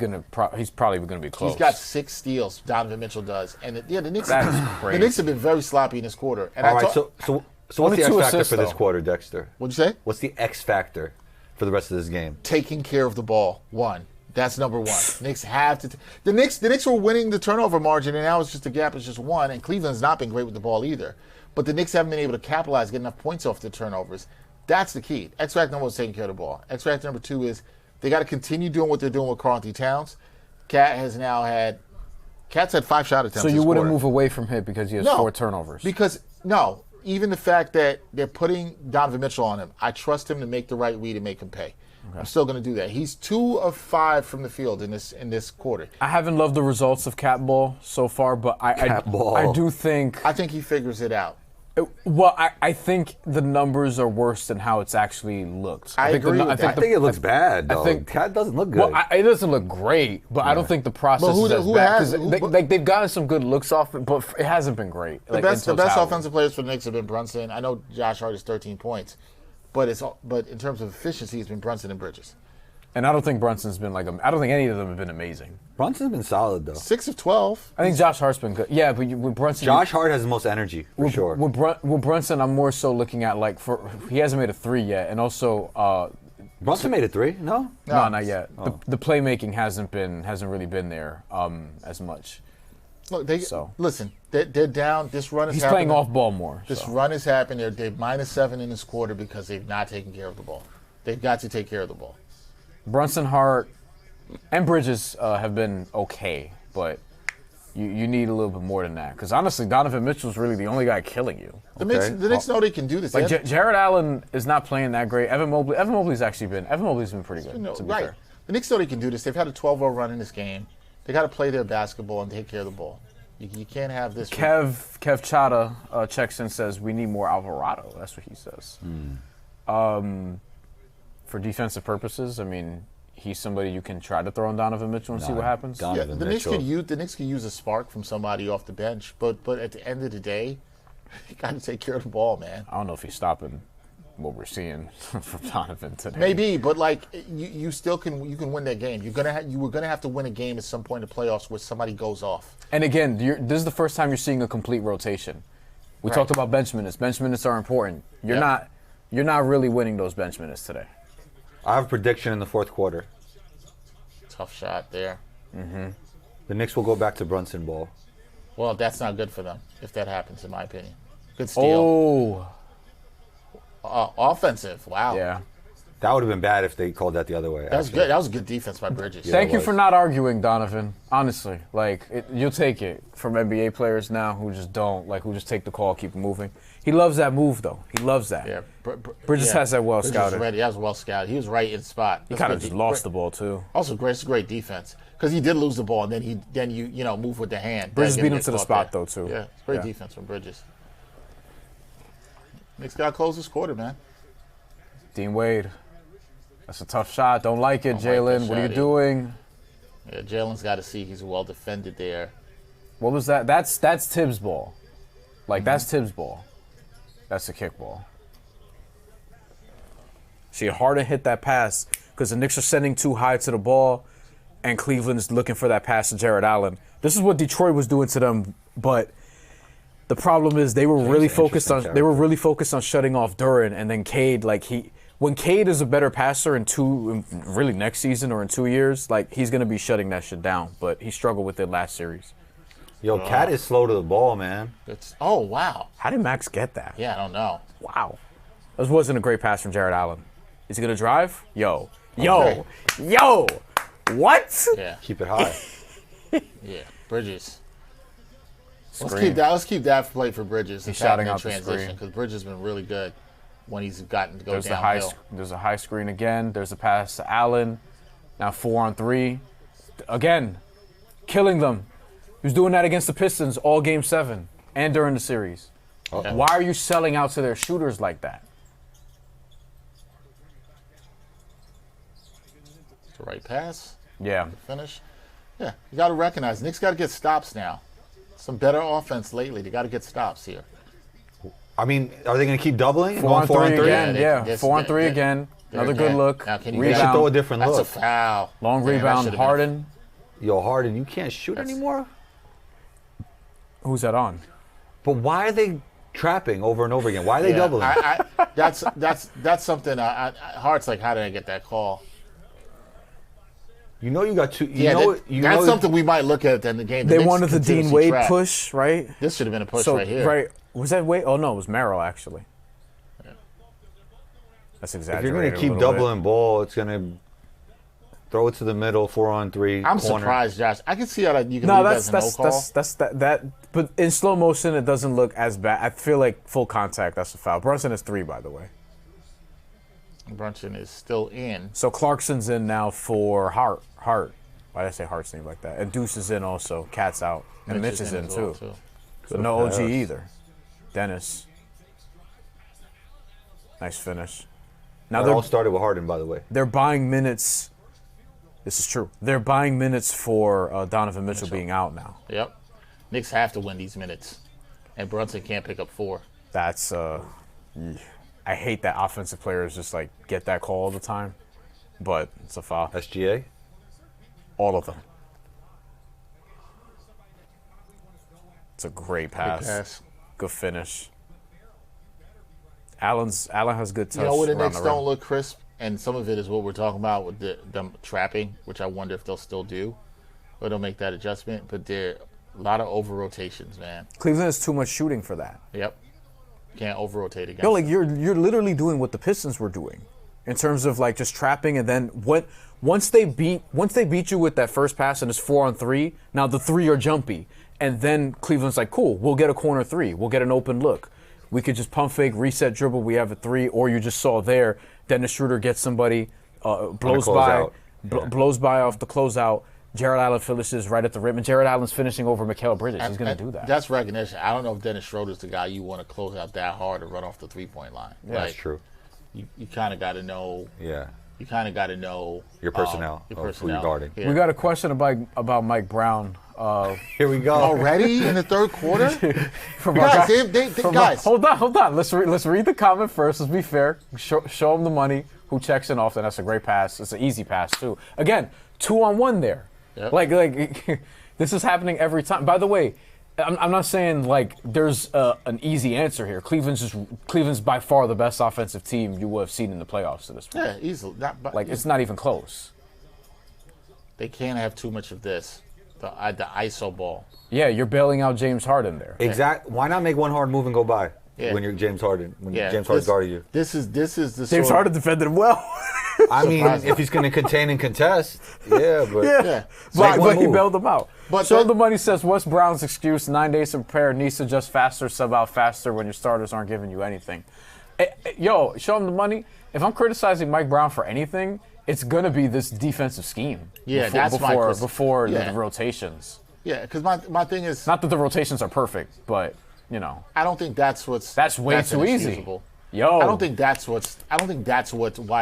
probably going to be close. He's got 6 steals. Donovan Mitchell does, and the Knicks. That is The crazy. Knicks have been very sloppy in this quarter. And All right, so what's Only the X 2 factor assists, for this though. quarter, Dexter? What'd you say? What's the X factor for the rest of this game? Taking care of the ball. That's number one. Knicks have to. The Knicks were winning the turnover margin, and now it's just the gap is just 1. And Cleveland's not been great with the ball either. But the Knicks haven't been able to capitalize, get enough points off the turnovers. That's the key. X factor number 1 is taking care of the ball. X factor number 2 is they got to continue doing what they're doing with Karl-Anthony Towns. Cat's had 5 shot attempts. So you this wouldn't quarter. move away from him because he has 4 turnovers. Because even the fact that they're putting Donovan Mitchell on him, I trust him to make the right read and make him pay. I'm still going to do that. He's 2 of 5 from the field in this quarter. I haven't loved the results of Cat Ball so far, but I do think. I think he figures it out. Well, I think the numbers are worse than how it's actually looked. I think agree with that. I think it looks bad, though. Cat doesn't look good. Well, it doesn't look great, but I don't think the process But is as who bad. has- 'Cause who- they've gotten some good looks off it, but it hasn't been great. The best offensive players for the Knicks have been Brunson. I know Josh Hart is 13 points, but in terms of efficiency, it's been Brunson and Bridges. And I don't think Brunson's been I don't think any of them have been amazing. Brunson's been solid, though. 6 of 12. I think Josh Hart's been good. Yeah, but with Brunson, Josh Hart has the most energy, for sure. With Brunson, I'm more so looking at he hasn't made a 3 yet, and also Brunson made a 3, no? no, not yet. The playmaking hasn't really been there as much. Look, So. listen. They're down. This run is He's happening. playing off ball more. This so. run has happened. They're -7 in this quarter because they've not taken care of the ball. They've got to take care of the ball. Brunson, Hart, and Bridges have been okay, but you need a little bit more than that. Because honestly, Donovan Mitchell's really the only guy killing you. The Knicks know they can do this. Like Jared Allen is not playing that great. Evan Mobley's been pretty good. To be right. fair. The Knicks know they can do this. They've had a 12-0 run in this game. They got to play their basketball and take care of the ball. You can't have this. Kev Chata checks in, says we need more Alvarado. That's what he says. For defensive purposes, I mean, he's somebody you can try to throw on Donovan Mitchell and see what happens. Yeah, the Knicks could use a spark from somebody off the bench, but at the end of the day, you got to take care of the ball, man. I don't know if he's stopping what we're seeing from Donovan today. Maybe, but like you still can win that game. You were gonna have to win a game at some point in the playoffs where somebody goes off. And again, this is the first time you're seeing a complete rotation. We talked about bench minutes. Bench minutes are important. You're not really winning those bench minutes today. I have a prediction in the 4th quarter. Tough shot there. The Knicks will go back to Brunson ball. Well, that's not good for them if that happens, in my opinion. Good steal. Offensive. Wow. Yeah. That would have been bad if they called that the other way. That was good. That was a good defense by Bridges. Thank you was. for not arguing, Donovan. Honestly, you'll take it from NBA players now who just who just take the call, keep it moving. He loves that move, though. He loves that. Yeah. Bridges has that well Bridges scouted. That was well scouted. He was right in spot. He kind of just lost the ball too. Also, great defense because he did lose the ball, and then you move with the hand. Bridges That beat didn't him get to the caught spot there. though too. Yeah, it's great defense from Bridges. Knicks got to close this quarter, man. Dean Wade. That's a tough shot. Don't like it, Don't like Jalen. that What are you shot, doing? Yeah, Jalen's got to see he's well defended there. What was that? That's Tibbs' ball. That's Tibbs' ball. That's the kick ball. See, Harden hit that pass because the Knicks are sending too high to the ball, and Cleveland's looking for that pass to Jared Allen. This is what Detroit was doing to them, but the problem is they were really focused on shutting off Duran, and then Cade, when Cade is a better passer really next season or in 2 years, he's gonna be shutting that shit down. But he struggled with it last series. Yo, Cat is slow to the ball, man. Oh, wow. How did Max get that? Yeah, I don't know. Wow. This wasn't a great pass from Jared Allen. Is he gonna drive? Yo. What? Yeah. Keep it high. Yeah, Bridges. Let's keep that play for Bridges. He's shouting out the transition screen. because Bridges has been really good when he's gotten to go There's downhill. there's a high screen again. There's a pass to Allen. Now 4-on-3. Again, killing them. He was doing that against the Pistons all Game 7 and during the series. Why are you selling out to their shooters like that? The right pass. Yeah. Finish. Yeah, you got to recognize Knicks got to get stops now. Some better offense lately. They got to get stops here. I mean, are they going to keep doubling? 4 on 3 again. Yeah, Yeah, 4 on 3 again. Another good look. Now, can you They should Rebound. throw a different That's look. a foul. Long Damn, that rebound. should've been Harden. Yo, Harden, you can't shoot anymore? Who's that on? But why are they trapping over and over again? Why are they doubling? That's something. Hart's like, how did I get that call? You know you got two. That's something we might look at in the game. The They Knicks wanted the Dean continuously Wade trap. push, right? This should have been a push So, right here. right. Was that Wade? Oh, no, it was Merrill, actually. That's If exaggerated. you're going to keep a little bit. doubling ball, it's going to throw it to the middle, 4 on 3. I'm corner. surprised, Josh. I can see how that you can No, leave that as a no call. that. But in slow motion, it doesn't look as bad. I feel like full contact. That's a foul. Brunson is 3, by the way. Brunson is still in. So Clarkson's in now for Hart. Why did I say Hart's name like that? And Deuce is in also. Cat's out. And Mitch is in as well, too. So no OG either. Dennis. Nice finish. Now It all started with Harden, by the way. they're buying minutes. This is true. They're buying minutes for Donovan Mitchell being out now. Yep. Knicks have to win these minutes, and Brunson can't pick up 4. That's I hate that offensive players just like get that call all the time, but it's a foul. SGA? All of them. It's a great pass. pass. Good finish. Allen has good touch. You know what? The around Knicks rim. don't look crisp, and some of it is what we're talking about with them trapping, which I wonder if they'll still do, or they'll make that adjustment. But there a lot of over rotations, man. Cleveland has too much shooting for that. Yep. Can't over rotate against. No, like you're literally doing what the Pistons were doing, in terms of like just trapping, and then once they beat you with that first pass and it's 4 on 3. Now the 3 are jumpy, and then Cleveland's like, cool, we'll get a corner 3, we'll get an open look. We could just pump fake, reset, dribble. We have a 3, or you just saw there. Dennis Schroeder gets somebody, blows by off the closeout. Jared Allen finishes right at the rim, and Jared Allen's finishing over Mikal Bridges. He's going to do that. That's recognition. I don't know if Dennis Schroeder's the guy you want to close out that hard or run off the 3-point line. Yeah, that's true. You kind of got to know. Yeah. You kind of got to know Your personnel. Your of who personnel. you're guarding. Yeah. We got a question about Mike Brown. Here we go. Already in the third quarter? From Guys, our guys. Hold on. Let's read the comment first. Let's be fair. Show him the money. Who checks in often? That's a great pass. It's an easy pass too. Again, 2-on-1 there. Yep. Like this is happening every time. By the way, I'm not saying like there's an easy answer here. Cleveland's by far the best offensive team you will have seen in the playoffs to this point. Yeah, easily. It's not even close. They can't have too much of this. The ISO ball. Yeah, you're bailing out James Harden there. Exact. Why not make one hard move and go by when you're James Harden? When James Harden's guarding you. This is the James Harden defended him well. I mean, if he's going to contain and contest, yeah, but Yeah. But he move. bailed him out. But Show that- the money says, what's Brown's excuse? 9 days to prepare, needs to adjust faster, sub out faster when your starters aren't giving you anything. Yo, show him the money. If I'm criticizing Mike Brown for anything, it's going to be this defensive scheme. Yeah, that's my before yeah. the rotations. Yeah, because my thing is, Not that the rotations are perfect, but, you know. I don't think that's Way too easy. inexcusable. Yo. I don't think that's why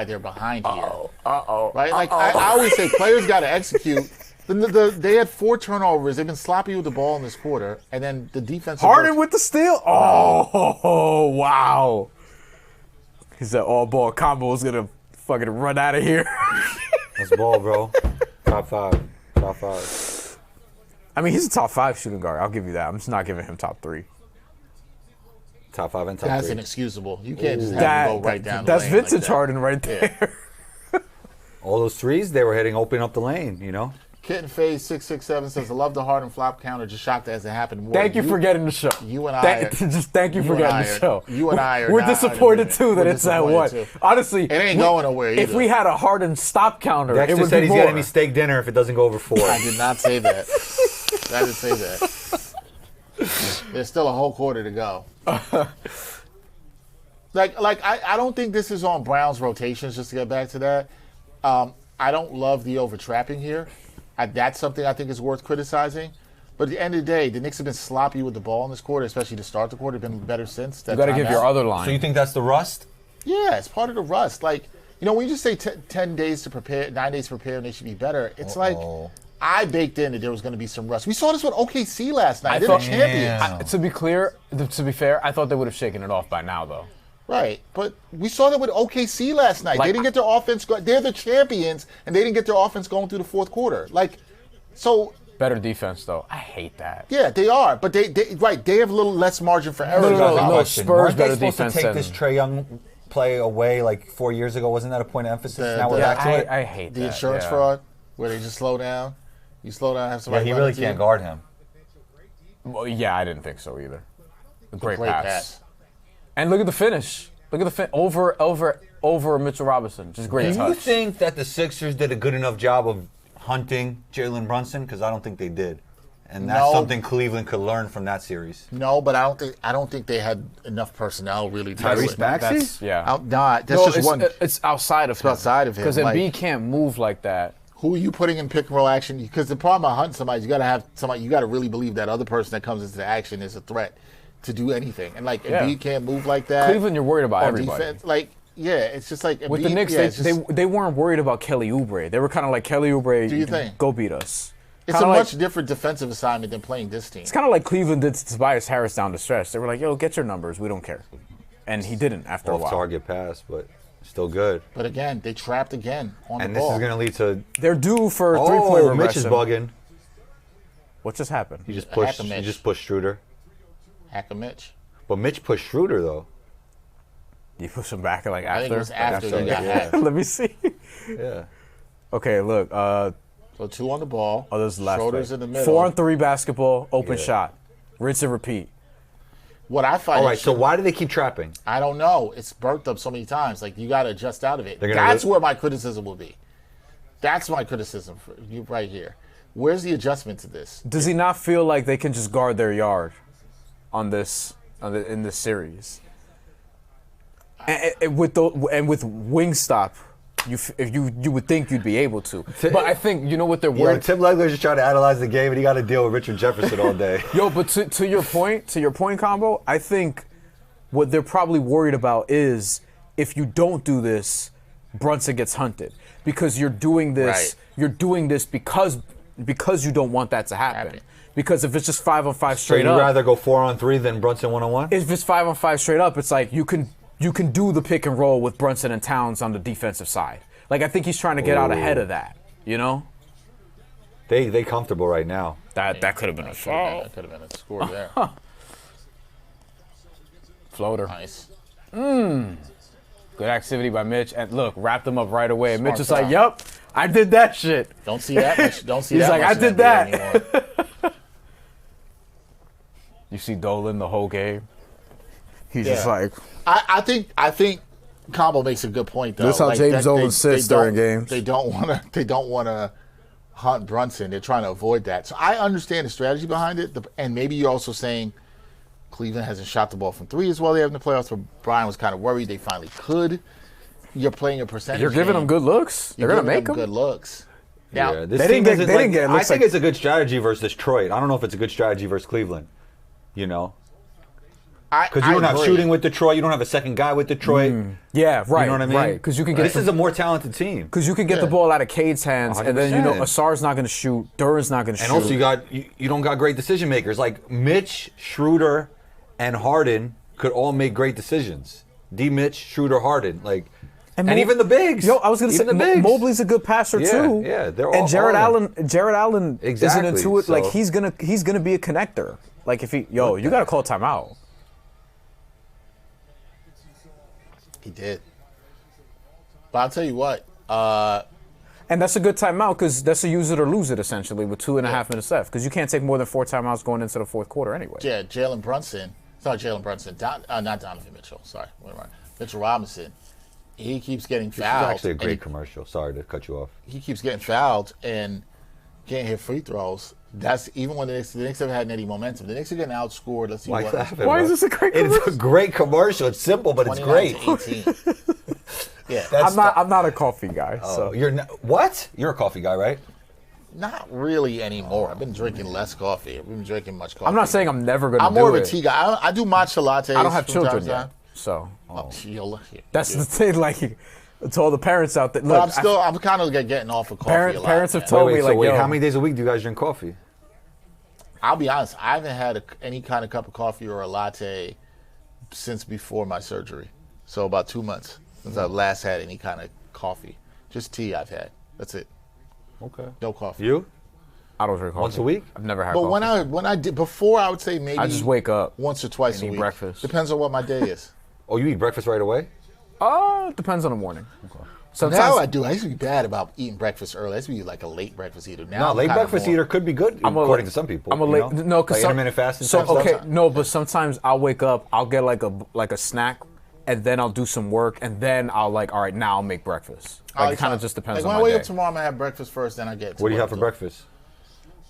they're behind here. Right? Like I always say, players got to execute. They had 4 turnovers. They've been sloppy with the ball in this quarter, and then the defense. Harden with the steal? Oh, wow. He said all ball combo is going to fucking run out of here. that's ball, bro. Top 5. I mean, he's a top 5 shooting guard. I'll give you that. I'm just not giving him top 3. Top 5 and top That's 3. inexcusable. You can't just have him go right down. That's the lane vintage like that. Harden right there. All those threes they were hitting, open up the lane. You know. Kitten Phase 667 says, "I love the Harden flop counter. Just shocked as it happened." More. Thank you for getting the show. You and I. Just thank you for and getting I the are- show. you and I are We're not disappointed underneath. too that We're it's at disappointed, what. too. Honestly, It ain't going nowhere If either. we had a Harden stop counter, it Dexter would said be he's more. getting me steak dinner if it doesn't go over 4. I did not say that. I didn't say that. There's still a whole quarter to go. I don't think this is on Brown's rotations, just to get back to that. I don't love the overtrapping here. That's something I think is worth criticizing. But at the end of the day, the Knicks have been sloppy with the ball in this quarter, especially to start the quarter. Been better since. You got to give your other line. So you think that's the rust? Yeah, it's part of the rust. Like, when you just say 10 days to prepare, 9 days to prepare, and they should be better, it's like I baked in that there was going to be some rust. We saw this with OKC last night. They're the champions. To be fair, I thought they would have shaken it off by now, though. Right, but we saw that with OKC last night. Like, they didn't get their offense going. They're the champions, and they didn't get their offense going through the fourth quarter. Better defense, though. I hate that. Yeah, they are, but they have a little less margin for error. No, Spurs Weren't they better supposed defense to take than- this Trae Young play away like 4 years ago? Wasn't that a point of emphasis? Now we're back to it. I hate The that. insurance yeah. fraud, where they just slow down. You slow down, have Yeah, somebody. he run really into you. can't guard him. Well, yeah, I didn't think so either. A great Great pass. pass. And look at the finish. Look at the over Mitchell Robinson. Just great Do touch. you think that the Sixers did a good enough job of hunting Jalen Brunson? Because I don't think they did. And that's No. something Cleveland could learn from that series. No, but I don't think they had enough personnel really to do Tyrese it. Maxey? Yeah. That's No, just one. It's outside of him. outside of him, Because like- Embiid can't move like that. Who are you putting in pick and roll action? Because the problem about hunting somebody is you got to have somebody. You got to really believe that other person that comes into the action is a threat to do anything. And Embiid can't move like that. Cleveland, you're worried about on everybody. Defense. It's just like With the Embiid, Knicks, yeah, it's just- they weren't worried about Kelly Oubre. They were kind of like, Kelly Oubre, Do you think? go beat us. It's a Kinda like- much different defensive assignment than playing this team. It's kind of like Cleveland did to Tobias Harris down the stretch. They were like, yo, get your numbers. We don't care. And he didn't after a while. Off-target pass, but still good. But again, they trapped again on And the this ball. is going to lead to... They're due for three-point Oh, Mitch is regression. bugging. What just happened? He just pushed. Mitch. He just pushed Schroeder. Hack a Mitch. But Mitch pushed Schroeder though. You push him back like I after? think it was after After, they got yeah. hacked. Let me see. Yeah. Okay, look. So 2 on the ball. This is the last Schroeder's play. in the middle. 4-on-3 basketball, open Yeah. shot. Rinse and repeat. What I find. All right. So interesting- why do they keep trapping? I don't know. It's burnt up so many times. Like, you got to adjust out of it. They're gonna That's li- where my criticism will be. That's my criticism for you right here. Where's the adjustment to this? Does he not feel like they can just guard their yard in this series? And with Wingstop, you would think you'd be able to. But I think you know what they're Yeah, worried. Tim Legler's just trying to analyze the game, and he got to deal with Richard Jefferson all day. Yo, but to your point, Combo, I think what they're probably worried about is if you don't do this, Brunson gets hunted because you're doing this. Right. You're doing this because you don't want that to happen. Because if it's just 5-on-5 So straight you'd up, rather go 4-on-3 than Brunson 1-on-1? if it's 5-on-5 straight up, it's like you can do the pick and roll with Brunson and Towns on the defensive side. Like I think he's trying to get out ahead of that. You know, They comfortable right now. that could have been a foul. That could have been a score there. Floater. Nice. Good activity by Mitch, and look, wrapped him up right away. And Mitch Smart is like, foul. "Yup, I did that shit." Don't see that much. Don't see He's that like, much I in did NBA that. anymore. You see Dolan the whole game. He's just Yeah. like, I think Combo makes a good point though. This is how James Dolan sits during games. They don't want to hunt Brunson. They're trying to avoid that. So I understand the strategy behind it. And maybe you're also saying Cleveland hasn't shot the ball from 3 as well. They have in the playoffs. But Bryan was kind of worried they finally could. You're playing a percentage. "You're giving game. them good looks. They're You're gonna giving make them." good looks. Now, Yeah, this They team didn't get- isn't they like- didn't get- it I looks think like- it's a good strategy versus Detroit. I don't know if it's a good strategy versus Cleveland. You know, because you don't have shooting with Detroit. You don't have a second guy with Detroit. Yeah, right. You know what I mean? Right, because you can get This is a more talented team. because you can get the Yeah. ball out of Cade's hands, and then 100%. Asar's not going to shoot, Duran's not going to shoot. And also, you don't got great decision makers like Mitch, Schroeder, and Harden could all make great decisions. Mitch, Schroeder, Harden, like, and even the bigs. Yo, I was going to say Even the bigs. Mobley's a good passer Yeah, too. yeah, they're and all- Jared all Allen. Jared Allen Exactly, isn't into it. Like so- he's gonna be a connector. Like if you got to call timeout. He did. But I'll tell you what. And that's a good timeout because that's a use it or lose it essentially with 2.5 minutes left because you can't take more than 4 timeouts going into the fourth quarter anyway. Yeah, Jalen Brunson. It's not Jalen Brunson. Not Donovan Mitchell. Sorry. What am I? Mitchell Robinson. He keeps getting This is fouled. actually a and great commercial. Sorry to cut you off. he keeps getting fouled and can't hit free throws. That's even when the Knicks haven't had any momentum. The Knicks are getting outscored. Let's see Why what. laughing, Why bro? is this a great It's commercial? a great commercial. It's simple, but it's 29 great. to 18. Yeah. I'm not a coffee guy. Oh, So you're not, what? You're a coffee guy, right? Not really anymore. I've been drinking less coffee. I've been drinking much coffee. I'm not saying I'm never gonna. I'm do more of a it. tea guy. I do matcha lattes. I don't have from time children to yet, time. so Oh, that's the thing. Like, to all the parents out there, But look, I'm kind of getting off of coffee a lot. parents have man. told me like, yo, how many days a week do you guys drink coffee? I'll be honest. I haven't had any kind of cup of coffee or a latte since before my surgery. So about 2 months since I've last had any kind of coffee. Just tea I've had. That's it. Okay. No coffee. You? I don't drink coffee Once a week? I've never had. But coffee. when I did before, I would say maybe I just wake up once or twice and a eat week. breakfast. Depends on what my day is. Oh, you eat breakfast right away? Depends on the morning. Now Sometimes I do. I used to be bad about eating breakfast early. I used to be like a late breakfast eater. Now No, I'm late kinda breakfast more- eater could be good, according to some people. I'm a you late. know? No, because like intermittent fasting. So type stuff. okay, no, but sometimes I'll wake up, I'll get like a snack, and then I'll do some work, and then I'll like, all right, now I'll make breakfast. Like, it kind of just depends Like on when my I wake day. up tomorrow, I'm gonna have breakfast first, then I get. To What do you work. have for breakfast?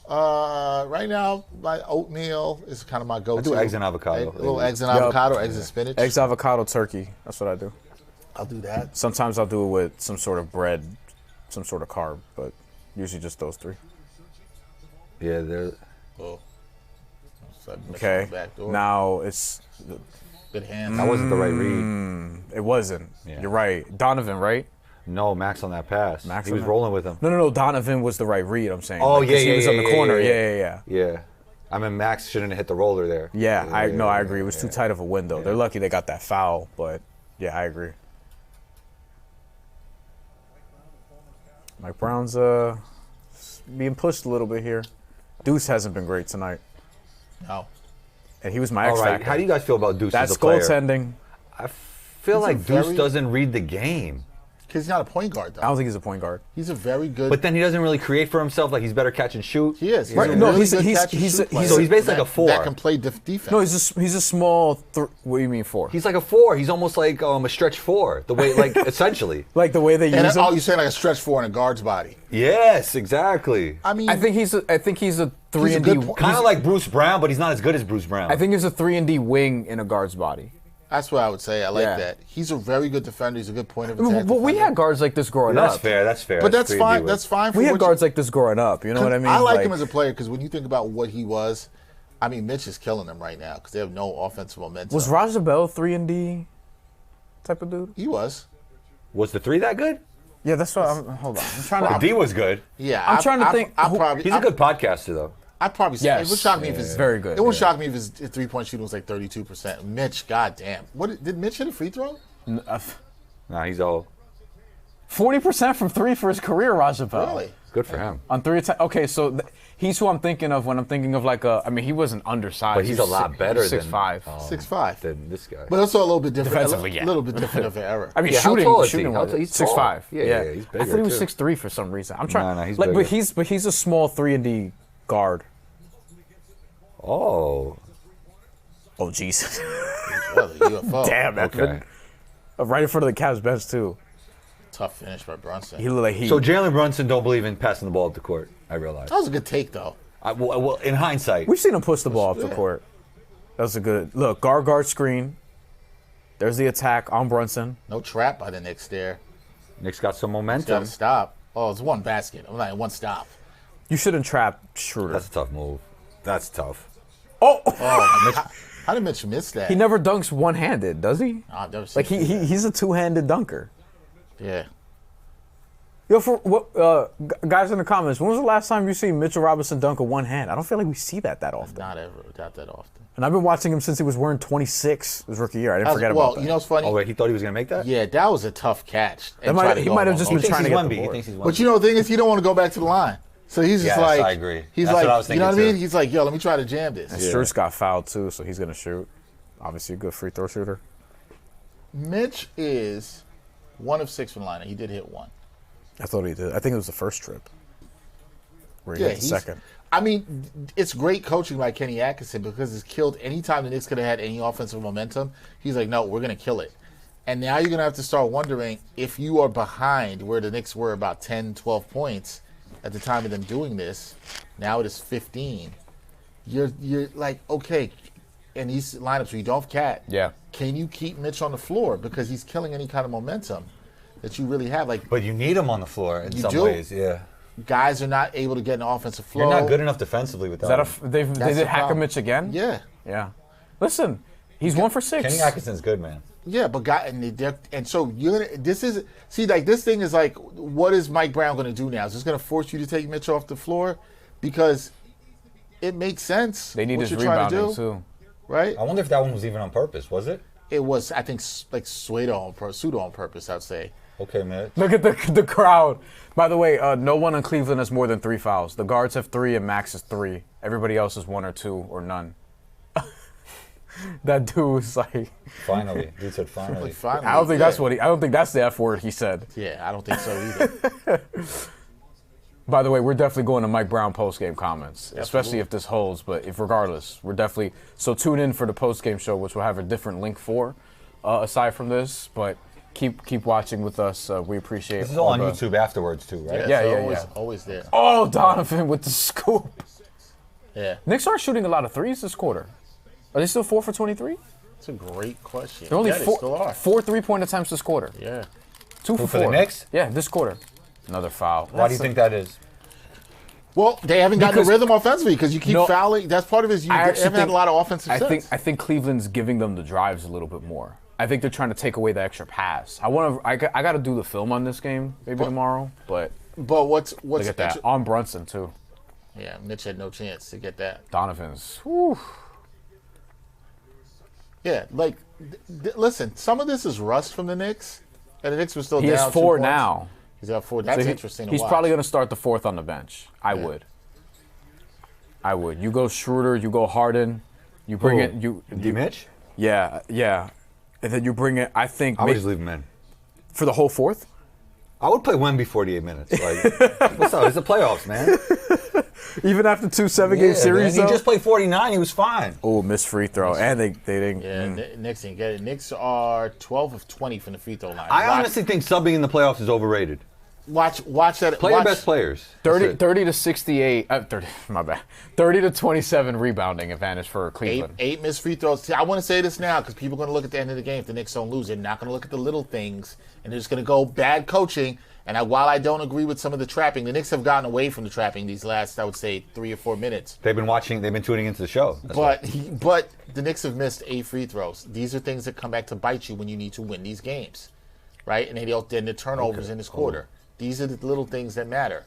Right now, my oatmeal is kind of my go-to. I do eggs and avocado. Little eggs and Yup. avocado, eggs and spinach. Eggs, avocado, turkey. That's what I do. I'll do that. Sometimes I'll do it with some sort of bread, some sort of carb, but usually just those three. Yeah, they're. Oh. So I missed Okay. the back door. Now it's. Good hands. That wasn't the right read. It wasn't. Yeah. You're right. Donovan, right? No, Max on that pass. Max he on was that- rolling with him. No. Donovan was the right read. I'm saying. Oh, Like, 'cause yeah, he yeah, was on yeah, the yeah, corner. yeah, Yeah. Yeah. I mean, Max shouldn't have hit the roller there. Yeah, I agree. It was too tight of a window. They're lucky they got that foul, but yeah, I agree. Mike Brown's being pushed a little bit here. Deuce hasn't been great tonight, No. and he was my All X right, factor. how do you guys feel about Deuce That's as a player? goaltending. I feel He's a like Deuce very- doesn't read the game. Because he's not a point guard, though. I don't think he's a point guard. He's a very good. But then he doesn't really create for himself. Like, he's better catch and shoot. he is. He's Right, a no, really he's- good he's- catch and he's- shoot he's- player So he's basically like a that- four. That can play defense. No, he's a small. What do you mean four? He's like a four. He's almost like a stretch four. The way, like, essentially. Like the way they And use him. you're saying like a stretch four in a guard's body. Yes, exactly. I mean, I think he's a 3 and D. good point. Kind of like Bruce Brown, but he's not as good as Bruce Brown. I think he's a 3 and D wing in a guard's body. that's what I would say. I like Yeah. that. He's a very good defender. He's a good point of attack. But we defender. had guards like this growing that's up. fair. That's fair. But that's pretty fine. D-Wade. That's fine. For We had what guards like this growing up. You know what I mean? I like him as a player because when you think about what he was, I mean, Mitch is killing them right now because they have no offensive momentum. Was Raja Bell 3 and D type of dude? He was. Was the three that good? Yeah, that's what. Hold on, I'm trying The to. D was good. Yeah, I'm trying to think I who- probably. He's a good podcaster, though. I probably. Yes. It would shock me if it's very good, It would yeah. shock me if his 3-point shooting was like 32%. Mitch, goddamn, what did Mitch hit a free throw? Nah, he's all 40% from 3 for his career, Raja Bell. Really? good for him. On 3 attempts. Okay, so he's who I'm thinking of when I'm thinking of like a. I mean, he wasn't undersized. But he's a lot better than 6'5". 6'5". than this guy. But also a little bit different. Defensively, yeah. A little bit different of an error. I mean, Yeah, how shooting, tall is he? shooting. How was tall- he's 6'5". tall. Yeah, he's I bigger, thought he was too. 6'3" for some reason. I'm trying. Nah, he's like, bigger. but he's a small 3 and D guard. Oh, Oh jeez. Well, the UFO. Damn, okay. right in front of the Cavs bench too. Tough finish by Brunson. He looked like he. So Jalen Brunson don't believe in passing the ball up the court. I realize. That was a good take, though. Well, in hindsight, We've seen him push the ball up the court. That was a good look. Guard screen. There's the attack on Brunson. No trap by the Knicks there. Knicks got some Got momentum. to stop. Oh, it's one basket. I'm like one stop. You shouldn't trap Schroeder. That's a tough move. That's tough. Oh, How did Mitch miss that? he never dunks one-handed, does he? I've never seen Like him do that. he's a two-handed dunker. Yeah. Yo, for what guys in the comments, when was the last time you seen Mitchell Robinson dunk with one hand? I don't feel like we see that often. Not that often. And I've been watching him since he was wearing 26 his rookie year. I didn't forget well, about that. you know what's funny? Oh wait, he thought he was gonna make that. Yeah, that was a tough catch. He might have just been He thinks trying to he's get one the B. He board. thinks he's one But you know the thing is, he don't want to go back to the line. So he's just Yes, like, I agree. He's That's like, what I was you know what I thinking, mean? too. He's like, yo, let me try to jam this. And Sturz got fouled too, so he's gonna shoot. Obviously, a good free throw shooter. Mitch is 1 of 6 from the line. He did hit one. I thought he did. I think it was the first trip where he hit the he's- second. I mean, it's great coaching by Kenny Atkinson because it's killed any time the Knicks could have had any offensive momentum. He's like, no, we're going to kill it. And now you're going to have to start wondering if you are behind where the Knicks were about 10, 12 points at the time of them doing this. Now it is 15. You're like, okay, in these lineups where you don't have Cat, Yeah. can you keep Mitch on the floor because he's killing any kind of momentum that you really have? Like, But you need him on the floor in You some do. ways. Yeah. Guys are not able to get an offensive flow. You're not good enough defensively Is without that him. they That's did the problem. Hacker Mitch again? Yeah. Listen, he's 1 for 6. Kenny Atkinson's good, man. Yeah, but and so you're gonna. This is this thing is like, what is Mike Brown gonna do now? Is this gonna force you to take Mitch off the floor? Because it makes sense. They need what his you're trying rebounding to do, too. right? I wonder if that one was even on purpose. Was it? It was, I think, like pseudo on purpose. I'd say. Okay, man. Look at the crowd. By the way, no one in Cleveland has more than 3 fouls. The guards have 3 and Max is 3. Everybody else is 1 or 2 or none. That dude was like, Finally, dude said finally. Finally, I don't think that's what I don't think that's the F word he said. Yeah, I don't think so either. By the way, we're definitely going to Mike Brown post-game comments, especially if this holds. But if regardless, we're definitely so tune in for the post-game show, which we'll have a different link for, aside from this. But keep watching with us. We appreciate. This is all on the- YouTube afterwards too, right? Yeah, so yeah. always there. Oh, Donovan with the scoop. Yeah, Knicks aren't shooting a lot of threes this quarter. Are they still 4 for 23? it's a great question. They're only yeah, they still are. 4 3-point attempts this quarter. Yeah. 2 for For the 4. Knicks? Yeah, this quarter. Another foul. Why do you think that is? Well, they haven't gotten Because- the rhythm offensively because you keep No, fouling. That's part of it. They I actually haven't had think- a lot of offensive sets. I think Cleveland's giving them the drives a little bit more. I think they're trying to take away the extra pass. I got to do the film on this game maybe tomorrow, but But what's look at that on Brunson too. Yeah, Mitch had no chance to get that. Donovan's. Whew. Yeah, like, listen, some of this is rust from the Knicks, and the Knicks were still He down has 2 4 points. now. He's got 4. That's So interesting. He's to watch. probably going to start the 4th on the bench. I would. You go Schroeder. You go Harden. You bring it. D. Mitch? Yeah. And then you bring it. I think I would just leave him in. for the whole 4th. I would play Wemby 48 minutes. Like, what's up? It's the playoffs, man. Even after 2 7-game series, man. He though? just played 49. He was fine. Oh, missed free throw, and they didn't. Yeah, Knicks didn't get it. Knicks are 12 of 20 from the free throw line. I honestly think subbing in the playoffs is overrated. watch that. Play your watch, best players. 30 to 68. 30, my bad. 30 to 27 rebounding advantage for Cleveland. Eight missed free throws. See, I want to say this now because people are going to look at the end of the game. If the Knicks don't lose, they're not going to look at the little things, and they're just going to go bad coaching. And while I don't agree with some of the trapping, the Knicks have gotten away from the trapping these last, I would say, 3 or 4 minutes. They've been tuning into the show. That's why. But the Knicks have missed 8 free throws. These are things that come back to bite you when you need to win these games, right? And then the turnovers in this quarter. These are the little things that matter.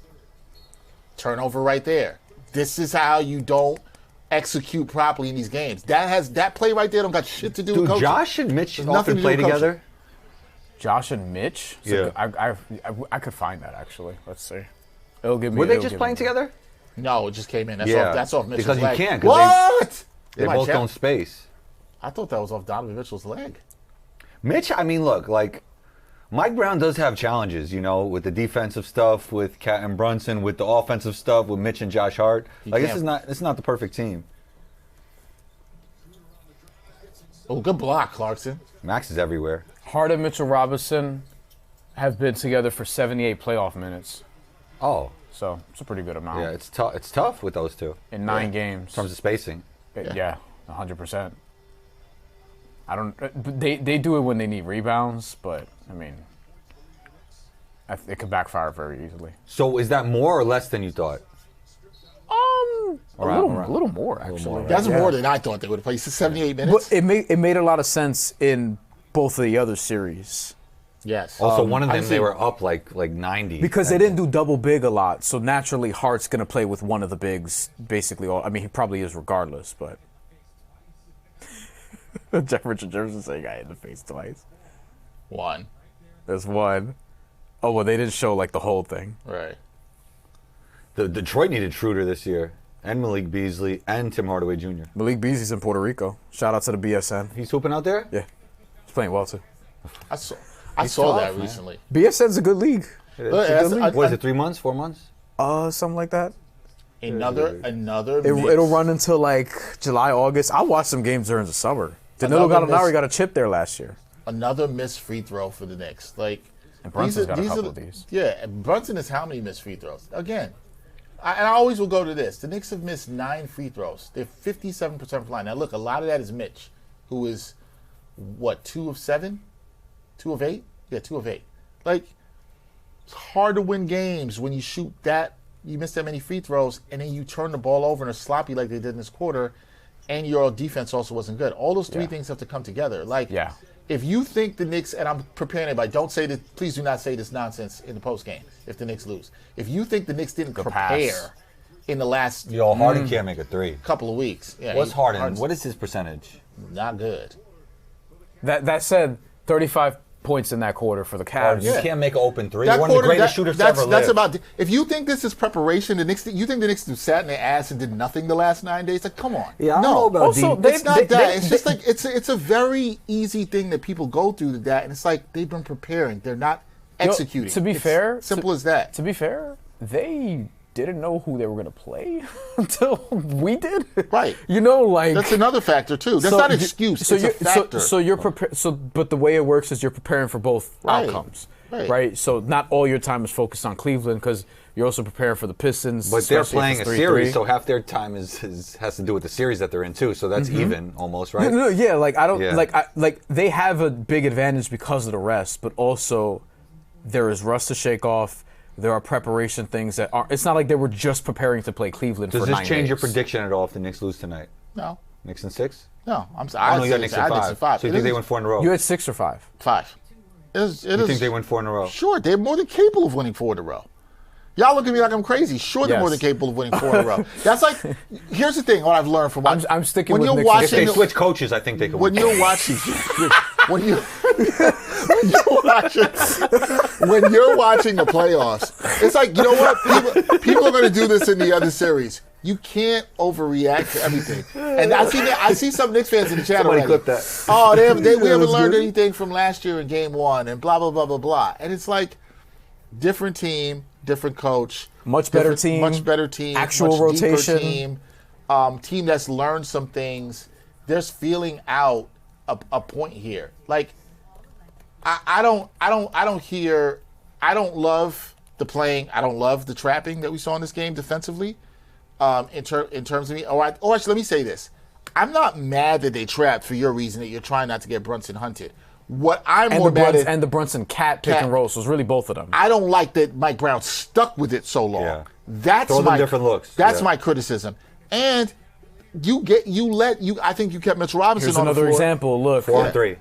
Turnover right there. This is how you don't execute properly in these games. That play right there don't got shit to do with Dude, coaching. Josh and Mitch There's nothing often to do play with coaching. together. Josh and Mitch. Yeah. I could find that actually. Let's see. It'll give me. Were they it'll just give playing me- together? No, it just came in. That's Yeah. off Mitchell's Because you leg. can't, 'cause What? They Am I both check- don't space. I thought that was off Donovan Mitchell's leg. Mitch, I mean, look, like, Mike Brown does have challenges, with the defensive stuff, with Cat and Brunson, with the offensive stuff, with Mitch and Josh Hart. Like, this is not the perfect team. Oh, good block, Clarkson. Max is everywhere. Harden, Mitchell Robinson have been together for 78 playoff minutes. Oh, So it's a pretty good amount. yeah, it's tough. It's tough with those two In 9 games. in terms of spacing. Yeah, 100%. They do it when they need rebounds, but I mean, it could backfire very easily. So, is that more or less than you thought? A little more actually. That's more than I thought they would have played. 78 minutes. But it made a lot of sense in both of the other series Yes. Also, one of I them see. they were up like 90 because they didn't do double big a lot. So naturally, Hart's gonna play with one of the bigs. Basically, he probably is regardless. But Richard Jefferson saying I hit the face twice. One. There's one. Oh well, they didn't show like the whole thing. Right. The Detroit needed Schroeder this year, and Malik Beasley, and Tim Hardaway Jr. Malik Beasley's in Puerto Rico. Shout out to the BSN. He's hooping out there? Yeah, he's playing well too. I saw tough, that man. recently. BSN's a good league. What is it, 3 months, 4 months? Something like that. Another It'll run until like July, August. I watched some games during the summer. Danilo Gallinari got a chip there last year. another missed free throw for the Knicks. Like, And Brunson's got a these couple are of these. Yeah, and Brunson has how many missed free throws? Again, and I always will go to this. The Knicks have missed 9 free throws. They're 57% from the line. Now, look, a lot of that is Mitch, who is, what, 2 of 7? 2 of 8? Yeah, 2 of 8. Like, it's hard to win games when you shoot that you miss that many free throws, and then you turn the ball over and are sloppy like they did in this quarter, and your defense also wasn't good. All those three things have to come together. Like, if you think the Knicks, and I'm preparing everybody, don't say that, please do not say this nonsense in the post game if the Knicks lose. If you think the Knicks didn't prepare in the last Harden can't make a three. Couple of weeks. Yeah, What's Harden? What is his percentage? Not good. That said, 35 points in that quarter for the Cavs. You can't make an open three. That One of the greatest shooters to ever live. That's about. If you think this is preparation, you think the Knicks sat in their ass and did nothing the last 9 days? Like, come on. Yeah, I don't know about also, it's not that. It's just like it's a very easy thing that people go through to that, and it's like they've been preparing. They're not executing. To be fair, simple as that. To be fair, they didn't know who they were going to play until we did. Right. That's another factor too. That's not an excuse. It's a factor. So you're prepared. But the way it works is you're preparing for both outcomes, right? So not all your time is focused on Cleveland because you're also preparing for the Pistons. But they're playing a series, so half their time has to do with the series that they're in too. So that's even almost, right? No, they have a big advantage because of the rest, but also there is rust to shake off. There are preparation things that are. It's not like they were just preparing to play Cleveland. Does for 9 days. this change your prediction at all if the Knicks lose tonight? No. Knicks in 6? No. I know you got Knicks in 5. So you think they win 4 in a row? You had 6 or 5? 5. You think they win 4 in a row? Sure, they're more than capable of winning 4 in a row. Y'all look at me like I'm crazy. Sure, they're more than capable of winning 4 in a row. That's like. Here's the thing. What I've learned from watching. I'm sticking when with you're Knicks. watching. If they switch coaches, I think they could win. When you're watching. When you're watching the playoffs, it's like, you know what? People are going to do this in the other series. You can't overreact to everything. And I see some Knicks fans in the chat Somebody already. clip that. Oh, we haven't learned anything from last year in Game 1 and blah, blah, blah, blah, blah. And it's like, different team, different coach. Much better team. Actual much rotation. Team. Team that's learned some things. There's feeling out a point here. Like, I don't love the playing. I don't love the trapping that we saw in this game defensively. In terms of me, actually, let me say this: I'm not mad that they trapped for your reason that you're trying not to get Brunson hunted. What I'm more mad at, and the Brunson pick and roll, so it's really both of them. I don't like that Mike Brown stuck with it so long. Yeah. That's Throw them different looks. That's my criticism. And I think you kept Mitchell Robinson Here's on the floor. another example. Look, 4 and 3.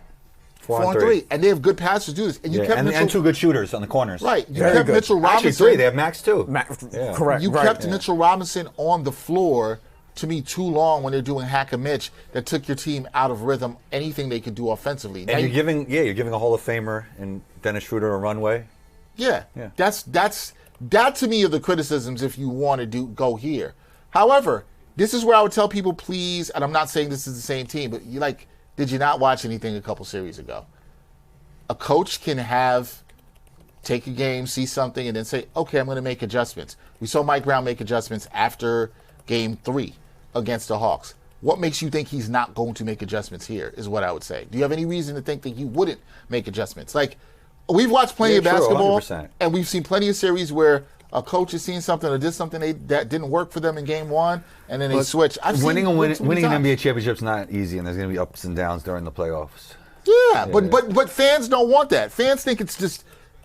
4 and 3, and they have good passers do this. And you kept Mitchell, and 2 good shooters on the corners. Right, you kept Mitchell Robinson. Actually 3. They have Max too. Correct. You kept Mitchell Robinson on the floor. To me, too long when they're doing hack and Mitch that took your team out of rhythm. Anything they could do offensively. And you're giving a Hall of Famer and Dennis Schroeder a runway. Yeah. That to me are the criticisms if you want to go here. However, this is where I would tell people, please, and I'm not saying this is the same team, but did you not watch anything a couple series ago? A coach can take a game, see something, and then say, okay, I'm going to make adjustments. We saw Mike Brown make adjustments after Game 3 against the Hawks. What makes you think he's not going to make adjustments here is what I would say. Do you have any reason to think that he wouldn't make adjustments? Like, we've watched plenty of basketball, 100%. and we've seen plenty of series where a coach has seen something or did something that didn't work for them in Game 1, and then they switch. Winning an NBA championship is not easy, and there's going to be ups and downs during the playoffs. Yeah, but fans don't want that. Fans think it's just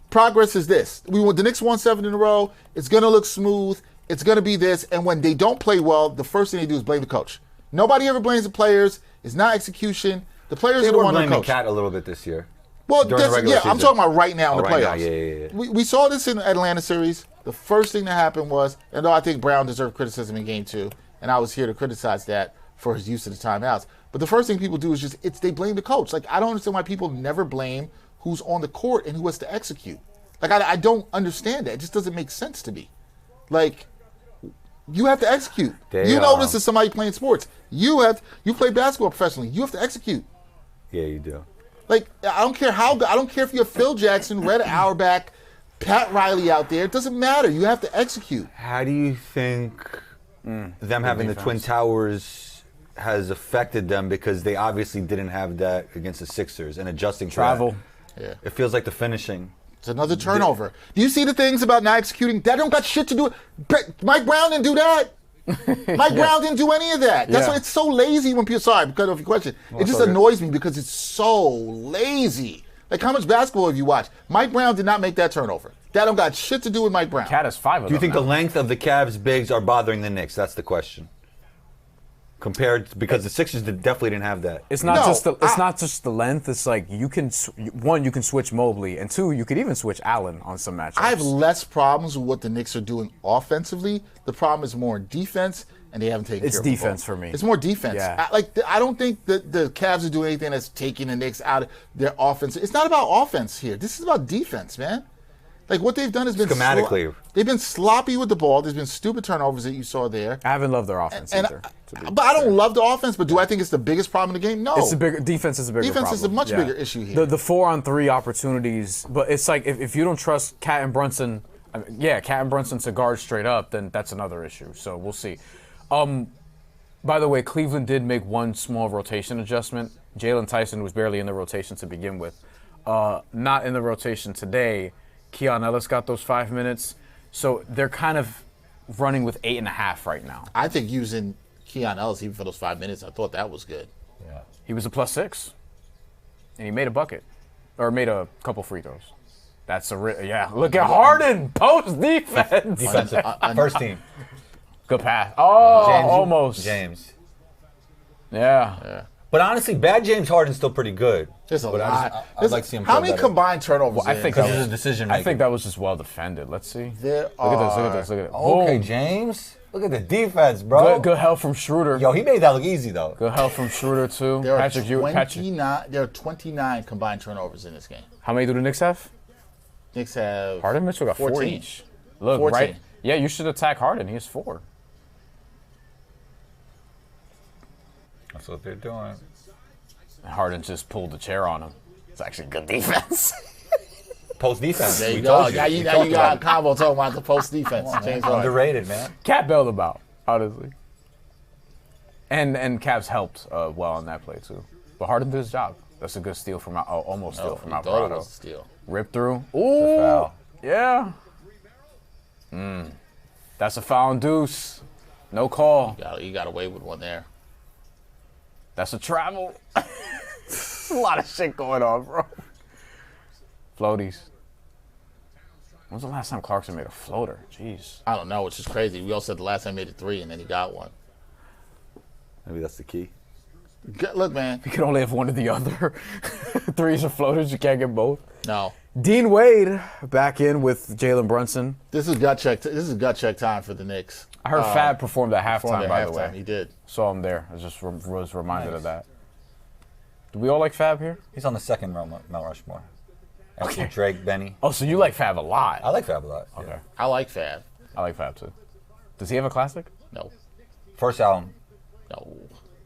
progress is this. The Knicks won 7 in a row. It's going to look smooth. It's going to be this. And when they don't play well, the first thing they do is blame the coach. Nobody ever blames the players. It's not execution. The players are the one that coach. They were blaming Cat a little bit this year. Well, I'm talking about right now in the playoffs. Yeah. We saw this in the Atlanta series. The first thing that happened was, and though I think Brown deserved criticism in Game 2, and I was here to criticize that for his use of the timeouts. But the first thing people do is they blame the coach. Like, I don't understand why people never blame who's on the court and who has to execute. Like, I don't understand that. It just doesn't make sense to me. Like, you have to execute. You know this as somebody playing sports. You play basketball professionally. You have to execute. Yeah, you do. Like, I don't care if you're Phil Jackson, Red Auerbach, Pat Riley out there. It doesn't matter. You have to execute. How do you think them having the Twin Towers has affected them, because they obviously didn't have that against the Sixers, and adjusting travel? Yeah. It feels like the finishing. It's another turnover. Do you see the things about not executing? That don't got shit to do. Mike Brown didn't do that. Mike Brown didn't do any of that. That's why it's so lazy when people. Sorry, because of your question. It just annoys me because it's so lazy. Like, how much basketball have you watched? Mike Brown did not make that turnover. That don't got shit to do with Mike Brown. Cat has 5 of them. Do you think now. the length of the Cavs bigs are bothering the Knicks? That's the question. Because the Sixers definitely didn't have that. It's not No, just the length. It's like you can one, you can switch Mobley, and 2, you could even switch Allen on some matchups. I have less problems with what the Knicks are doing offensively. The problem is more in defense, and they haven't taken It's care of the defense ball. for me. It's more defense. Yeah. I don't think that the Cavs are doing anything that's taking the Knicks out of their offense. It's not about offense here. This is about defense, man. Like what they've done has been Schematically. they've been sloppy with the ball. There's been stupid turnovers that you saw there. I haven't loved their offense either. But I don't love the offense. But do I think it's the biggest problem in the game? No. It's a bigger defense is a bigger Defense problem. is a much bigger issue here. The 4-on-3 opportunities, but it's like if you don't trust Cat and Brunson, Cat and Brunson to guard straight up, then that's another issue. So we'll see. By the way, Cleveland did make one small rotation adjustment. Jalen Tyson was barely in the rotation to begin with. Not in the rotation today. Keon Ellis got those 5 minutes. So they're kind of running with 8.5 right now. I think using Keon Ellis even for those 5 minutes, I thought that was good. Yeah. He was a +6, and he made a bucket, or made a couple free throws. That's Look at Harden post defense. Defensive. First team. Good pass. James, Almost. James. Yeah. But honestly, bad James Harden's still pretty good. There's a But lot. I'd like to see him How play many better. combined turnovers? Well, I think Because that there's was a decision I making. think that was just well defended. Let's see. There Look at this. Look at this. Okay, Boom. James. Look at the defense, bro. Good help from Schroeder. Yo, he made that look easy though. Good help from Schroeder too. There are Patrick, 29. There are 29 combined turnovers in this game. how many do the Knicks have? Knicks have Harden Mitchell got 4 14. each. Look, 14. right? Yeah, you should attack Harden. He has 4. That's what they're doing. Harden just pulled the chair on him. It's actually good defense. Post defense. There you we go. told you. Now We you talked got a about combo talking about the post defense. it. James Harden. Underrated, man. Cat bailed him out, honestly. And Cavs helped well on that play too. But Harden did his job. That's a good steal from almost steal from He thought it Alvarado. was a steal. Rip through. a Ooh, foul. yeah. That's a foul and deuce. No call. You got away with one there. That's a travel. A lot of shit going on, bro. Floaties. When's the last time Clarkson made a floater? Jeez. I don't know, which is crazy. We all said the last time he made a 3 and then he got one. Maybe that's the key. Look, man. You can only have one or the other. Threes or floaters, you can't get both. No. Dean Wade back in with Jalen Brunson. This is gut check. This is gut check time for the Knicks. I heard Fab performed at Performed halftime, at by the halftime. way. He did. Saw him there. I just was reminded of that. Do we all like Fab here? He's on the second Mount Rushmore. After Okay. Drake, Benny. Oh, so you like Fab a lot. I like Fab a lot. Okay. Yeah. I like Fab. I like Fab too. Does he have a classic? No. First album. No.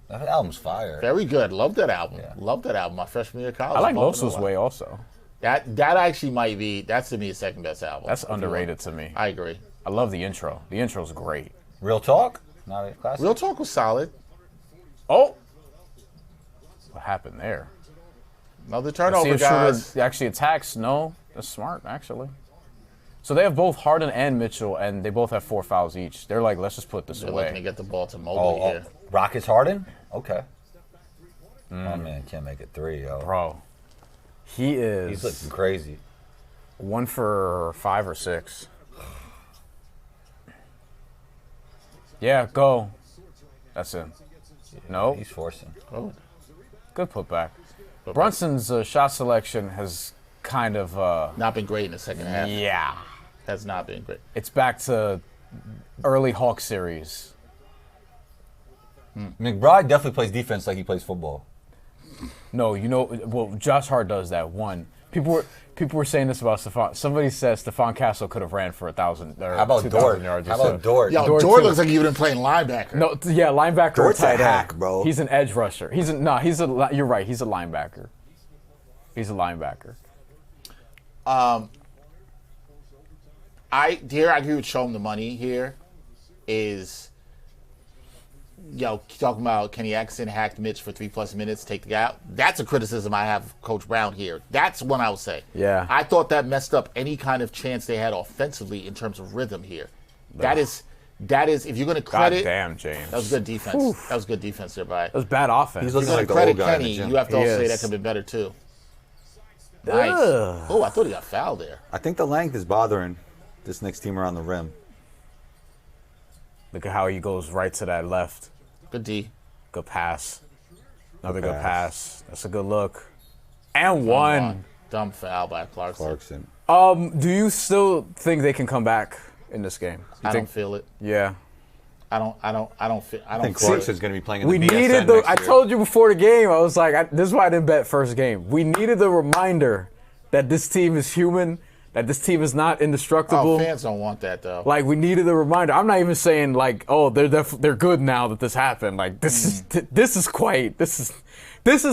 That album's fire. Very good. Love that album. Yeah. Love that album. My freshman year of college. I like Bumping Loso's a lot. Way also. That actually might be, that's to me his second best album. That's if you underrated want. to me. I agree. I love the intro. The intro's great. Real Talk. Not a classic. Real Talk was solid. Oh! What happened there? Another See turnover, if Schroeder guys. actually attacks. No, that's smart, actually. So they have both Harden and Mitchell, and they both have 4 fouls each. They're like, let's just put this They're looking to away. get the ball to Mobley here. Rockets Harden? Okay. My man can't make it 3, yo. Bro, he He's is looking crazy. 1 for 5 or 6. Yeah, go. That's it. No, He's forcing. Oh, good putback. Brunson's shot selection has kind of, not been great in the second half. yeah. Has not been great. It's back to early Hawk series. McBride definitely plays defense like he plays football. No, well, Josh Hart does that. One, people were saying this about Stephon. Somebody says Stephon Castle could have ran for 1,000 or How about 2,000 Dort? yards. or How about so. Dort? Yo, Dort Dort too. looks like he's been playing linebacker. No, yeah, linebacker. Dort's or a tight hack, end. bro. He's an edge rusher. You're right. He's a linebacker. He's a linebacker. I agree with Show 'em the money here. Is talking about Kenny Atkinson hacked Mitch for 3+ minutes, take the guy out. That's a criticism I have of Coach Brown here. That's one I would say. Yeah. I thought that messed up any kind of chance they had offensively in terms of rhythm here. That is if you're going to God credit. damn, James. That was good defense. That was good defense there, by. That was bad offense. He's If looking you're like going to the credit old guy in Kenny, the gym. you have to He also say is. that could have been better too. Nice. Ugh. Oh, I thought he got fouled there. I think the length is bothering this Knicks team around the rim. Look at how he goes right to that left. Good D. Good pass. Another Good good pass. That's a good look. And one. Dumb foul by Clarkson. Do you still think they can come back in this game? I don't feel it. Yeah. I don't feel. I I don't think feel Clarkson's it. going to be playing in We the BSN needed the. next I year. told you before the game. I was like, this is why I didn't bet first game. We needed the reminder that this team is human, that this team is not indestructible. Oh, fans don't want that though. Like we needed a reminder. I'm not even saying like, oh, they're good now that this happened. Like this is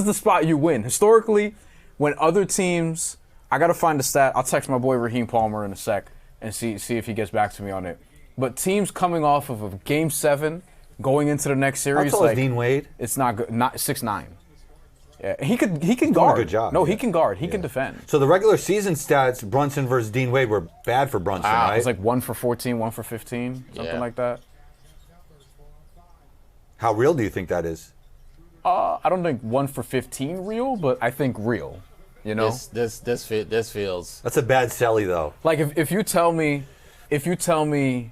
the spot you win. Historically, when other teams, I gotta find the stat. I'll text my boy Raheem Palmer in a sec and see if he gets back to me on it. But teams coming off of a Game 7, going into the next series, How tall is like Dean Wade? it's not good. Not 6'9". Yeah, he can guard. good job, No, yeah. he can guard. He can defend. So the regular season stats, Brunson versus Dean Wade, were bad for Brunson, It right? was like 1 for 14, 1 for 15, something Yeah. like that. How real do you think that is? I don't think 1 for 15 real, but I think real. You know, This feels. That's a bad selly, though. like if you tell me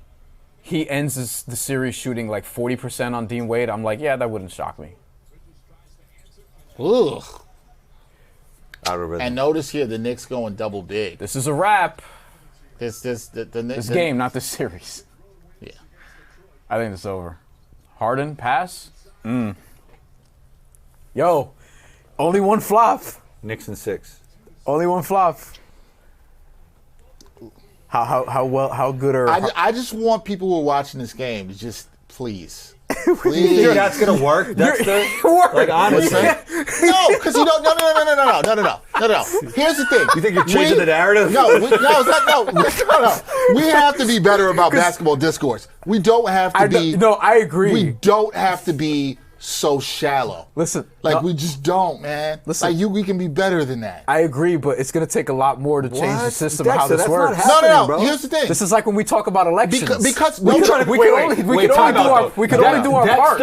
he ends the series shooting like 40% on Dean Wade, I'm like, yeah, that wouldn't shock me. Ugh. Out of rhythm. And notice here the Knicks going double big. This is a wrap. This Game, not this series. Yeah. I think it's over. Harden pass. Yo, only one flop. Knicks in 6. Only one flop. How good are? I just want people who are watching this game to just please. You think that's going to work, Dexter? Like, honestly? No, because you don't. No. Here's the thing. You think you're changing the narrative? No. We have to be better about basketball discourse. We don't have to be. No, I agree. We don't have to be so shallow. Listen, Like no, we just don't, man. Listen. Like we can be better than that. I agree, but it's going to take a lot more to change the What? system of how Dexter, this that's not works. happening. No. bro. Here's the thing. This is like when we talk about elections. Because we no, can only do our part.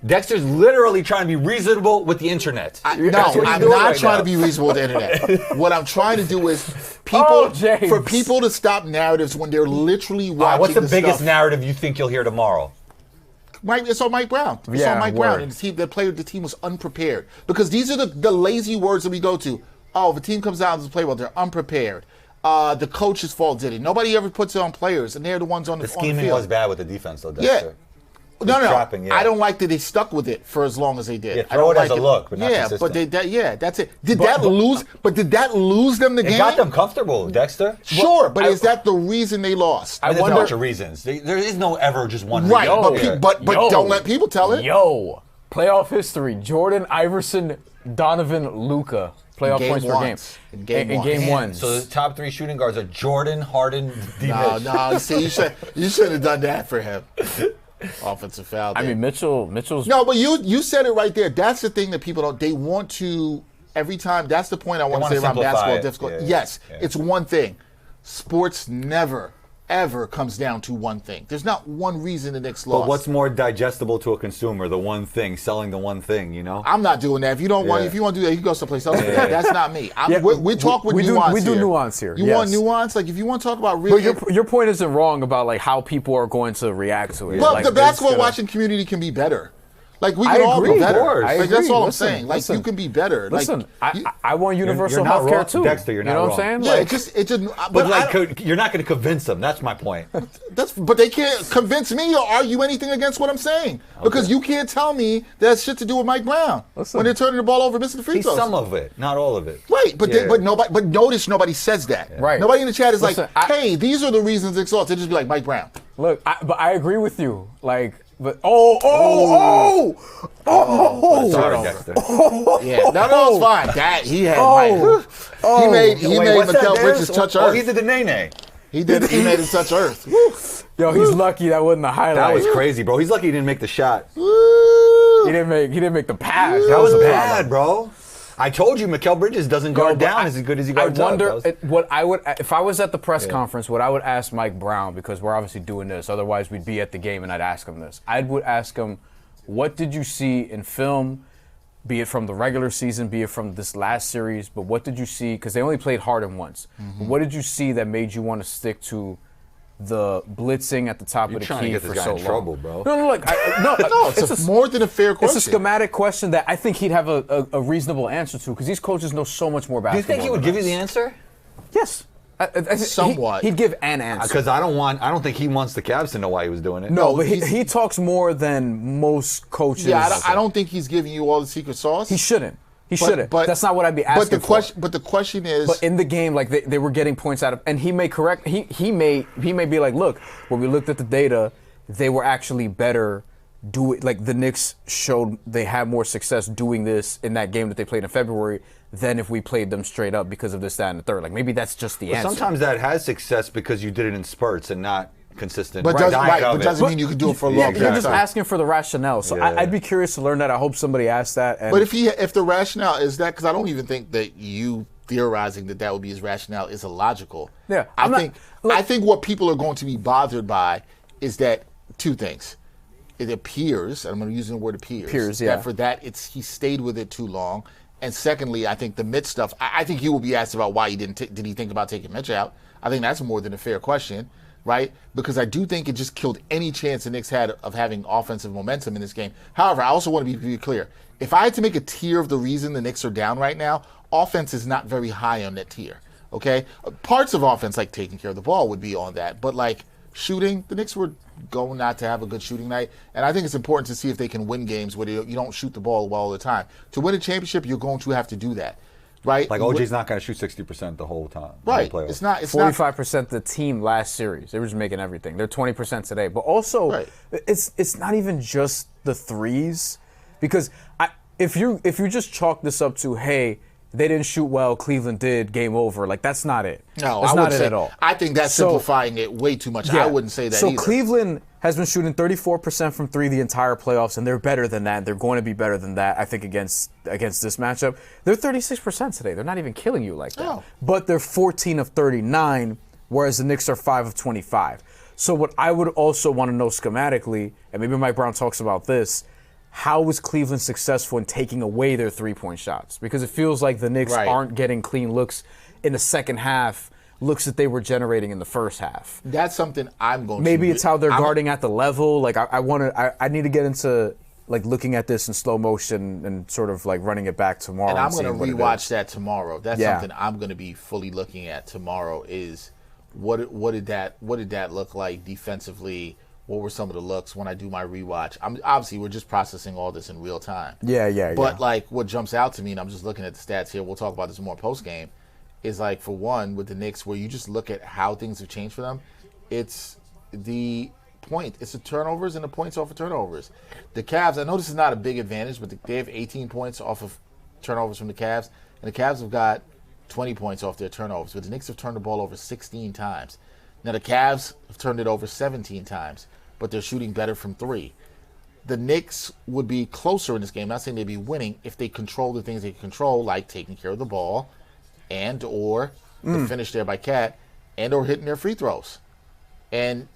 Dexter's literally trying to be reasonable with the internet. I'm That's what not you're doing right trying now. to be reasonable with the internet. What I'm trying to do is James. for people to stop narratives when they're literally watching. What's the this biggest stuff. narrative you think you'll hear tomorrow? It's on Mike Brown. It's Yeah, on Mike word. Brown, and the team was unprepared because these are the lazy words that we go to. Oh, if a team comes out and doesn't play well, they're unprepared. The coach's fault did it. Nobody ever puts it on players, and they're the ones on the The on the scheming field. was bad with the defense, though, Yeah. Dexter. No. trapping, yeah. I don't like that they stuck with it for as long as they did. Yeah, I throw don't it as like a look, but not yeah, consistent. but that's it. Did that lose them the It game? got them comfortable, Dexter. Sure, but is that the reason they lost? There's a wonder- bunch of reasons. There is no ever just one Right, reason. but don't let people tell it. Yo, playoff history: Jordan, Iverson, Donovan, Luka. Playoff Game points per game. ones. In game In one. game Man, one. So the top 3 shooting guards are Jordan, Harden, D. No, Mitch. see, you should have done that for him. Offensive foul. I there. mean, Mitchell's. No, but you said it right there. That's the thing that people don't. They want to every time. That's the point I want to wanna say around simplify basketball. it. Difficult. Yeah, yes, yeah. it's one thing. Sports never ever comes down to one thing. There's not one reason the Knicks lost. But what's more digestible to a consumer? The one thing, selling the one thing, you know? I'm not doing that. If you don't want, Yeah. if you want to do that, you go someplace else. That's not me. Yeah, we talk with we do- nuance. we do here. nuance here, You yes. want nuance? Like if you want to talk about real. But your point isn't wrong about like how people are going to react to it. But Like, the it's basketball gonna- watching community can be better. Like we I can all agree, be better. of course. I Like that's agree. all Listen, I'm saying. Like listen. you can be better. Listen, like, I want universal you're not health care wrong. too. Dexter, you're you not know wrong. what I'm saying? yeah, Like, it just. But But like, you're not going to convince them. That's my point. but they can't convince me or argue anything against what I'm saying because you can't tell me that has shit to do with Mike Brown Listen. when they're turning the ball over, missing the free He's throws. some of it, not all of it. Right, but Yeah. but notice nobody says that. Right. Nobody in the chat is Listen, like, hey, these are the reasons it's lost. They just be like Mike Brown. Look, but I agree with you. Like, but Sorry, Dexter. Yeah, no, it's fine. That he had Oh. Mike. He made what's that, Mikal Dez? Bridges touch Oh, earth. he did the nay-nay. He made it touch earth. yo, he's lucky that wasn't the highlight. That was crazy, bro. He's lucky he didn't make the shot. He didn't make the pass. That was the bad, bro. I told you, Mikal Bridges doesn't guard but down as good as he guards I up. wonder That was- what I would if I was at the press conference. What I would ask Mike Brown, because we're obviously doing this. Otherwise, we'd be at the game, and I'd ask him this. I would ask him, "What did you see in film be it from the regular season, be it from this last series. But what did you see? Because they only played Harden once. Mm-hmm. But what did you see that made you want to stick to the blitzing at the top You're of the trying to key get for this guy so in long? trouble, bro. No, look, no, It's more than a fair question. It's a schematic question that I think he'd have a reasonable answer to because these coaches know so much more Do you basketball. think he would than give you us. the answer? Yes. Somewhat. He'd give an answer. Because I don't think he wants the Cavs to know why he was doing it. No, but he's- he talks more than most coaches. Yeah, I don't think he's giving you all the secret sauce. He shouldn't. He shouldn't. That's not what I'd be asking But the question is. But in the game, like they were getting points out of, and he may correct. He may be like, look, when we looked at the data, they were actually better. Like the Knicks showed they had more success doing this in that game that they played in February than if we played them straight up because of this, that, and the third. Like maybe that's just the But answer. sometimes that has success because you did it in spurts and not consistent. But doesn't mean you can do it for a long Yeah, period you're of just time. asking for the rationale. So Yeah. I'd be curious to learn that. I hope somebody asks that. And But if the rationale is that, because I don't even think that you theorizing that would be his rationale is illogical. Yeah, I think what people are going to be bothered by is that two things. It appears, and I'm going to use the word appears, yeah. that for that he stayed with it too long. And secondly, I think the Mitch stuff. I think he will be asked about why he did he think about taking Mitch out. I think that's more than a fair question, right? Because I do think it just killed any chance the Knicks had of having offensive momentum in this game. However, I also want to be clear. If I had to make a tier of the reason the Knicks are down right now, offense is not very high on that tier. Okay, parts of offense like taking care of the ball would be on that, but like shooting, the Knicks were going not to have a good shooting night, and I think it's important to see if they can win games where you don't shoot the ball well all the time. To win a championship, you're going to have to do that, right? Like OJ's not going to shoot 60% the whole time. Right. The whole playoffs. It's not. It's not. 45% the team last series. They were just making everything. They're 20% today. But also, Right. it's not even just the threes, because if you just chalk this up to, hey, they didn't shoot well, Cleveland did, game over. Like, that's not it. No, that's I not wouldn't it say, at all. I think that's simplifying it way too much. Yeah. I wouldn't say that so either. Cleveland has been shooting 34% from three the entire playoffs, and they're better than that. They're going to be better than that, I think, against this matchup. They're 36% today. They're not even killing you like that. No. But they're 14 of 39, whereas the Knicks are 5 of 25. So what I would also want to know schematically, and maybe Mike Brown talks about this, how was Cleveland successful in taking away their three-point shots? Because it feels like the Knicks Right. aren't getting clean looks in the second half, looks that they were generating in the first half. That's something I'm going to. Maybe it's how they're guarding at the level. Like I need to get into like looking at this in slow motion and sort of like running it back tomorrow. And I'm going to seeing what it rewatch is. that tomorrow. That's Yeah. something I'm going to be fully looking at tomorrow. Is what did that look like defensively? What were some of the looks when I do my rewatch? Obviously we're just processing all this in real time. Yeah. But like what jumps out to me, and I'm just looking at the stats here. We'll talk about this more post game. Is like for one with the Knicks, where you just look at how things have changed for them. It's the it's the turnovers and the points off of turnovers. The Cavs, I know this is not a big advantage, but they have 18 points off of turnovers from the Cavs, and the Cavs have got 20 points off their turnovers. But the Knicks have turned the ball over 16 times. Now the Cavs have turned it over 17 times, but they're shooting better from three. The Knicks would be closer in this game. I'm not saying they'd be winning if they control the things they can control, like taking care of the ball, and or the finish there by Cat, and or hitting their free throws. And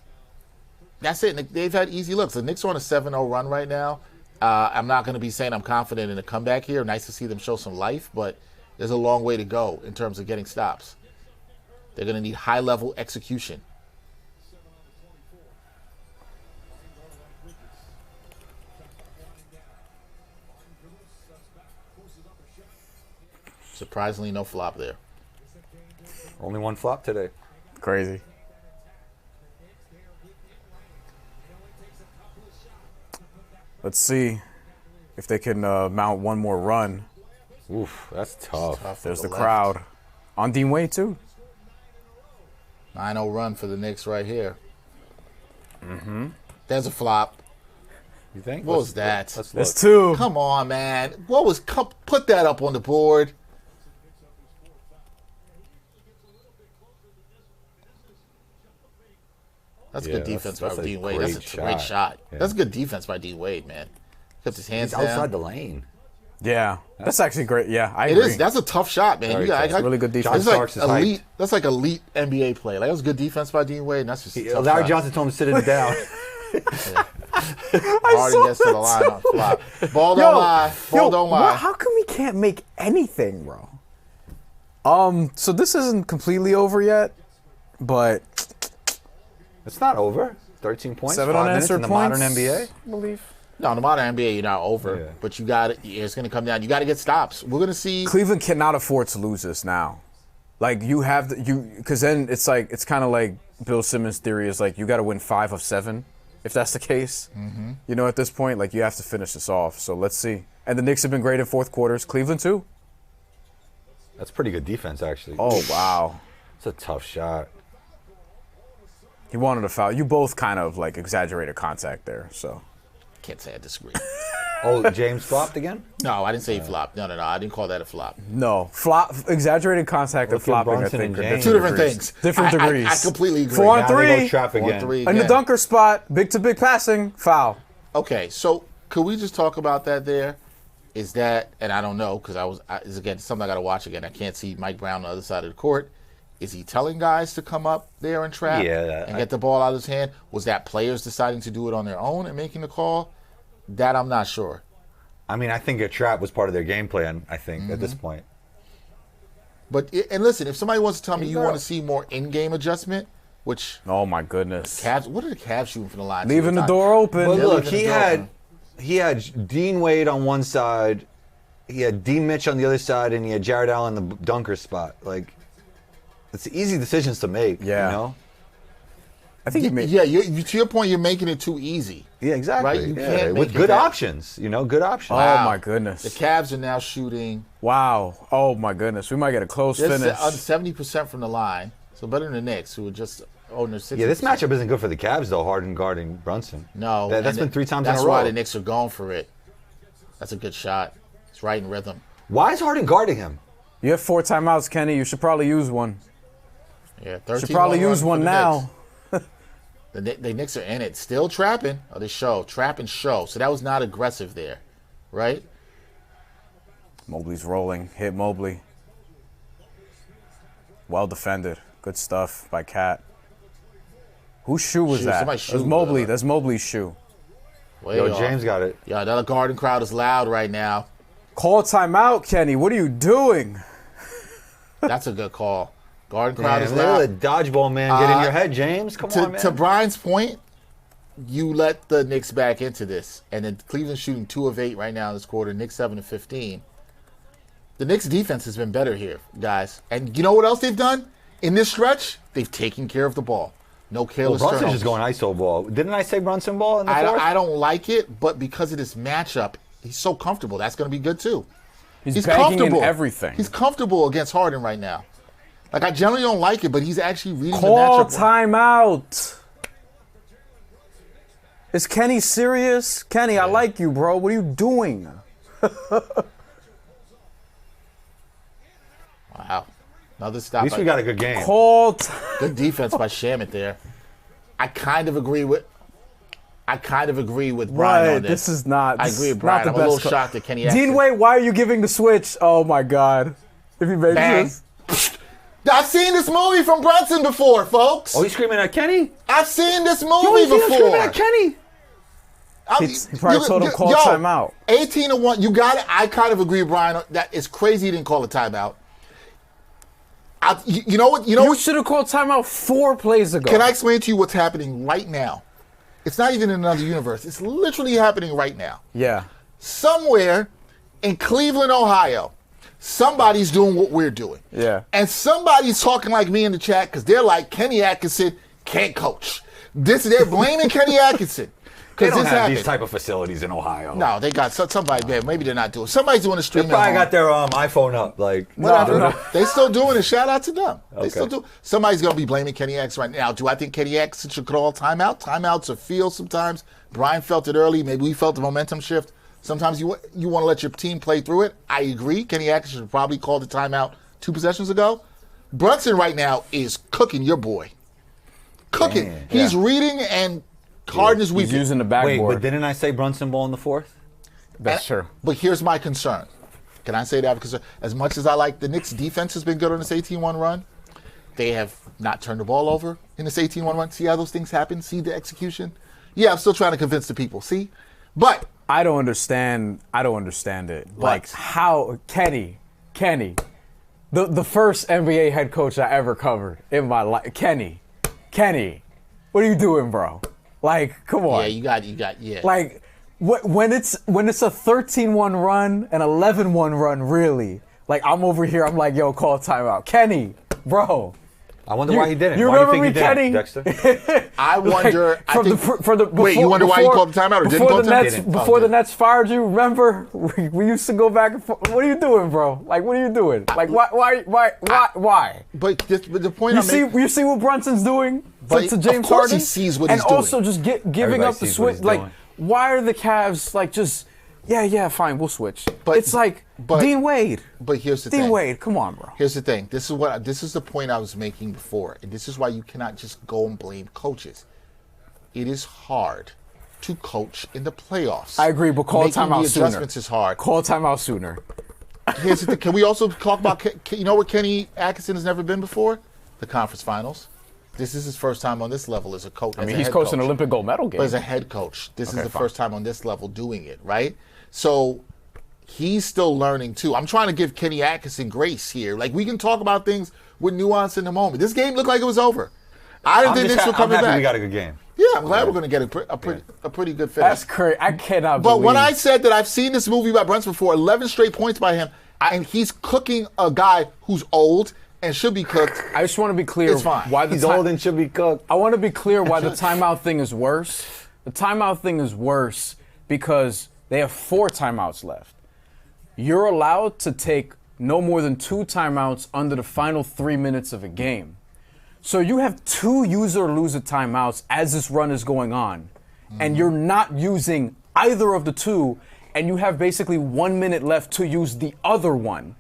that's it. They've had easy looks. The Knicks are on a 7-0 run right now. I'm not going to be saying I'm confident in a comeback here. Nice to see them show some life, but there's a long way to go in terms of getting stops. They're going to need high-level execution. Surprisingly, no flop there. Only one flop today. Crazy. Let's see if they can mount one more run. Oof, that's tough. Tough There's with the left. crowd on Dean Wade too. 9-0 run for the Knicks right here. Mm-hmm. There's a flop. You think? What was that? Let's That's look. two. Come on, man. Put that up on the board. That's Yeah, good defense that's by a Dean Wade. That's a great great shot. shot. Yeah. That's good defense by Dean Wade, man. Kept his hands He's down. outside the lane. Yeah, that's actually great. Yeah, I It agree. is. That's a tough shot, man. Very You got, tough. It's really good defense. It's John like Starks is hyped. elite. That's like elite NBA play. Like that was good defense by Dean Wade. And that's just a tough Larry shot. Johnson told him to sit it down. Harden gets to the line on flop. Ball don't lie. Ball don't lie. How come we can't make anything, bro? So this isn't completely over yet, but It's not over. 13 points, 7 5 minutes unanswered in the points. modern NBA. I believe. No, in the modern NBA, you're not over. Yeah. But you got it's going to come down. You got to get stops. We're going to see. Cleveland cannot afford to lose this now. Like you have because then it's kind of like Bill Simmons' theory is like you got to win 5 of 7 if that's the case. Mm-hmm. You know, at this point, like you have to finish this off. So let's see. And the Knicks have been great in fourth quarters. Cleveland too. That's pretty good defense, actually. Oh wow, It's a tough shot. he wanted a foul. You both kind of like exaggerated contact there. So Can't say I disagree. Oh, James flopped again? No, I didn't say flop. No. I didn't call that a flop. no flop. Exaggerated contact and Look at flopping. I Brunson think and are James. Two different degrees. things. Different degrees. I completely agree. 4 on Now they go 3. trap 4 on again. 3 In the again. dunker spot, big to big passing, foul. Okay, so could we just talk about that there? Is that, and I don't know, because it's again, something I got to watch again. I can't see Mike Brown on the other side of the court. Is he telling guys to come up there and trap and get the ball out of his hand? Was that players deciding to do it on their own and making the call? That I'm not sure. I mean, I think a trap was part of their game plan, I think, at this point. But, and listen, if somebody wants to tell me you want to see more in-game adjustment, which Oh my goodness. Cavs, what are the Cavs shooting from the line? Leaving the door open. But They're look, leaving he the door had open. he had Dean Wade on one side, he had D Mitch on the other side, and he had Jared Allen in the dunker spot. Like, it's easy decisions to make. Yeah. You know? I think he made. Yeah, to your point, you're making it too easy. Yeah, exactly. Right? You Yeah, can't with make it good that- options. You know, good options. Oh Wow. my goodness. The Cavs are now shooting Wow. Oh my goodness. We might get a close finish. 70% from the line, so better than the Knicks, who are just owning their 60%. Yeah, this matchup isn't good for the Cavs, though, Harden guarding Brunson. No, That's and been 3 times in a That's row. why the Knicks are going for it. That's a good shot. It's right in rhythm. Why is Harden guarding him? You have 4 timeouts, Kenny. You should probably use one. Yeah, 13. Should probably use one now. The Knicks are in it, still trapping. Oh, they show trap and show. So that was not aggressive there, right? Mobley's rolling. Hit Mobley. Well defended. Good stuff by Cat. Whose shoe was Shoe, that? somebody's That's shoe. Mobley. That's Mobley's shoe. Way Yo, off. James got it. Yeah, the Garden crowd is loud right now. Call timeout, Kenny. What are you doing? That's a good call. Garden crowd Damn, is let loud. the dodgeball man get in your head, James. Come on, man. To Brian's point, you let the Knicks back into this, and then Cleveland shooting 2 of 8 right now in this quarter. Knicks 7 of 15. The Knicks defense has been better here, guys. And you know what else they've done in this stretch? They've taken care of the ball. No Well, careless Brunson's turnovers. just going ISO ball. Didn't I say Brunson ball in the I fourth? don't like it, but because of this matchup, he's so comfortable. That's going to be good too. He's banking in everything. He's comfortable against Harden right now. Like, I generally don't like it, but he's actually reading Call the matchup. timeout. Is Kenny serious? Kenny, I like you, bro. What are you doing? Wow. Another stop. At least we got a good game. Call Good defense by Shamit there. I kind of agree with Brian Right, on this. this is not. I this agree with is Brian. not I'm the a best little shocked that Kenny Dean Atkinson- Wade, why are you giving the switch? Oh my God! If he makes Bang. this, I've seen this movie from Brunson before, folks. Oh, he's screaming at Kenny? I've seen this Yo, movie he's screaming before. at Kenny. he probably told him call timeout. 18-1. You got it. I kind of agree, Brian. That it's crazy he didn't call a timeout. You know what? You should have called timeout 4 plays ago. Can I explain to you what's happening right now? It's not even in another universe. It's literally happening right now. Yeah. Somewhere in Cleveland, Ohio, somebody's doing what we're doing. Yeah. And somebody's talking like me in the chat because they're like, Kenny Atkinson can't coach. They're blaming Kenny Atkinson. They Because don't this have happened. these type of facilities in Ohio. No, they got somebody there. Maybe they're not doing. Somebody's doing a They stream. probably at home. got their iPhone up. Like, Whatever. They still doing it. Shout out to them. They Okay. still do. Somebody's gonna be blaming Kenny X right now. Do I think Kenny X should call timeout? Timeouts are feel sometimes. Brian felt it early. Maybe we felt the momentum shift. Sometimes you want to let your team play through it. I agree. Kenny X should probably call the timeout 2 possessions ago. Brunson right now is cooking your boy. Cooking. Man. He's reading and Harden is He's weeping. using the Wait, backboard. but didn't I say Brunson ball in the fourth? That's true. But here's my concern. Can I say that? Because as much as I like the Knicks' defense has been good on this 18-1 run, they have not turned the ball over in this 18-1 run. See how those things happen? See the execution? Yeah, I'm still trying to convince the people. See? But I don't understand it. Like how Kenny, the first NBA head coach I ever covered in my life. Kenny, what are you doing, bro? Like, come on. Yeah, you got. Like, when it's a 13-1 run, an 11-1 run, really. Like, I'm over here, I'm like, yo, call timeout. Kenny, bro. I wonder why he didn't. You Why do remember you think me, he didn't, Kenny? Dexter? I wonder. Wait, you wonder why he called the timeout or didn't call the timeout? Before the Nets fired you, remember? We used to go back and forth. What are you doing, bro? Like, what are you doing? Like, why? But the point I'm making. You see what Brunson's doing to James of course Harden? he sees what and he's doing. also just giving Everybody up the sees what switch. he's Like, doing. why are the Cavs like just? Yeah, fine, we'll switch. But- It's like but- Dean Wade. But here's the Dean thing. Wade, come on, bro. Here's the thing. This is the point I was making before, and this is why you cannot just go and blame coaches. It is hard to coach in the playoffs. I agree, but call Making timeout the sooner. adjustments is hard. Call timeout sooner. Here's the thing. Can we also talk about you know where Kenny Atkinson has never been before? The conference finals. This is his first time on this level as a coach. I mean, he's coached an Olympic gold medal game. But as a head coach, this is Okay, the fine. first time on this level doing it, right? So he's still learning too. I'm trying to give Kenny Atkinson grace here. Like, we can talk about things with nuance in the moment. This game looked like it was over. I didn't think Knicks were coming I'm happy back. we got a good game. Yeah, I'm glad we're going to get a pretty good finish. That's crazy. I cannot But believe. when I said that I've seen this movie by Brunson before, 11 straight points by him, and he's cooking a guy who's old and should be cooked. I just want to be clear It's fine. why the He's old and should be cooked. I want to be clear why the timeout thing is worse. The timeout thing is worse because they have 4 timeouts left. You're allowed to take no more than 2 timeouts under the final 3 minutes of a game. So you have 2 use or lose a timeouts as this run is going on, and you're not using either of the 2, and you have basically 1 minute left to use the other one.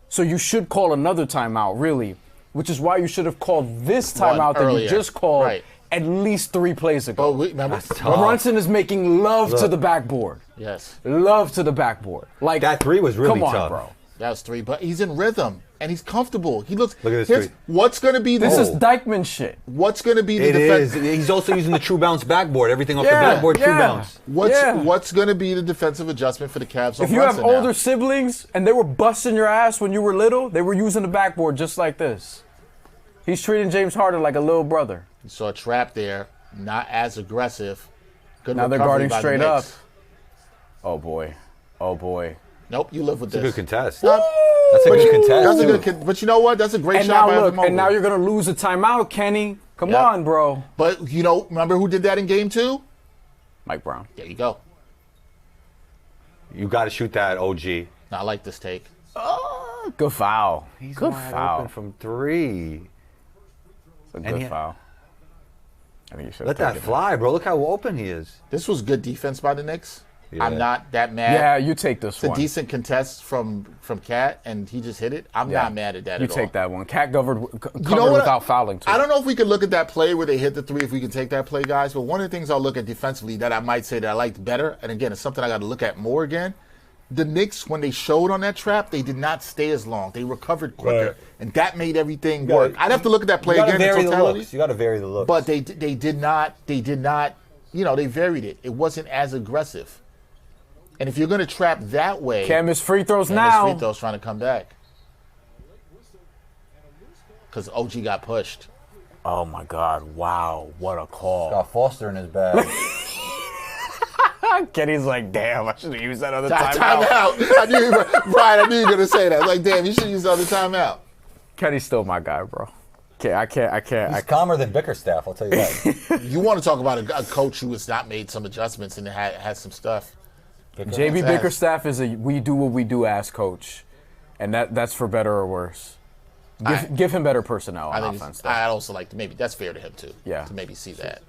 So you should call another timeout, really, which is why you should have called this One timeout that earlier. you just called Right. at least 3 plays ago. Oh, remember? Brunson is making love to the backboard. Yes. Love to the backboard. Like That 3 was really come on, tough. bro. That was 3, but he's in rhythm and he's comfortable. He looks. Look at this here's 3. what's going to be the This is Dykeman shit. what's going to be the It is. defense. He's also using the true bounce backboard. Everything off the Yeah, backboard, true yeah. bounce. What's going to be the defensive adjustment for the Cavs? on If you have Brunson now? older siblings and they were busting your ass when you were little, they were using the backboard just like this. He's treating James Harden like a little brother. You saw a trap there, not as aggressive. Good Now they're recovery guarding by the straight up. Knicks. Oh boy. Oh boy. Nope, you live with It's a this. good contest. Not- That's a good contest. That's a too. good kid. But you know what? That's a great And shot now by look, Evan Mobley. and now you're gonna lose a timeout, Kenny. Come Yep. on, bro. But you know, remember who did that in game 2? Mike Brown. There you go. You got to shoot that, OG. I like this take. Good foul. He's good wide foul. open from 3. It's a And good he- foul. I think you should Let that fly, bro. Look how open he is. This was good defense by the Knicks. Yeah. I'm not that mad. Yeah, you take this It's a one. decent contest from Cat, and he just hit it. I'm Yeah. not mad at that You at all. take that one. Cat covered You know what? without fouling too. I don't know if we could look at that play where they hit the 3, if we can take that play, guys. But one of the things I'll look at defensively that I might say that I liked better, and again, it's something I got to look at more again. The Knicks, when they showed on that trap, they did not stay as long. They recovered quicker, Right. and that made everything work. I'd have to look at that play You gotta again in vary the totality. looks. You got to vary the looks. But they did not, you know, they varied it. It wasn't as aggressive. And if you're going to trap that way, Can't miss free throws can't miss now. free throws trying to come back. Because OG got pushed. Oh my God! Wow, what a call! got Foster in his bag. Kenny's like, damn, I should have used that other Timeout. timeout. I knew, Brian, I knew you were going to say that. Like, damn, you should use the other timeout. Kenny's still my guy, bro. I can't. He's calmer than Bickerstaff, I'll tell you that. You want to talk about a coach who has not made some adjustments and has some stuff. JB Bickerstaff is a we do what we do ass coach, and that's for better or worse. Give him better personnel on I think offense. though. I also like to maybe that's fair to him too. Yeah. To maybe see that.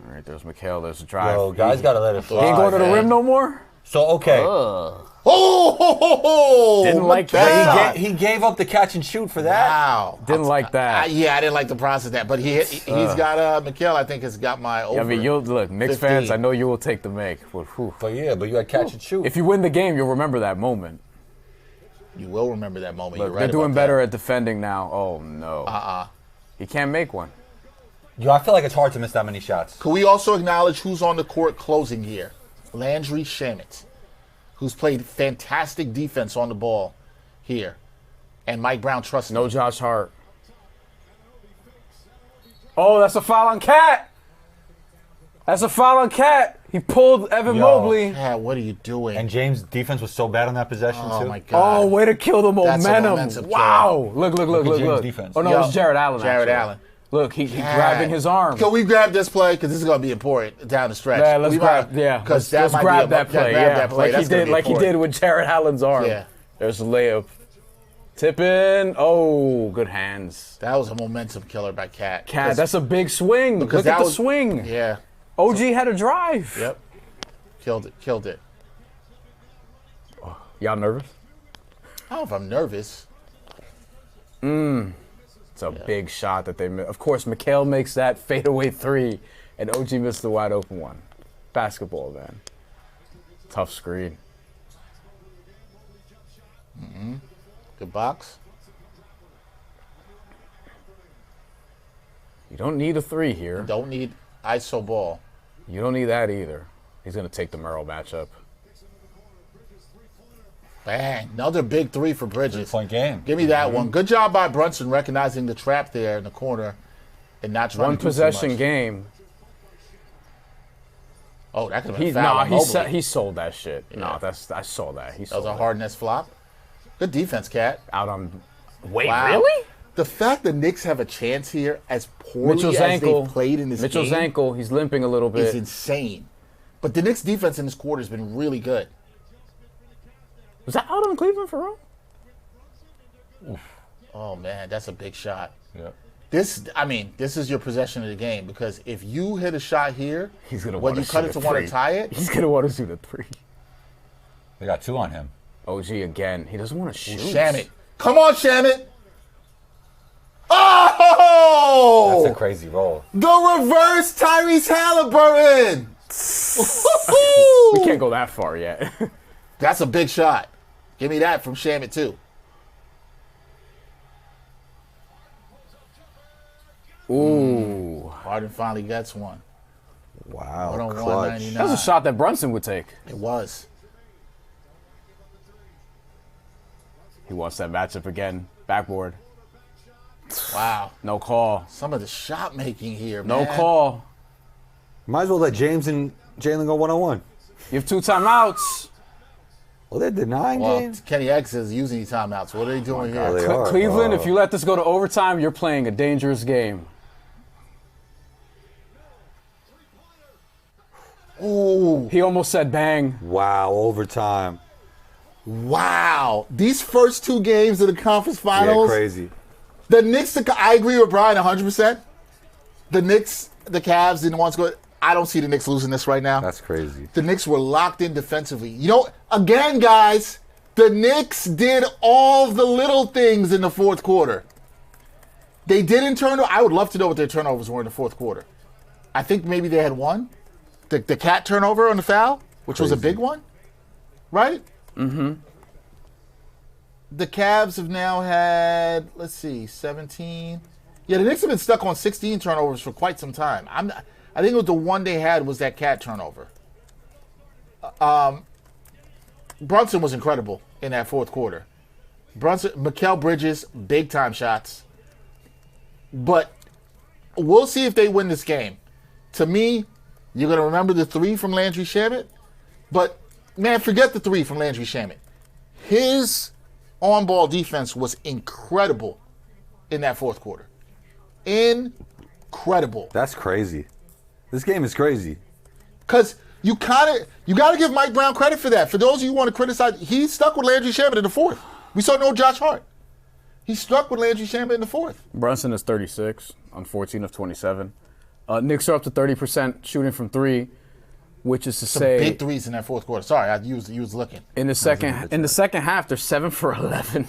All right, there's Mikhail. There's a drive. Yo, guys got to let it he ain't fly. going to the man. rim no more. So, okay. Oh, ho, ho, ho. Didn't like Look at that. He gave up the catch and shoot for that. Wow. Didn't like that. Yeah, I didn't like the process of that, but he's got Mikhail. I think has got my over. I mean, you'll look, Knicks 15. fans. I know you will take the make. But, whew. But yeah, but you had catch and shoot. If you win the game, you'll remember that moment. You will remember that moment. Look, You're right they're doing about better that. at defending now. Oh no. He can't make one. Yo, I feel like it's hard to miss that many shots. Could we also acknowledge who's on the court closing here? Landry Shamet, who's played fantastic defense on the ball here. And Mike Brown trusts him. No Josh Hart. Oh, that's a foul on Cat. That's a foul on Cat. He pulled Evan Mobley. Yeah, what are you doing? And James' defense was so bad on that possession, too. Oh, my God. Oh, way to kill the That's a momentum. momentum Wow. Look. at James' defense. Oh, no, Yo, it was Jared Allen. Jared actually. Allen. Look, he grabbing his arm. Can we grab this play? Because this is going to be important down the stretch. Yeah, let's grab. Because let's grab that play. Grab that play. Like he did with Jared Allen's arm. Yeah. There's a layup. Tip in. Oh, good hands. That was a momentum killer by Cat. Cat, that's a big swing. Look at the swing. Yeah. OG had a drive. Yep. Killed it. Y'all nervous? I don't know if I'm nervous. It's a big shot that they missed. Of course, Mikal makes that fadeaway three, and OG missed the wide open one. Basketball, man. Tough screen. Good box. You don't need a three here. Don't need ISO ball. You don't need that either. He's going to take the Merrill matchup. Bang. Another big three for Bridges. 3-point game. Give me that one. Good job by Brunson recognizing the trap there in the corner and not trying One to do too possession much. game. Oh, that could have been foul. He sold that shit. Yeah. No, I saw that. He That sold was a Hardness flop. Good defense, Cat. out on. Wait, Wow. really? The fact the Knicks have a chance here, as poorly Mitchell's as ankle. they've played in this Mitchell's game, ankle. He's limping a little bit. is insane. But the Knicks' defense in this quarter has been really good. Was that out on Cleveland for real? Oh, man, that's a big shot. Yeah. This is your possession of the game because if you hit a shot here, He's gonna when want you to cut shoot it to a want three. to tie it, He's gonna want to shoot a three. They got 2 on him. OG again. He doesn't want to shoot. Shamit. Come on, Shamit. Oh! That's a crazy roll. The reverse Tyrese Halliburton. We can't go that far yet. That's a big shot. Give me that from Shamit, too. Ooh. Harden finally gets one. Wow. 101, Clutch. 99. That was a shot that Brunson would take. It was. He wants that matchup again. Backboard. Wow. No call. Some of the shot making here, No man. call. Might as well let James and Jalen go one-on-one. You have 2 timeouts. Well, they're denying Well, James. Kenny X is using these timeouts. What are they doing God, here? they are. Cleveland, Oh. if you let this go to overtime, you're playing a dangerous game. Ooh. He almost said bang. Wow, overtime. Wow. These first 2 games of the conference Yeah, finals. crazy. The Knicks, I agree with Bryan 100%. The Knicks, the Cavs didn't want to go. I don't see the Knicks losing this right now. That's crazy. The Knicks were locked in defensively. You know, again, guys, the Knicks did all the little things in the fourth quarter. They didn't turn. I would love to know what their turnovers were in the fourth quarter. I think maybe they had one. The Cat turnover on the foul, which was a big one, right? Mm-hmm. The Cavs have now had, 17. Yeah, the Knicks have been stuck on 16 turnovers for quite some time. I think it was the one they had was that Cat turnover. Brunson was incredible in that fourth quarter. Mikal Bridges, big time shots. But we'll see if they win this game. To me, you're going to remember the 3 from Landry Shamet. But, man, forget the 3 from Landry Shamet. His on-ball defense was incredible in that fourth quarter. Incredible. That's crazy. This game is crazy. Because you got to give Mike Brown credit for that. For those of you who want to criticize, he stuck with Landry Shamet in the fourth. We saw no Josh Hart. He stuck with Landry Shamet in the fourth. Brunson is 36 on 14 of 27. Knicks are up to 30% shooting from 3, which is to say Big threes in that fourth quarter. Sorry, you was looking. in the second half they're 7 for 11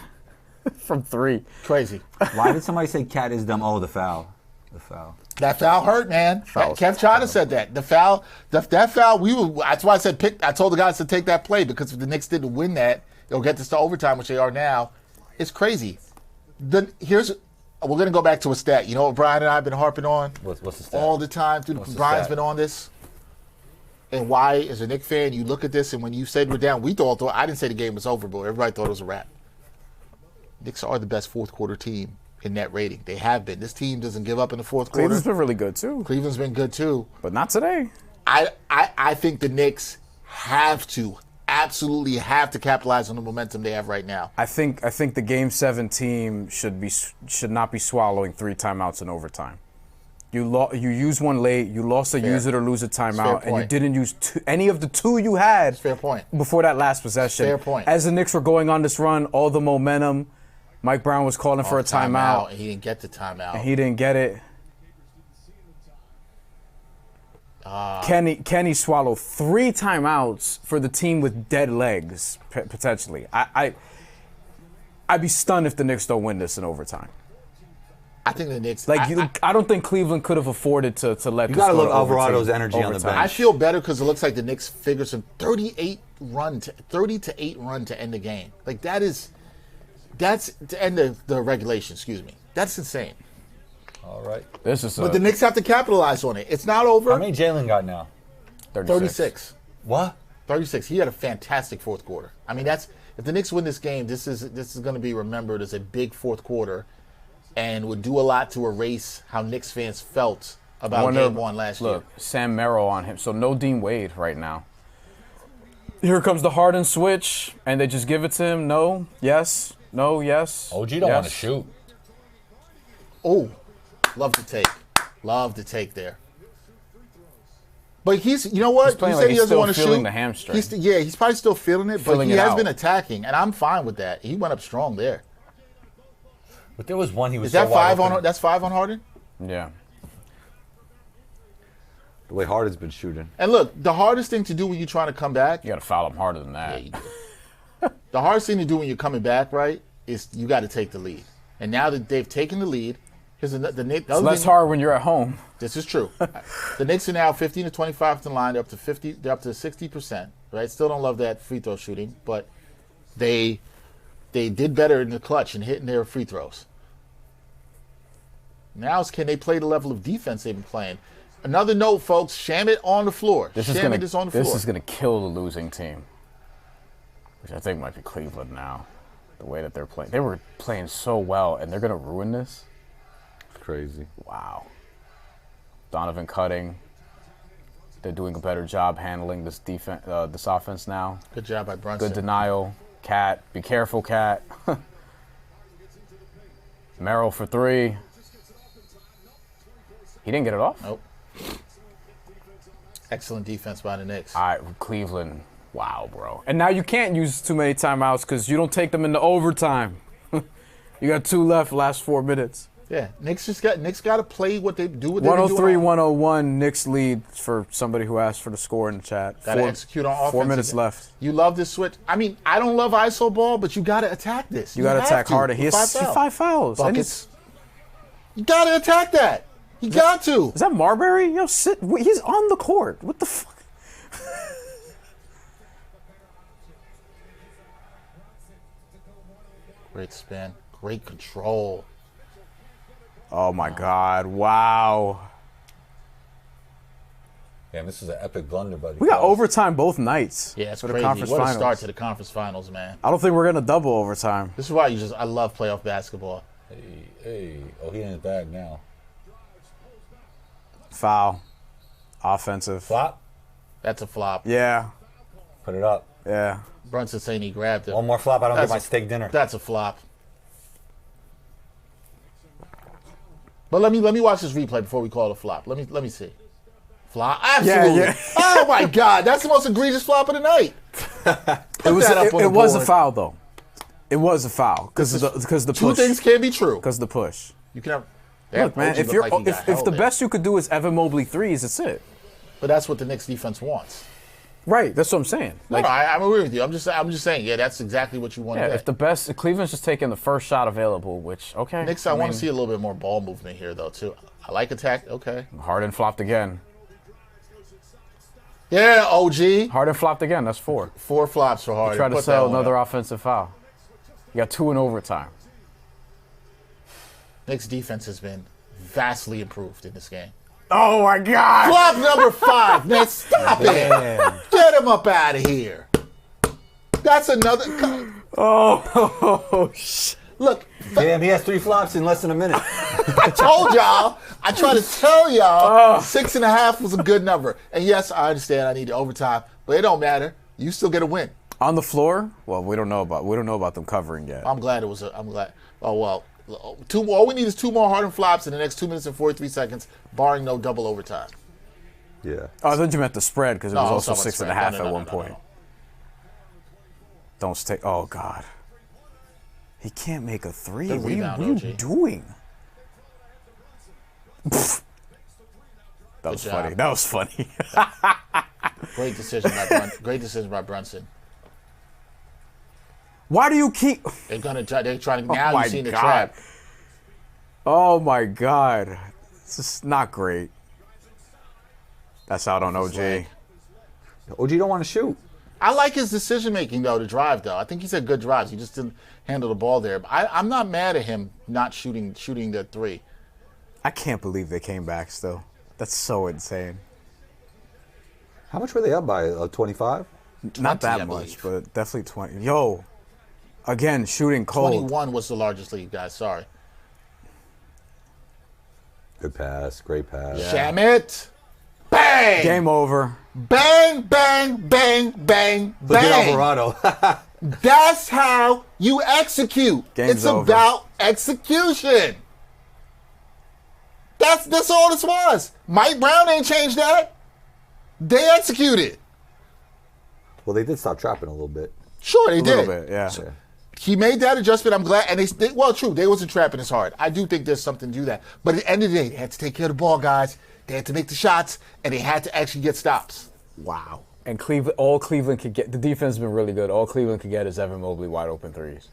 from 3. Crazy. Why did somebody say Cat is dumb? Oh, the foul. The foul. That foul hurt, man. Foul's Kev China said that. The foul, that foul, that's why I said I told the guys to take that play because if the Knicks didn't win that, they'll get this to overtime, which they are now. It's crazy. Here's we're going to go back to a stat. You know what Bryan and I have been harping on? What's the stat? All the time. Dude, What's the Bryan's stat? been on this. And why, as a Knicks fan, you look at this, and when you said we're down, we thought, I didn't say the game was over, but everybody thought it was a wrap. Knicks are the best fourth quarter team in net rating. They have been. This team doesn't give up in the fourth quarter. Cleveland's been really good too, Cleveland's been good too. but not today. I think the Knicks absolutely have to capitalize on the momentum they have right now. I think the Game 7 team should not be swallowing 3 timeouts in overtime. You use one late, you lost a Fair. use it or lose a timeout, and you point. didn't use any of the 2 you had Fair point. before that last possession. Fair point. As the Knicks were going on this run, all the momentum, Mike Brown was calling for a timeout, and he didn't get the timeout. and he didn't get it. Kenny swallowed 3 timeouts for the team with dead legs, potentially. I'd be stunned if the Knicks don't win this in overtime. I think the Knicks. I don't think Cleveland could have afforded to let. You this gotta go love to Alvarado's overtime- energy on the overtime. bench. I feel better because it looks like the Knicks figure some 30 to 8 run to end the game. Like that's to end the regulation. Excuse me. That's insane. All right. This is But the Knicks have to capitalize on it. It's not over. How many Jalen got now? 36. What? 36. He had a fantastic fourth quarter. I mean, if the Knicks win this game, this is going to be remembered as a big fourth quarter, and would do a lot to erase how Knicks fans felt about Game 1 last year. Look, Sam Merrill on him, so no Dean Wade right now. Here comes the Harden switch, and they just give it to him. No, yes, no, yes. OG don't want to yes. shoot. Oh, love the take there. But you know what? He's playing You like said he he's doesn't still want to feeling shoot. the hamstring. He's probably still feeling it, but Feeling he it has out. been attacking, and I'm fine with that. He went up strong there. But there was one he was Is that so wide 5 on? open. That's 5 on Harden. Yeah. The way Harden's been shooting. And look, the hardest thing to do when you're trying to come back, You got to foul him harder than that. the hardest thing to do when you're coming back, right, is you got to take the lead. And now that they've taken the lead, here's the It's less hard when you're at home. This is true. The Knicks are now 15 to 25 to the line. They're up to 50. They're up to 60%. Right. Still don't love that free throw shooting, but they did better in the clutch and hitting their free throws. Now it's can they play the level of defense they've been playing? Another note, folks. Shamit on the floor. Shamit is on the floor. This is gonna kill the losing team, which I think might be Cleveland now. The way that they're playing, they were playing so well, and they're gonna ruin this. Crazy. Wow. Donovan cutting. They're doing a better job handling this defense, this offense now. Good job by Brunson. Good denial. Cat, be careful, Cat. Merrill for 3. He didn't get it off. Nope. Excellent defense by the Knicks. All right, Cleveland. Wow, bro. And now you can't use too many timeouts because you don't take them into overtime. You got 2 left, last 4 minutes. Yeah, Knicks got to play what they do. What they do. 103-101, Knicks lead for somebody who asked for the score in the chat. Got to execute on offense. 4 minutes left. You love this switch. I mean, I don't love ISO ball, but you got to attack this. You got to have attack Harden. He with has 5 fouls. And Buckets. You got to attack that. You got to. Is that Marbury? Yo, sit. He's on the court. What the fuck? Great spin. Great control. Oh my God! Wow. Damn, this is an epic blunder, buddy. We got overtime both nights. Yeah, it's for crazy. the conference What a finals. start to the conference finals, man. I don't think we're gonna double overtime. This is why I love playoff basketball. Hey. Oh, he in his bag now. Foul. Offensive. Flop. That's a flop. Yeah. Put it up. Yeah. Brunson saying he grabbed it. One more flop, I don't That's get my a- steak dinner. That's a flop. But let me watch this replay before we call it a flop. Let me see. Flop? Absolutely. Yeah. Oh my God, that's the most egregious flop of the night. It was. that up on It the was a board. foul though. It was a foul because the Two push. things can be true. Because the push. You can have. Look, man. OG If look you're like he got if the held there. best you could do is Evan Mobley threes, that's it. But that's what the Knicks defense wants. Right. That's what I'm saying. No, I agree with you. I'm just saying. Yeah, that's exactly what you want Yeah, to if Cleveland's just taking the first shot available, which okay. Knicks, I want to see a little bit more ball movement here, though, too. I like attack. Okay. Harden flopped again. Yeah, OG. Harden flopped again. That's 4. 4 flops for Harden. Try to Put sell that one another up. offensive foul. You got 2 in overtime. Knicks defense has been vastly improved in this game. Oh my God! Flop number 5, man, stop it. Get him up out of here. That's another. Oh shit! Look, Damn, he has 3 flops in less than a minute. I told y'all. I tried to tell y'all 6.5 was a good number. And yes, I understand I need the overtime, but it don't matter. You still get a win. On the floor? Well, we don't know about them covering yet. I'm glad it was. I'm glad. Oh well. All we need is 2 more Harden flops in the next 2 minutes and 43 seconds, barring no double overtime. Yeah. Oh, I thought you meant the spread because it No, was I was also talking about 6.5 spread. at No. one point. Don't stay. Oh God. He can't make a 3. Good What are rebound, you OG. doing? That was job. funny. That was funny. Great decision by Brunson. Why do you keep? They're trying to. Oh Now my you've seen the God. trap. Oh my God. This is not great. That's out on OG. like- OG don't want to shoot. I like his decision making though to drive though. I think he's had good drives. He just didn't handle the ball there. But I'm not mad at him not shooting the 3. I can't believe they came back still. That's so insane. How much were they up by? 25? Not 20, I that much, believe. but definitely 20. Yo, again, shooting cold. 21 was the largest lead, guys. Sorry. Good pass. Great pass. Sham it. Bang. Game over. Bang, bang, bang, bang, Look at bang. Alvarado. That's how you execute. Game's It's over. about execution. That's all this was. Mike Brown ain't changed that. They executed. Well, they did stop trapping a little bit. Sure, they A did. little bit, yeah. He made that adjustment. I'm glad. And they wasn't trapping as hard. I do think there's something to that. But at the end of the day, they had to take care of the ball, guys. They had to make the shots, and they had to actually get stops. Wow. And all Cleveland could get, the defense has been really good. All Cleveland could get is Evan Mobley wide open threes.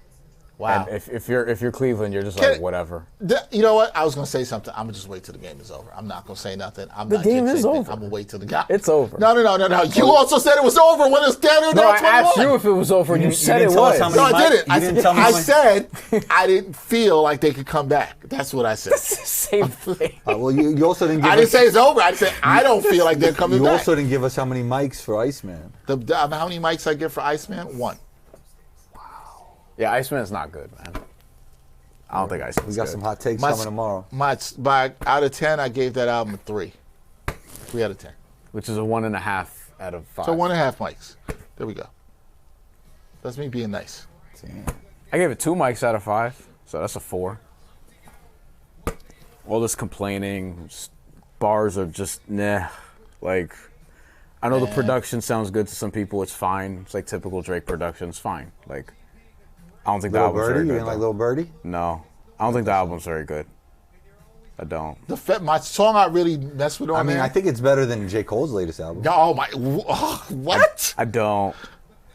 Wow. And if you're Cleveland, you're just Can- like, whatever. You know what? I was going to say something. I'm going to just wait till the game is over. I'm not going to say nothing. The game is over. I'm going to wait till the game. It's over. No. You also said it was over when it was down there. No, I down 21. asked you if it was over, and you said didn't it tell us was. how No, many I didn't. You didn't tell me I how said I didn't feel like they could come back. That's what I said. Same thing. Well, you also didn't give I didn't us, say it's over. I said I don't feel like they're coming you back. also didn't give us how many mics for Iceman. How many mics I get for Iceman? 1. Yeah, Iceman's not good, man. I don't think Iceman's We got good. some hot takes My- coming tomorrow. By out of 10, I gave that album a 3. 3 out of 10. Which is a 1.5 out of 5. So 1.5 mics. There we go. That's me being nice. I gave it 2 mics out of 5, so that's a 4. All this complaining, bars are just nah. Like, I know the production sounds good to some people. It's fine. It's like typical Drake production. It's fine. Like, I don't think the Little album's Birdie? very You good. didn't like though. Little Birdie? No, I don't think the album's very good. I don't. My song I really messed with on I mean, there. I think it's better than J. Cole's latest album. Oh my! What? I don't.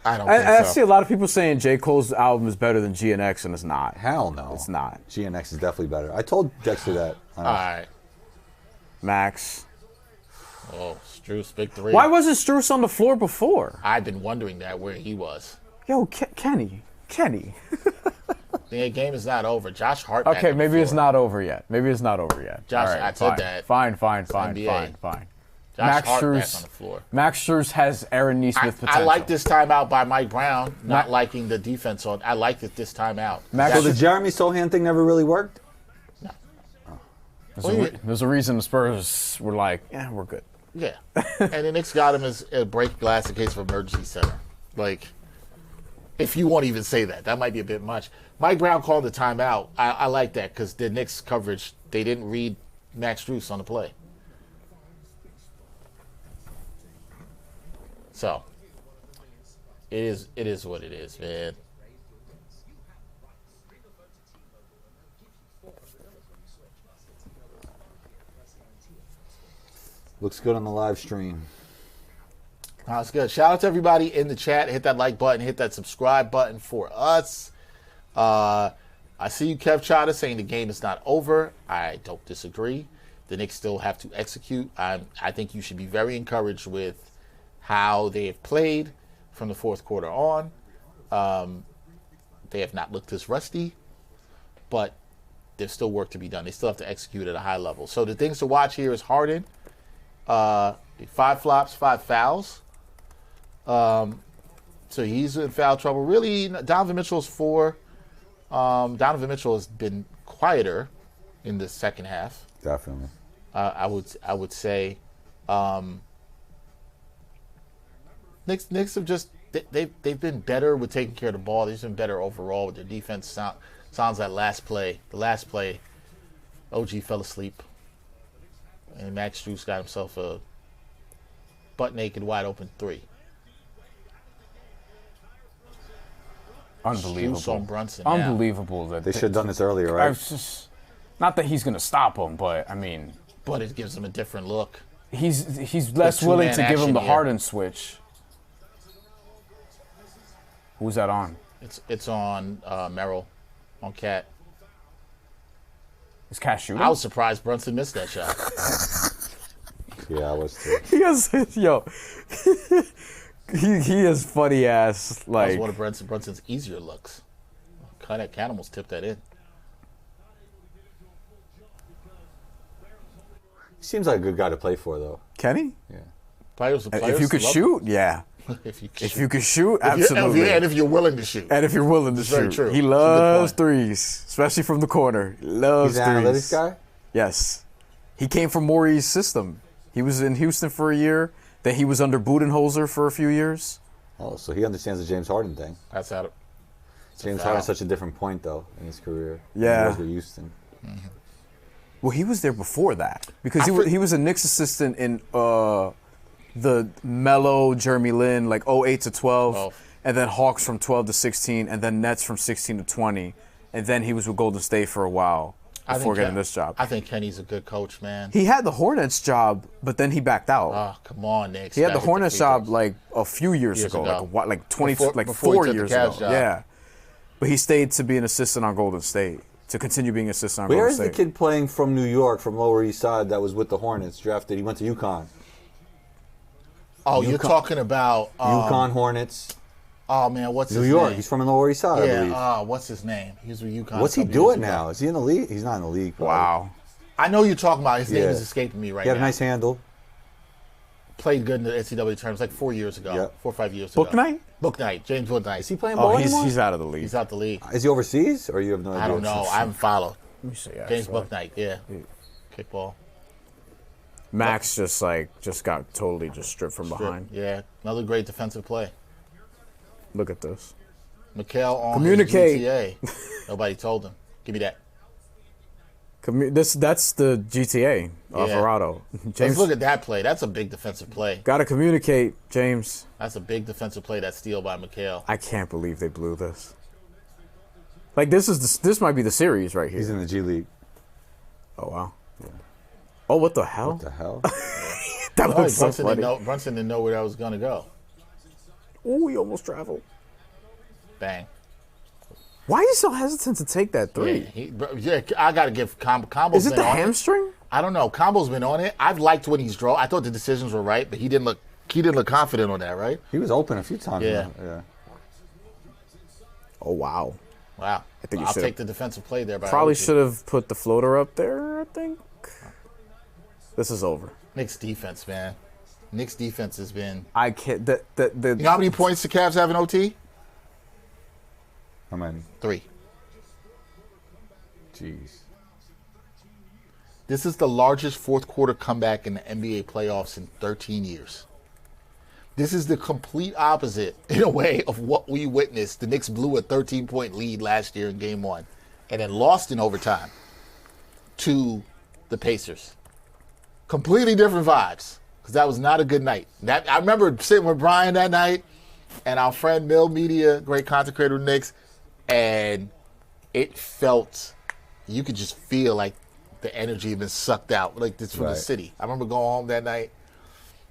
I don't think I so. see a lot of people saying J. Cole's album is better than GNX, and it's not. Hell no. It's not. GNX is definitely better. I told Dexter that. All right. Max. Oh, Struce, big 3. Why wasn't Struce on the floor before? I've been wondering that where he was. Yo, Kenny. The game is not over. Josh Hart. Okay, maybe it's not over yet. Josh, All right, I said fine. that. Fine. NBA. Josh Josh Hart back Strus. on the floor. Max Strus has Aaron Nesmith potential. I like this timeout by Mike Brown. Not liking the defense on. I liked it this timeout. Max So the Jeremy Sohan thing never really worked? There's a reason the Spurs were like, yeah, we're good. Yeah, and the Knicks got him as a break glass in case of emergency center. Like, if you won't even say that, that might be a bit much. Mike Brown called the timeout. I like that because the Knicks coverage, they didn't read Max Strus on the play. So, it is what it is, man. Looks good on the live stream. That's good. Shout out to everybody in the chat. Hit that like button. Hit that subscribe button for us. I see you, Kev Chada, saying the game is not over. I don't disagree. The Knicks still have to execute. I think you should be very encouraged with how they have played from the fourth quarter on. They have not looked as rusty, but there's still work to be done. They still have to execute at a high level. So the things to watch here is Harden, 5 flops, 5 fouls. So he's in foul trouble. Really, Donovan Mitchell's 4. Donovan Mitchell has been quieter in the second half. Definitely. I would say Knicks have just they've been better with taking care of the ball. They've been better overall with their defense. Sounds like the last play, OG fell asleep, and Max Strus got himself a butt naked, wide open 3. Unbelievable. Strus on Brunson. Unbelievable that They should have done this earlier, I right? was just, not that he's gonna stop him, but I mean, But it gives them a different look. he's less willing to two-man give him the action here. Harden switch. Who's that on? It's on Merrill, on Cat. Is Cash shooting? I was surprised Brunson missed that shot. Yeah, I was too. He has, yo, he has funny ass That was like. one of Brunson's easier looks. Cat almost tipped that in. Seems like a good guy to play for, though. Kenny? Yeah. Players If you could love shoot, yeah. if you If you could shoot, absolutely. and if you're willing to shoot. And if you're willing to very shoot, true. he It's a good loves point. threes, especially from the corner. He loves He's an threes. analytics guy? Yes, he came from Morey's system. He was in Houston for a year. Then he was under Budenholzer for a few years. Oh, so he understands the James Harden thing. That's how. James foul. Harden's such a different point, though, in his career. Yeah. He was with Houston. Well, he was there before that because I he was a Knicks assistant in the Mello, Jeremy Lin, like 08 to 12, Oh. and then Hawks from 12 to 16, and then Nets from 16 to 20, and then he was with Golden State for a while before getting this job. I think Kenny's a good coach, man. He had the Hornets job, but then he backed out. Oh, come on, Nick. He had the Hornets job like a few years Years ago, ago. like what, like 20, Before- like before he 4 took the years Cavs ago. job. Yeah, but he stayed to be an assistant on Golden State, to continue being assistant on Where Golden is the State. kid playing from New York, from Lower East Side, that was with the Hornets, drafted? He went to UConn. Oh, you're talking about UConn Hornets. Oh man, what's New his York. name? He's from the Lower East Side, I Yeah. believe. What's his name? He was with UConn. What's he a couple doing years ago. now? Is he in the league? He's not in the league. probably. Wow. I know you're talking about. His name Yeah. is escaping me right He had now. a nice handle. Played good in the NCAA terms like 4 years ago, Yeah. 4 or 5 years ago. Book night? Book night. James Book night. Is he playing Oh, ball he's anymore? out of the league. He's out the league. Is he overseas, or you have no idea? I don't know. I haven't followed. Let me see. James Book night. Yeah. Kickball. Max just got totally just stripped from behind. Yeah. Another great defensive play. Look at this. Mikal on Communicate. his GTA. Nobody told him. Give me that. That's the GTA, Yeah. Alvarado. Let's James, look at that play. That's a big defensive play. gotta communicate, James. That's a big defensive play. That steal by Mikal. I can't believe they blew this. Like this might be the series right here. He's in the G League. Oh wow. Oh, what the hell? What the hell? That Oh, looks so funny. Brunson didn't know where that was going to go. Oh, he almost traveled. Bang. Why are you so hesitant to take that three? Yeah, I got to give Combo's Is it been the on hamstring? I don't know. Combo's been on it. I've liked when he's draw. I thought the decisions were right, but he didn't look confident on that, right? He was open a few times. Yeah. Yeah. Oh wow. Wow. I think you I'll should've- take the defensive play there. By Probably OG. should have put the floater up there, I think. This is over. Knicks defense, man. Knicks defense has been. I can't. You know how many points the Cavs have in OT? How many? 3. Jeez. This is the largest fourth quarter comeback in the NBA playoffs in 13 years. This is the complete opposite, in a way, of what we witnessed. The Knicks blew a 13-point lead last year in Game 1 and then lost in overtime to the Pacers. Completely different vibes, because that was not a good night. I remember sitting with Bryan that night and our friend Mill Media, great content creator of the Knicks, and it felt, you could just feel like the energy had been sucked out, like this from the Right. city. I remember going home that night.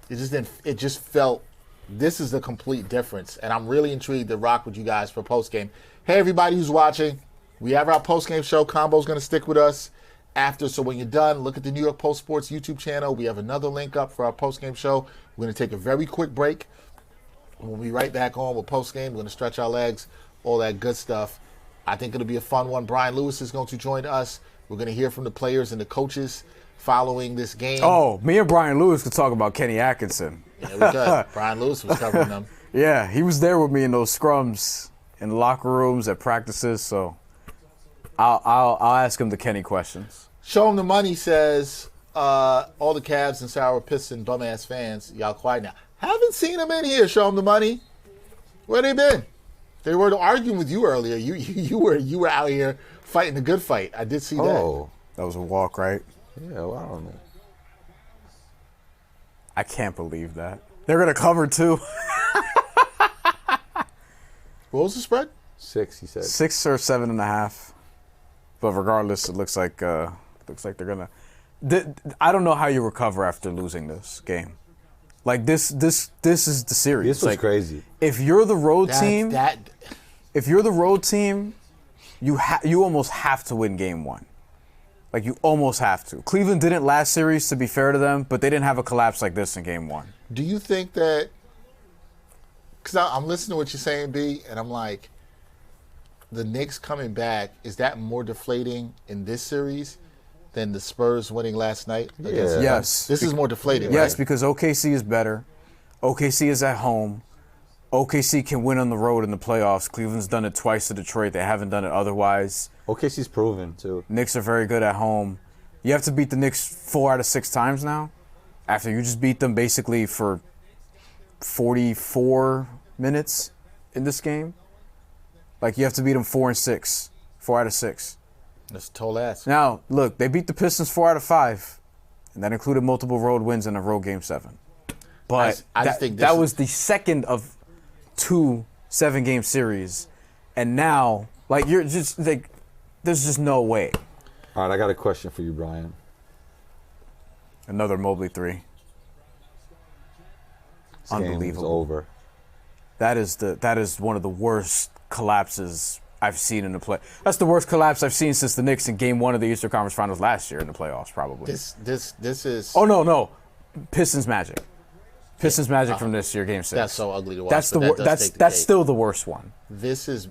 It just felt, this is the complete difference. And I'm really intrigued to rock with you guys for postgame. Hey, everybody who's watching, we have our postgame show. Combo's going to stick with us after. So when you're done, look at the New York Post Sports YouTube channel. We have another link up for our postgame show. We're going to take a very quick break. We'll be right back on with postgame. We're going to stretch our legs, all that good stuff. I think it'll be a fun one. Brian Lewis is going to join us. We're going to hear from the players and the coaches following this game. Oh, me and Brian Lewis could talk about Kenny Atkinson. Yeah, we could. Brian Lewis was covering them. Yeah, he was there with me in those scrums, in the locker rooms, at practices. So I'll ask him the Kenny questions. Show him the money says, all the Cavs and Sour Piston bum-ass fans, y'all quiet now. Haven't seen them in here. Show them the money. Where they been? They were arguing with you earlier. You were out here fighting the good fight. I did see that. Oh, that was a walk, right? Yeah, well, I don't know. I can't believe that. They're going to cover, too. What was the spread? 6, he said. 6 or 7.5. But regardless, it looks like they're going to. I don't know how you recover after losing this game. Like, this is the series. This was like, crazy. If you're the road team, if you're the road team, you almost have to win game 1. Like, you almost have to. Cleveland didn't last series, to be fair to them, but they didn't have a collapse like this in game 1. Do you think that, because I'm listening to what you're saying, B, and I'm like, the Knicks coming back, is that more deflating in this series than the Spurs winning last night? Yeah. Yes. This is more deflating, Yes, right? because OKC is better. OKC is at home. OKC can win on the road in the playoffs. Cleveland's done it twice to Detroit. They haven't done it otherwise. OKC's proven, too. Knicks are very good at home. You have to beat the Knicks 4 out of 6 times now, after you just beat them basically for 44 minutes in this game. Like, you have to beat them 4 and 6, 4 out of 6. That's a tall ass. Now, look, they beat the Pistons 4 out of 5, and that included multiple road wins and a road game 7. But I just think that was the second of 2 7-game series, and now, like, you're just like, there's just no way. All right, I got a question for you, Brian. Another Mobley 3. This game is Unbelievable. over. That is one of the worst collapses I've seen in the play. That's the worst collapse I've seen since the Knicks in Game 1 of the Eastern Conference Finals last year in the playoffs, probably. This is. Oh no, Pistons Magic. Pistons Magic from this year, Game 6. That's so ugly to watch. That's but that's still the worst one. This is.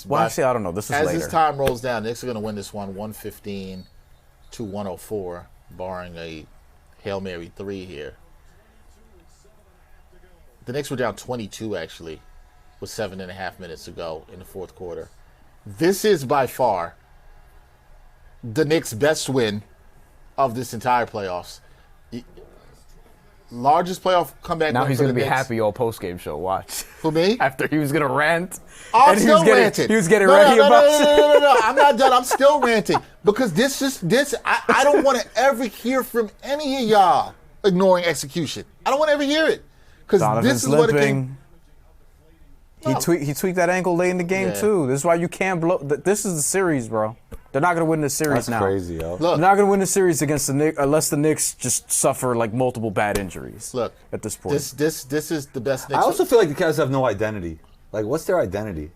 Well, actually, I don't know. This is as later. this time rolls down, Knicks are going to win this one 115 to 104, barring a Hail Mary 3 here. The Knicks were down 22 actually, with 7.5 minutes to go in the fourth quarter. This is by far the Knicks' best win of this entire playoffs. Largest playoff comeback. Now win he's for going to the be Knicks. happy all post-game show. Watch. For me? After he was going to rant. I'm and still ranting. He was getting no, ready no, about no, I'm not done. I'm still ranting. Because I don't want to ever hear from any of y'all ignoring execution. I don't want to ever hear it. Because this is what it came. He tweaked that ankle late in the game, too. This is why you can't blow. This is the series, bro. They're not going to win this series That's now. crazy, yo. Look, They're not going to win the series against the Knicks unless the Knicks just suffer like multiple bad injuries. Look, at this point, this is the best Knicks. I also feel like the Cavs have no identity. Like, what's their identity?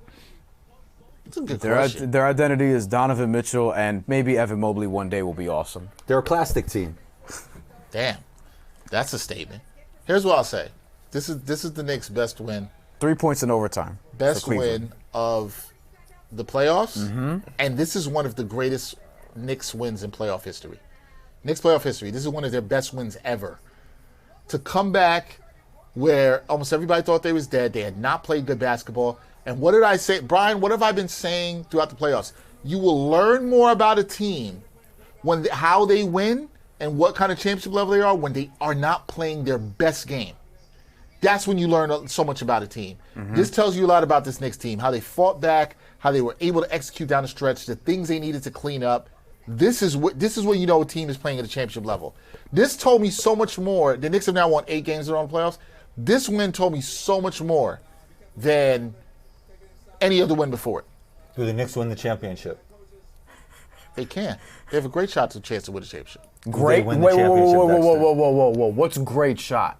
It's a good question. their identity is Donovan Mitchell, and maybe Evan Mobley one day will be awesome. They're a plastic team. Damn, that's a statement. Here's what I'll say. This is the Knicks' best win. 3 points in overtime. Best for Cleveland. win of the playoffs, Mm-hmm. and this is one of the greatest Knicks wins in playoff history. Knicks playoff history. This is one of their best wins ever. To come back where almost everybody thought they was dead, they had not played good basketball. And what did I say, Brian? What have I been saying throughout the playoffs? You will learn more about a team when how they win and what kind of championship level they are when they are not playing their best game. That's when you learn so much about a team. Mm-hmm. This tells you a lot about this Knicks team, how they fought back, how they were able to execute down the stretch, the things they needed to clean up. This is what you know a team is playing at a championship level. This told me so much more. The Knicks have now won 8 games around the playoffs. This win told me so much more than any other win before it. Do the Knicks win the championship? They can. They have a great shot to chance to win the championship. Great. win the Wait, championship, whoa. What's a great shot?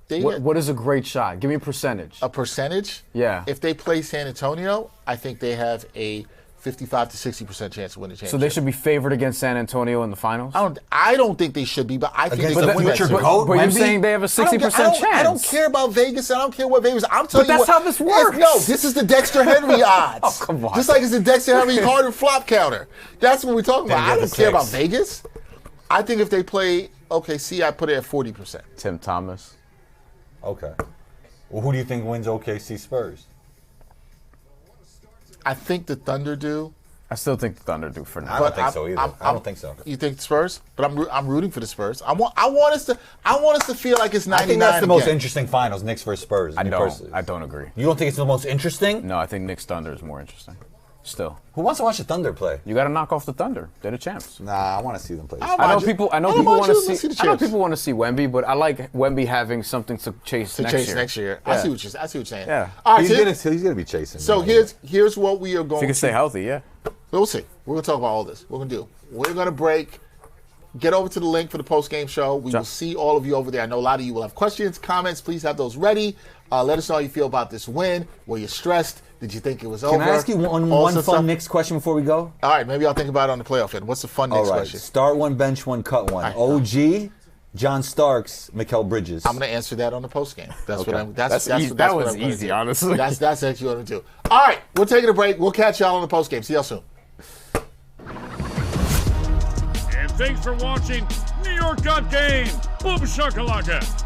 They What is a great shot? Give me a percentage. a percentage. Yeah. If they play San Antonio, I think they have a 55 to 60% chance of winning the championship. So they should be favored against San Antonio in the finals? I don't think they should be, but I think Against they the could win that future series. GOAT, But you're Wemby? saying they have a 60% chance. I don't care about Vegas. I don't care what Vegas. I'm telling you that's what, how this works. No, this is the Dexter Henry odds. Oh, come on. Just like it's the Dexter Henry Harden flop counter. That's what we're talking about. I get don't the care about six. Vegas. I think if they play OKC, I put it at 40%. Tim Thomas. Okay. Well, who do you think wins OKC Spurs? I think the Thunder do. I still think the Thunder do for now. I don't think so either. I don't think so. You think the Spurs? But I'm rooting for the Spurs. I want us to feel like it's 99. I think that's the most again. interesting finals, Knicks versus Spurs. I me don't. personally. I don't agree. You don't think it's the most interesting? No, I think Knicks Thunder is more interesting. Still, Who wants to watch the Thunder play? you got to knock off the Thunder. They're the champs. Nah, I want to see them play. I I know mind you. people. I know I don't people mind want to you. Let's see. the I know champs. people want to see Wemby, but I like Wemby having something to chase to next chase year. next year. Yeah. I see what you're saying. Yeah. All right. He's gonna be chasing. So here's what we are If going you can to stay healthy, yeah. We'll see. We're going to talk about all this. We're going to do. We're going to break. Get over to the link for the post-game show. We will see all of you over there. I know a lot of you will have questions, comments. Please have those ready. Let us know how you feel about this win. Were you stressed? Did you think it was over? Can I ask you one All sorts of fun stuff. Knicks question before we go? All right, maybe I'll think about it on the playoff end. What's the fun All next right. question? Start one, bench one, cut one. right. OG, John Starks, Mikal Bridges. I'm going to answer that on the post-game. That's Okay. what I'm. That's what easy. I'm That gonna was do. easy, honestly. That's actually what I'm going to do. All right, we're taking a break. We'll catch y'all on the post-game. See y'all soon. And thanks for watching New York Got Game. Boom shakalaka.